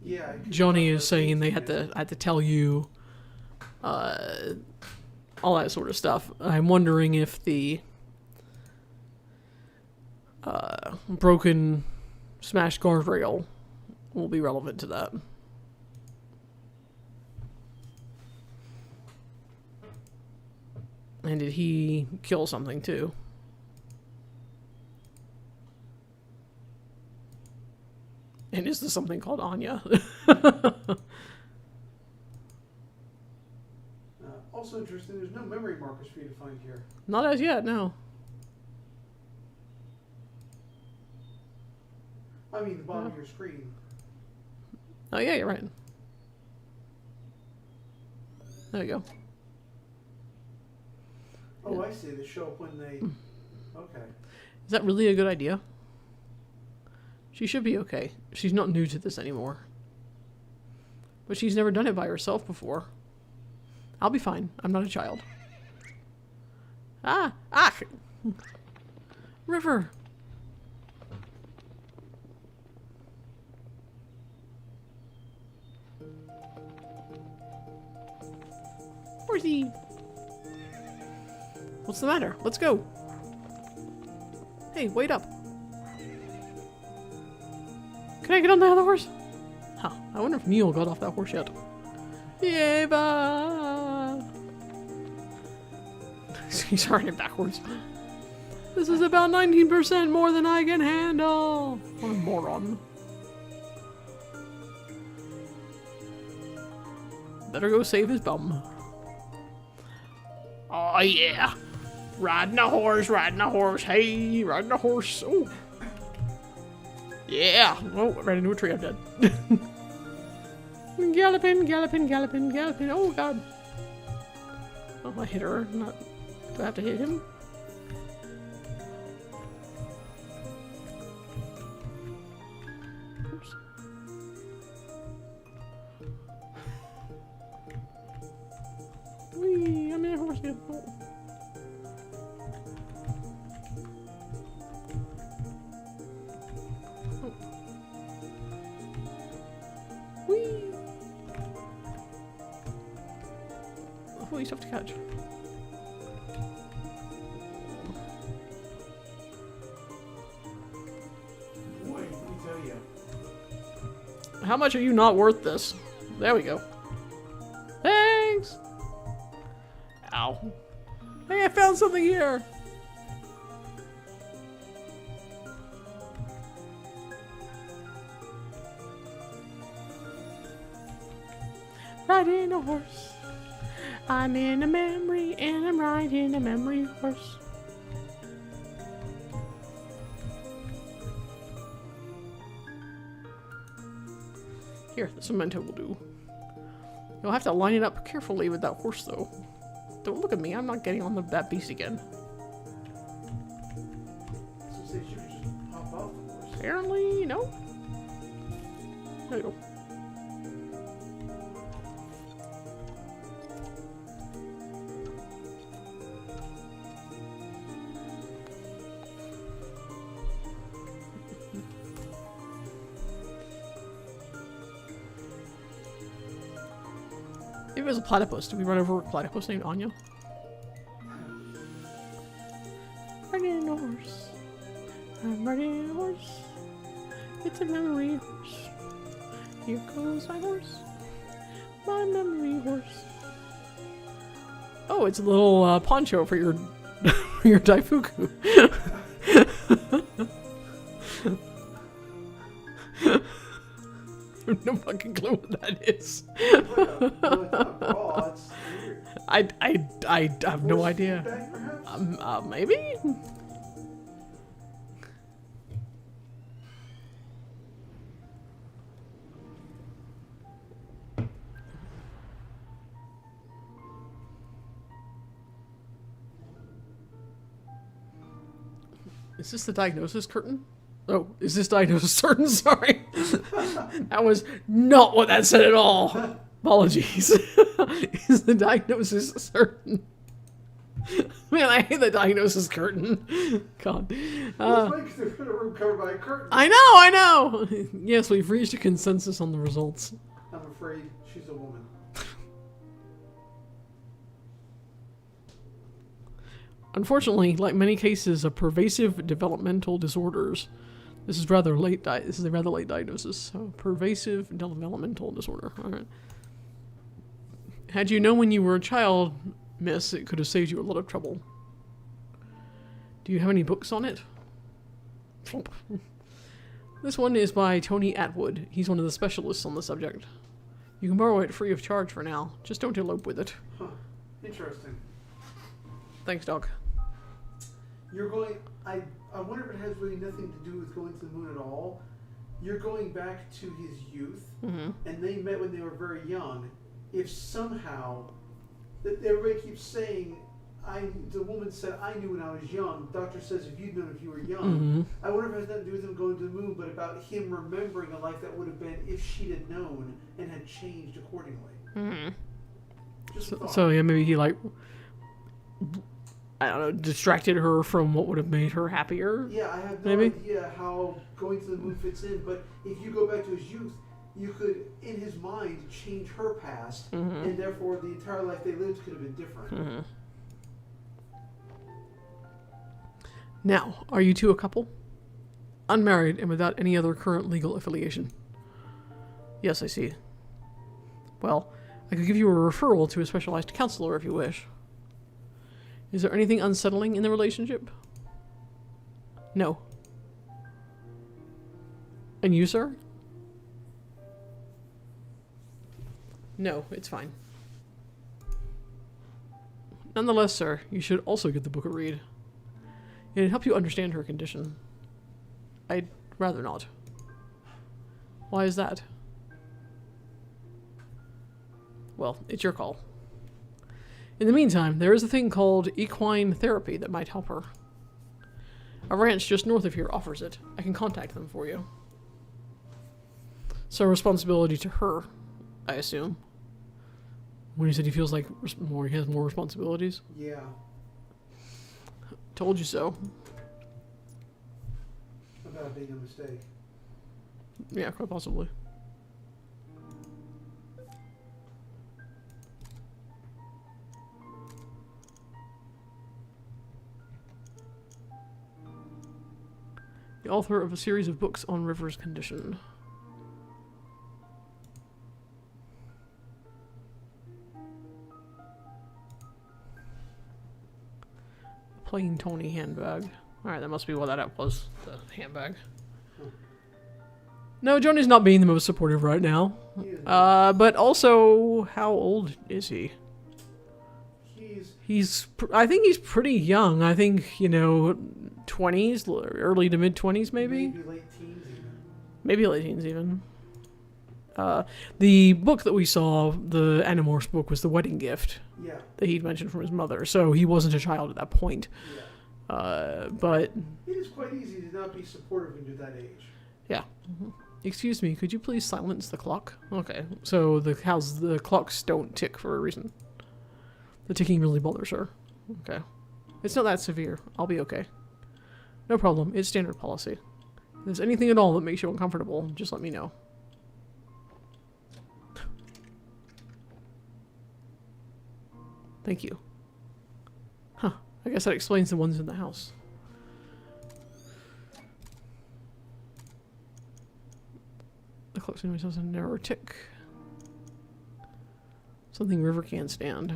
Yeah. Johnny is saying they had to tell you, all that sort of stuff. I'm wondering if the, broken, smashed guardrail will be relevant to that. And did he kill something too? And is this something called Anya? Also interesting, there's no memory markers for you to find here. Not as yet, no. I mean, the bottom of your screen. Oh yeah, you're right. There you go. Oh, I see. They show up when they... Okay. Is that really a good idea? She should be okay. She's not new to this anymore. But she's never done it by herself before. I'll be fine. I'm not a child. Ah! Ah! River! Horsey! What's the matter? Let's go! Hey, wait up! Can I get on the other horse? Huh. I wonder if Neil got off that horse yet. Eva! He's running backwards. This is about 19% more than I can handle! What a moron. Better go save his bum. Oh yeah! Riding a horse, hey, riding a horse. Oh. Yeah! Oh, I ran into a tree, I'm dead. Galloping, galloping, galloping, galloping. Oh god. Oh, I hit her. Not. Do I have to hit him? Oops. Whee! I'm in a horse again. Oh. Whee! Oh, he's tough to catch. Wait, let me tell you. How much are you not worth this? There we go. Thanks! Ow. Hey, I found something here! Riding a horse. I'm in a memory and I'm riding a memory horse. Here, this memento will do. You'll have to line it up carefully with that horse, though. Don't look at me. I'm not getting on that beast again. So say you could just hop off the horse. Apparently, no. There you go. Maybe it was a platypus. Did we run over a platypus named Anya? Riding a horse. I'm riding a horse. It's a memory horse. Here goes my horse. My memory horse. Oh, it's a little poncho for your for your Daifuku. I have no fucking clue what that is. Well, it's not raw, it's weird. I have no Horse idea. feedback, perhaps? Maybe? Is this the diagnosis curtain? Oh, is this diagnosis certain? Sorry. That was not what that said at all. Apologies. Is the diagnosis certain? Man, I hate the diagnosis curtain. God. Well, it's funny 'cause they're in a room covered by a curtain. I know! Yes, we've reached a consensus on the results. I'm afraid she's a woman. Unfortunately, like many cases of pervasive developmental disorders, this is a rather late diagnosis. So, pervasive developmental disorder. All right. Had you known when you were a child, miss, it could have saved you a lot of trouble. Do you have any books on it? This one is by Tony Atwood. He's one of the specialists on the subject. You can borrow it free of charge for now. Just don't elope with it. Huh. Interesting. Thanks, Doc. You're going... I wonder if it has really nothing to do with going to the moon at all. You're going back to his youth, Mm-hmm. and they met when they were very young. If somehow... Everybody keeps saying... The woman said, I knew when I was young. The doctor says, if you'd known if you were young. Mm-hmm. I wonder if it has nothing to do with him going to the moon, but about him remembering a life that would have been if she'd had known and had changed accordingly. Mm-hmm. Just a thought. So yeah, maybe he like, I don't know, distracted her from what would have made her happier. Yeah, I have no Maybe? idea how going to the moon fits in, but if you go back to his youth, you could, in his mind, change her past, Mhm. and therefore the entire life they lived could have been different. Mm-hmm. Now, are you two a couple? Unmarried and without any other current legal affiliation? Yes, I see. Well, I could give you a referral to a specialized counselor if you wish. Is there anything unsettling in the relationship? No. And you, sir? No, it's fine. Nonetheless, sir, you should also get the book a read. It'd help you understand her condition. I'd rather not. Why is that? Well, it's your call. In the meantime, there is a thing called equine therapy that might help her. A ranch just north of here offers it. I can contact them for you. So responsibility to her, I assume. When you said he feels like he has more responsibilities? Yeah. Told you so. About being a mistake. Yeah, quite possibly. The author of a series of books on River's condition. Plain Tony handbag. Alright, that must be what that was. The handbag. No, Johnny's not being the most supportive right now. He is. But also, how old is he? I think he's pretty young. I think, 20s, early to mid-20s maybe? Maybe late teens even. Maybe late teens even. The book that we saw, the Animorphs book, was the wedding gift Yeah. that he'd mentioned from his mother. So he wasn't a child at that point. Yeah. But It is quite easy to not be supportive into that age. yeah. Excuse me, could you please silence the clock? Okay, so the clocks don't tick for a reason. The ticking really bothers her. Okay. It's not that severe. I'll be okay. No problem. It's standard policy. If there's anything at all that makes you uncomfortable, just let me know. Thank you. Huh. I guess that explains the ones in the house. The clock anyways has a narrower tick. Something River can't stand.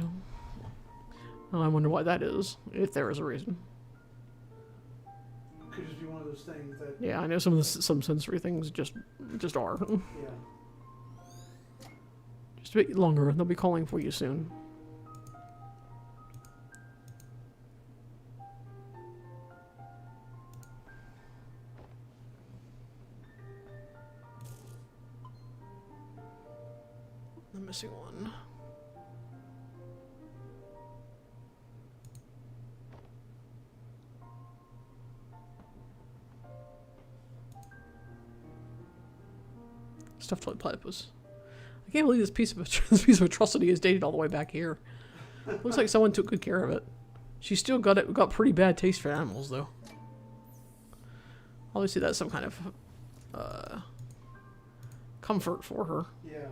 Oh, I wonder why that is, if there is a reason. Could just be one of those things that. Yeah, I know some sensory things just are. Yeah. Just a bit longer. They'll be calling for you soon. The missing one. Stuffed toy platypus. I can't believe this piece of atrocity is dated all the way back here. Looks like someone took good care of it. She still got pretty bad taste for animals, though. Obviously, that's some kind of comfort for her. Yeah.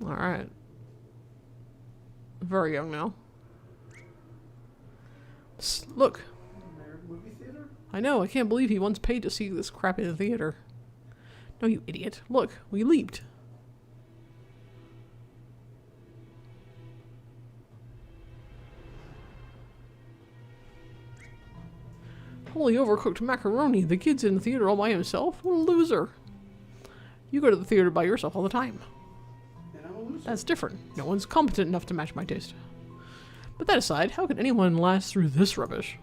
Alright. Very young now. Look. Movie theater? I know, I can't believe he once paid to see this crap in the theater. No, you idiot. Look, we leaped. Holy overcooked macaroni. The kid's in the theater all by himself? What a loser. You go to the theater by yourself all the time. And I'm a loser. That's different. No one's competent enough to match my taste. But that aside, how could anyone last through this rubbish?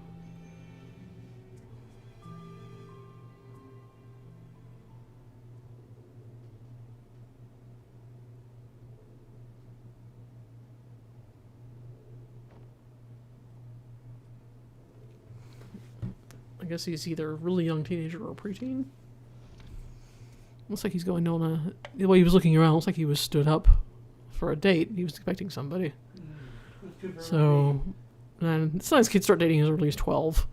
I guess he's either a really young teenager or a preteen. Looks like he's going on a... The way he was looking around, looks like he was stood up for a date. He was expecting somebody. That's good for So, and sometimes kids start dating as early as 12.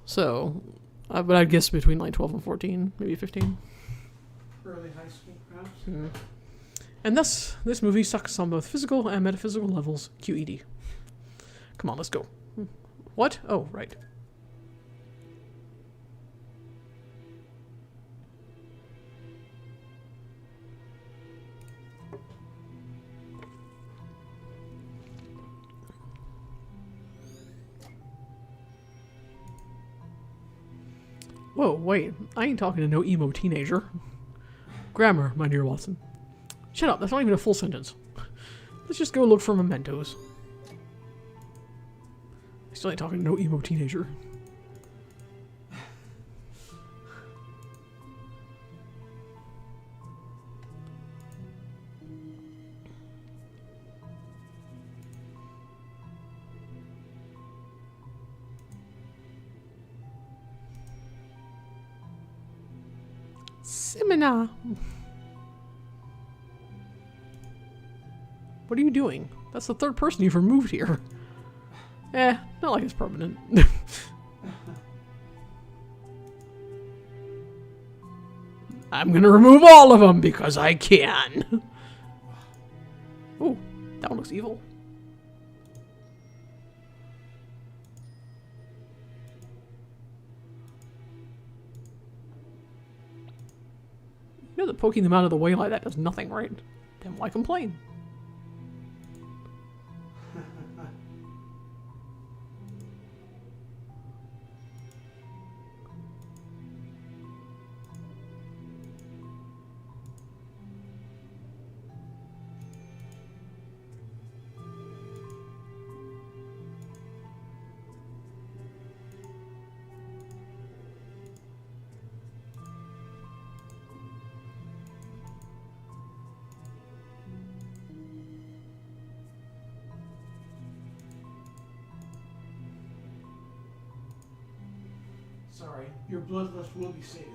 So, but I'd guess between like 12 and 14, maybe 15. early high school, perhaps. Mm. And thus, this movie sucks on both physical and metaphysical levels. QED. Come on, let's go. What? Oh, right. Whoa, wait. I ain't talking to no emo teenager. Grammar, my dear Watson. Shut up, that's not even a full sentence. Let's just go look for mementos. I still ain't talking to no emo teenager. Seminar. What are you doing? That's the third person you've removed here. Not like it's permanent. I'm gonna remove all of them because I can. Ooh, that one looks evil. You know that poking them out of the way like that does nothing, right? Then why complain? Sorry, your bloodlust will be sated.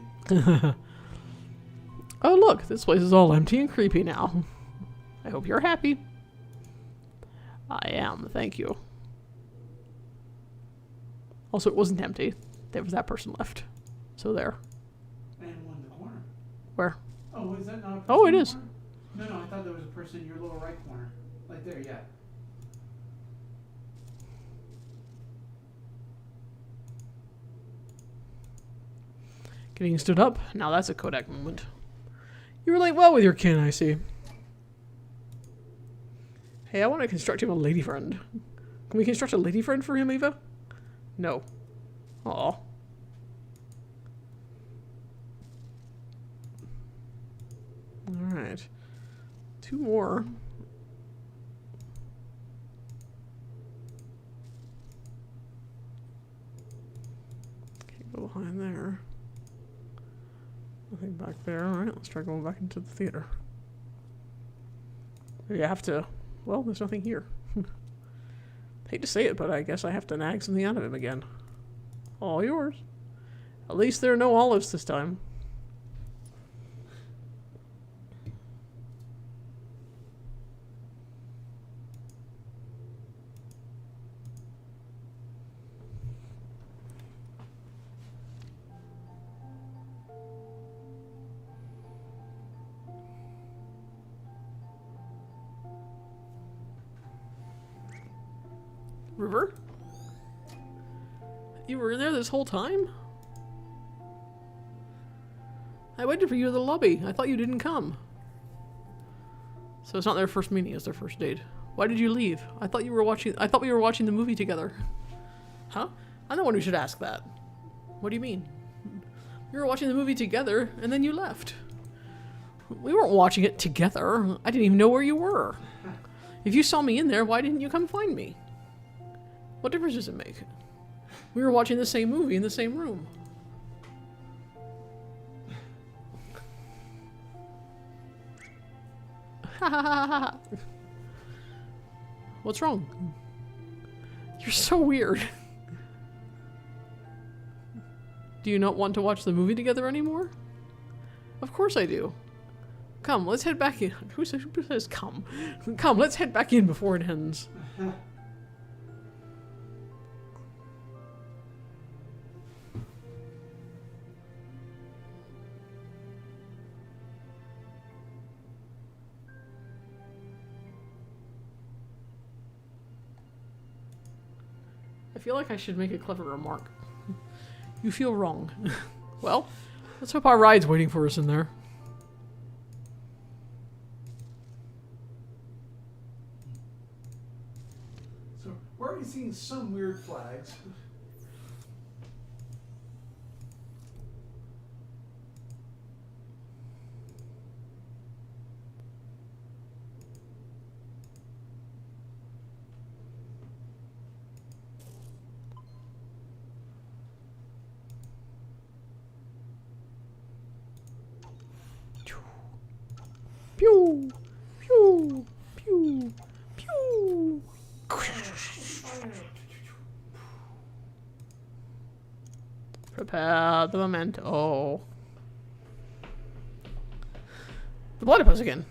Oh look, this place is all empty and creepy now. I hope you're happy. I am, thank you. Also, it wasn't empty. There was that person left. So there. And one in the corner. Where? Oh, is that not a person Oh, it in the is. corner? No, I thought there was a person in your lower right corner. Like there, yeah. Getting stood up. Now that's a Kodak moment. You relate well with your kin, I see. Hey, I want to construct him a lady friend. Can we construct a lady friend for him, Eva? No. Aw. Alright. 2 more. Can't go behind there. Nothing back there. Alright, let's try going back into the theater. Maybe I have to... Well, there's nothing here. Hate to say it, but I guess I have to nag something out of him again. All yours. At least there are no olives this time. River? You were in there this whole time? I waited for you in the lobby. I thought you didn't come. So it's not their first meeting, it's their first date. Why did you leave? I thought we were watching the movie together. Huh? I'm the one who should ask that. What do you mean? We were watching the movie together, and then you left. We weren't watching it together. I didn't even know where you were. If you saw me in there, why didn't you come find me? What difference does it make? We were watching the same movie in the same room. What's wrong? You're so weird. Do you not want to watch the movie together anymore? Of course I do. Come, let's head back in. Who says come? Come, let's head back in before it ends. I feel like I should make a clever remark. You feel wrong. Well, let's hope our ride's waiting for us in there. So we're already seeing some weird flags. Pew! Pew! Pew! Pew! Prepare the memento. The platypus again.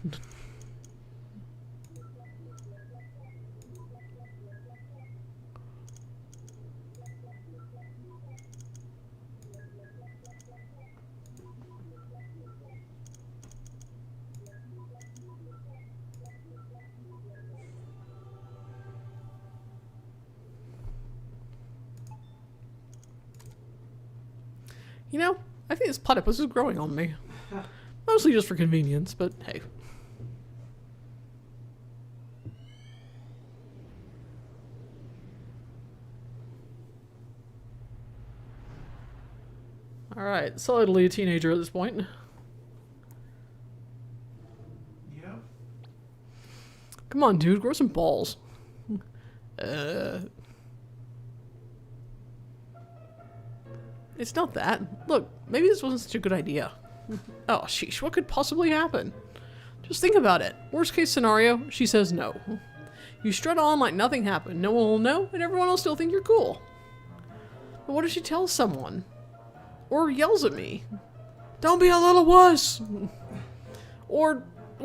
You know, I think this platypus is growing on me. Mostly just for convenience, but hey. Alright, solidly a teenager at this point. Yep. Come on, dude, grow some balls. It's not that. Look, maybe this wasn't such a good idea. Oh, sheesh, what could possibly happen? Just think about it. Worst case scenario, she says no. You strut on like nothing happened. No one will know, and everyone will still think you're cool. But what if she tells someone? Or yells at me? Don't be a little wuss! Or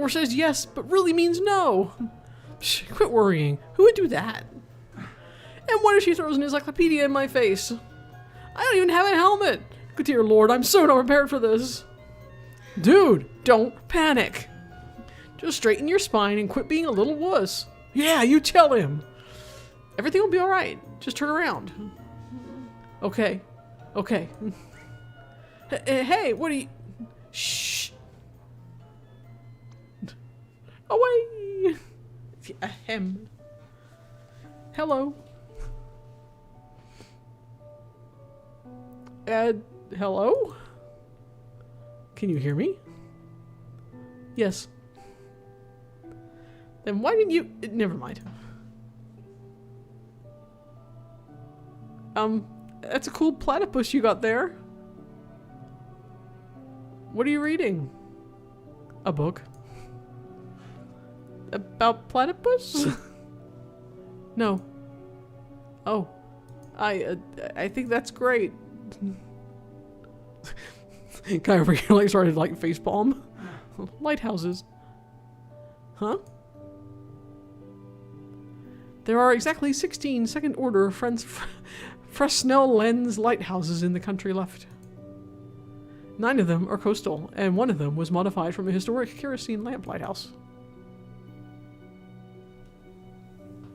says yes, but really means no. Psh, quit worrying. Who would do that? And what if she throws an encyclopedia in my face? I don't even have a helmet! Good dear Lord, I'm so not prepared for this. Dude, don't panic. Just straighten your spine and quit being a little wuss. Yeah, you tell him. Everything will be alright. Just turn around. Okay. Okay. Hey, what are you... Shh. Away. Ahem. Hello. Hello? Can you hear me? Yes. Then why didn't you... Never mind. That's a cool platypus you got there. What are you reading? A book. About platypus? No. Oh. I think that's great. Guy over here like started like facepalm. Lighthouses. Huh? There are exactly 16 second order Fresnel lens lighthouses in the country left. 9 of them are coastal, and 1 of them was modified from a historic kerosene lamp lighthouse.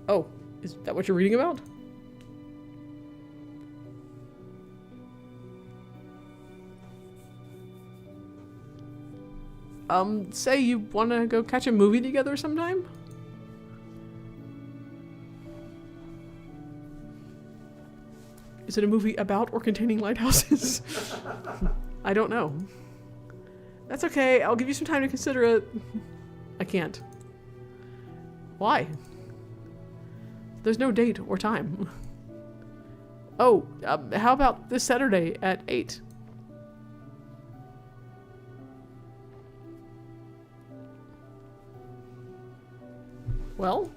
Oh, is that what you're reading about? Say you wanna go catch a movie together sometime? Is it a movie about or containing lighthouses? I don't know. That's okay, I'll give you some time to consider it. I can't. Why? There's no date or time. Oh, how about this Saturday at 8? Well?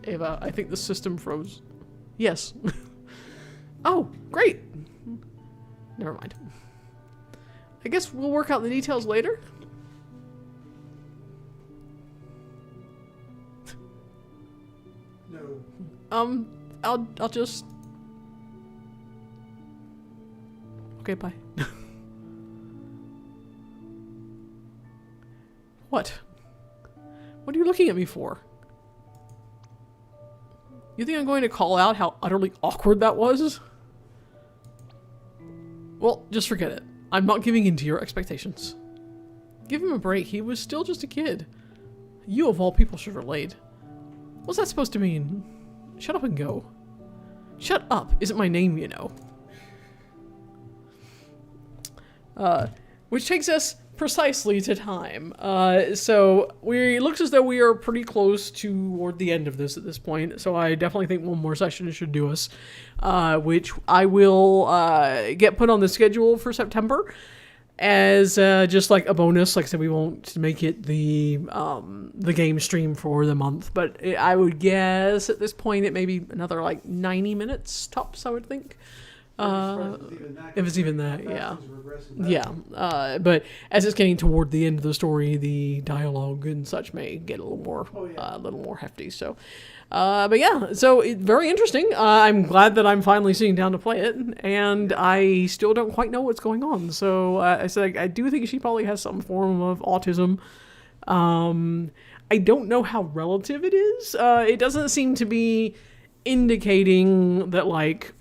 Ava, I think the system froze. Yes. Oh, great. Never mind. I guess we'll work out the details later. No. I'll just... Okay, bye. What? What are you looking at me for? You think I'm going to call out how utterly awkward that was? Well, just forget it. I'm not giving in to your expectations. Give him a break. He was still just a kid. You of all people should relate. What's that supposed to mean? Shut up and go. Shut up isn't my name, you know. Which takes us precisely to time. So it looks as though we are pretty close toward the end of this at this point. So I definitely think one more session should do us, which I will get put on the schedule for September as just like a bonus. Like I said, we won't make it the game stream for the month, but I would guess at this point it may be another like 90 minutes tops, I would think. If it's even that, yeah. Yeah, but as it's getting toward the end of the story, the dialogue and such may get a little more hefty. So, but yeah, so very interesting. I'm glad that I'm finally sitting down to play it, and I still don't quite know what's going on. So, I do think she probably has some form of autism. I don't know how relative it is. It doesn't seem to be indicating that, like,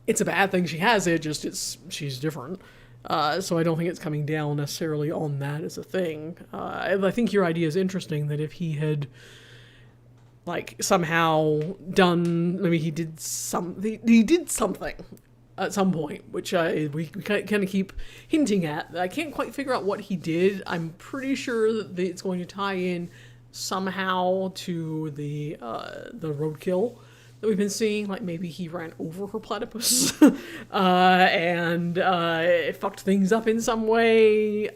it's a bad thing she has it, just she's different. So I don't think it's coming down necessarily on that as a thing. I think your idea is interesting, that if he had, like, somehow done, maybe he did something at some point, which we kind of keep hinting at. I can't quite figure out what he did. I'm pretty sure that it's going to tie in somehow to the roadkill that we've been seeing. Like, maybe he ran over her platypus and fucked things up in some way.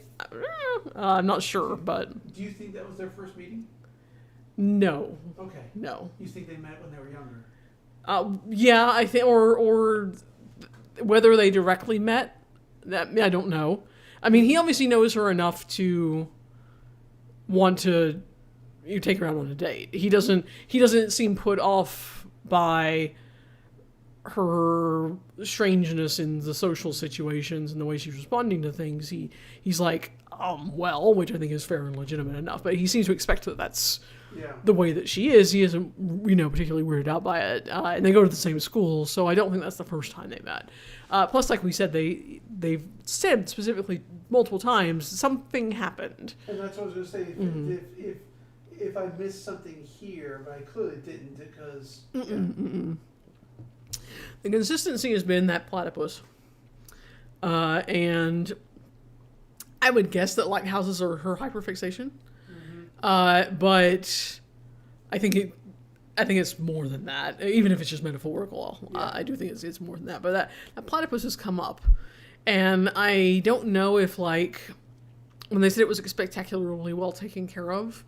I'm not sure, but... Do you think that was their first meeting? No. Okay. No. You think they met when they were younger? Yeah, I think, or whether they directly met, that I don't know. I mean, he obviously knows her enough to want to take her out on a date. He doesn't seem put off by her strangeness in the social situations and the way she's responding to things. He's like, well, which I think is fair and legitimate enough, but he seems to expect that that's the way that she is. He isn't, particularly weirded out by it. And they go to the same school, so I don't think that's the first time they met. Plus, like we said, they've said specifically multiple times something happened. And that's what I was going to say. If I missed something here, but I clearly didn't, because... The consistency has been that platypus. And I would guess that lighthouses are her hyperfixation. But I think it's more than that, even if it's just metaphorical. I do think it's more than that. But that platypus has come up. And I don't know if, like, when they said it was spectacularly well taken care of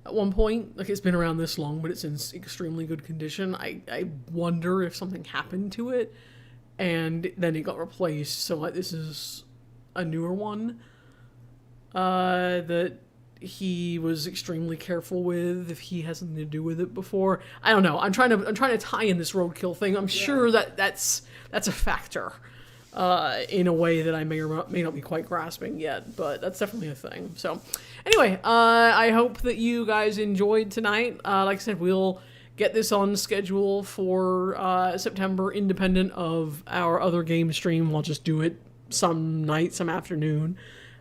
at one point, like, it's been around this long, but it's in extremely good condition. I wonder if something happened to it and then it got replaced. So, like, this is a newer one that he was extremely careful with, if he has something to do with it before. I don't know. I'm trying to tie in this roadkill thing. I'm sure that's a factor in a way that I may or may not be quite grasping yet, but that's definitely a thing. So anyway, I hope that you guys enjoyed tonight. Like I said, we'll get this on schedule for September, independent of our other game stream. We'll just do it some night, some afternoon.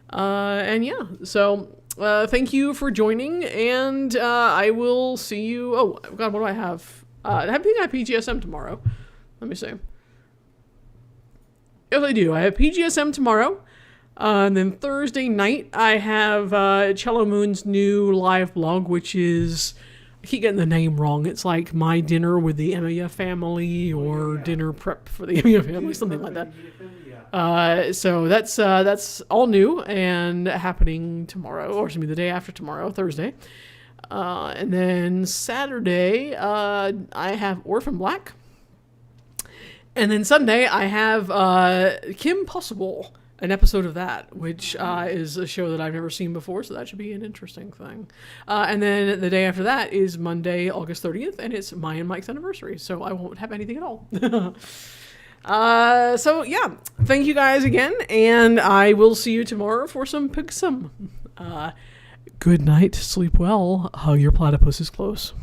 And yeah, so thank you for joining, and I will see you. Oh God, what do I have? I think I have PGSM tomorrow. Let me see. Yes, I do. I have PGSM tomorrow, and then Thursday night I have Cello Moon's new live blog, which is, I keep getting the name wrong. It's like My Dinner with the Anya Family, or Dinner Prep for the Anya Family, something like that. So that's all new and happening tomorrow, or excuse me, the day after tomorrow, Thursday. And then Saturday, I have Orphan Black. And then Sunday, I have Kim Possible, an episode of that, which is a show that I've never seen before, so that should be an interesting thing. And then the day after that is Monday, August 30th, and it's my and Mike's anniversary, so I won't have anything at all. So yeah, thank you guys again, and I will see you tomorrow for some Pigsum. Good night, sleep well, hug your platypus is close.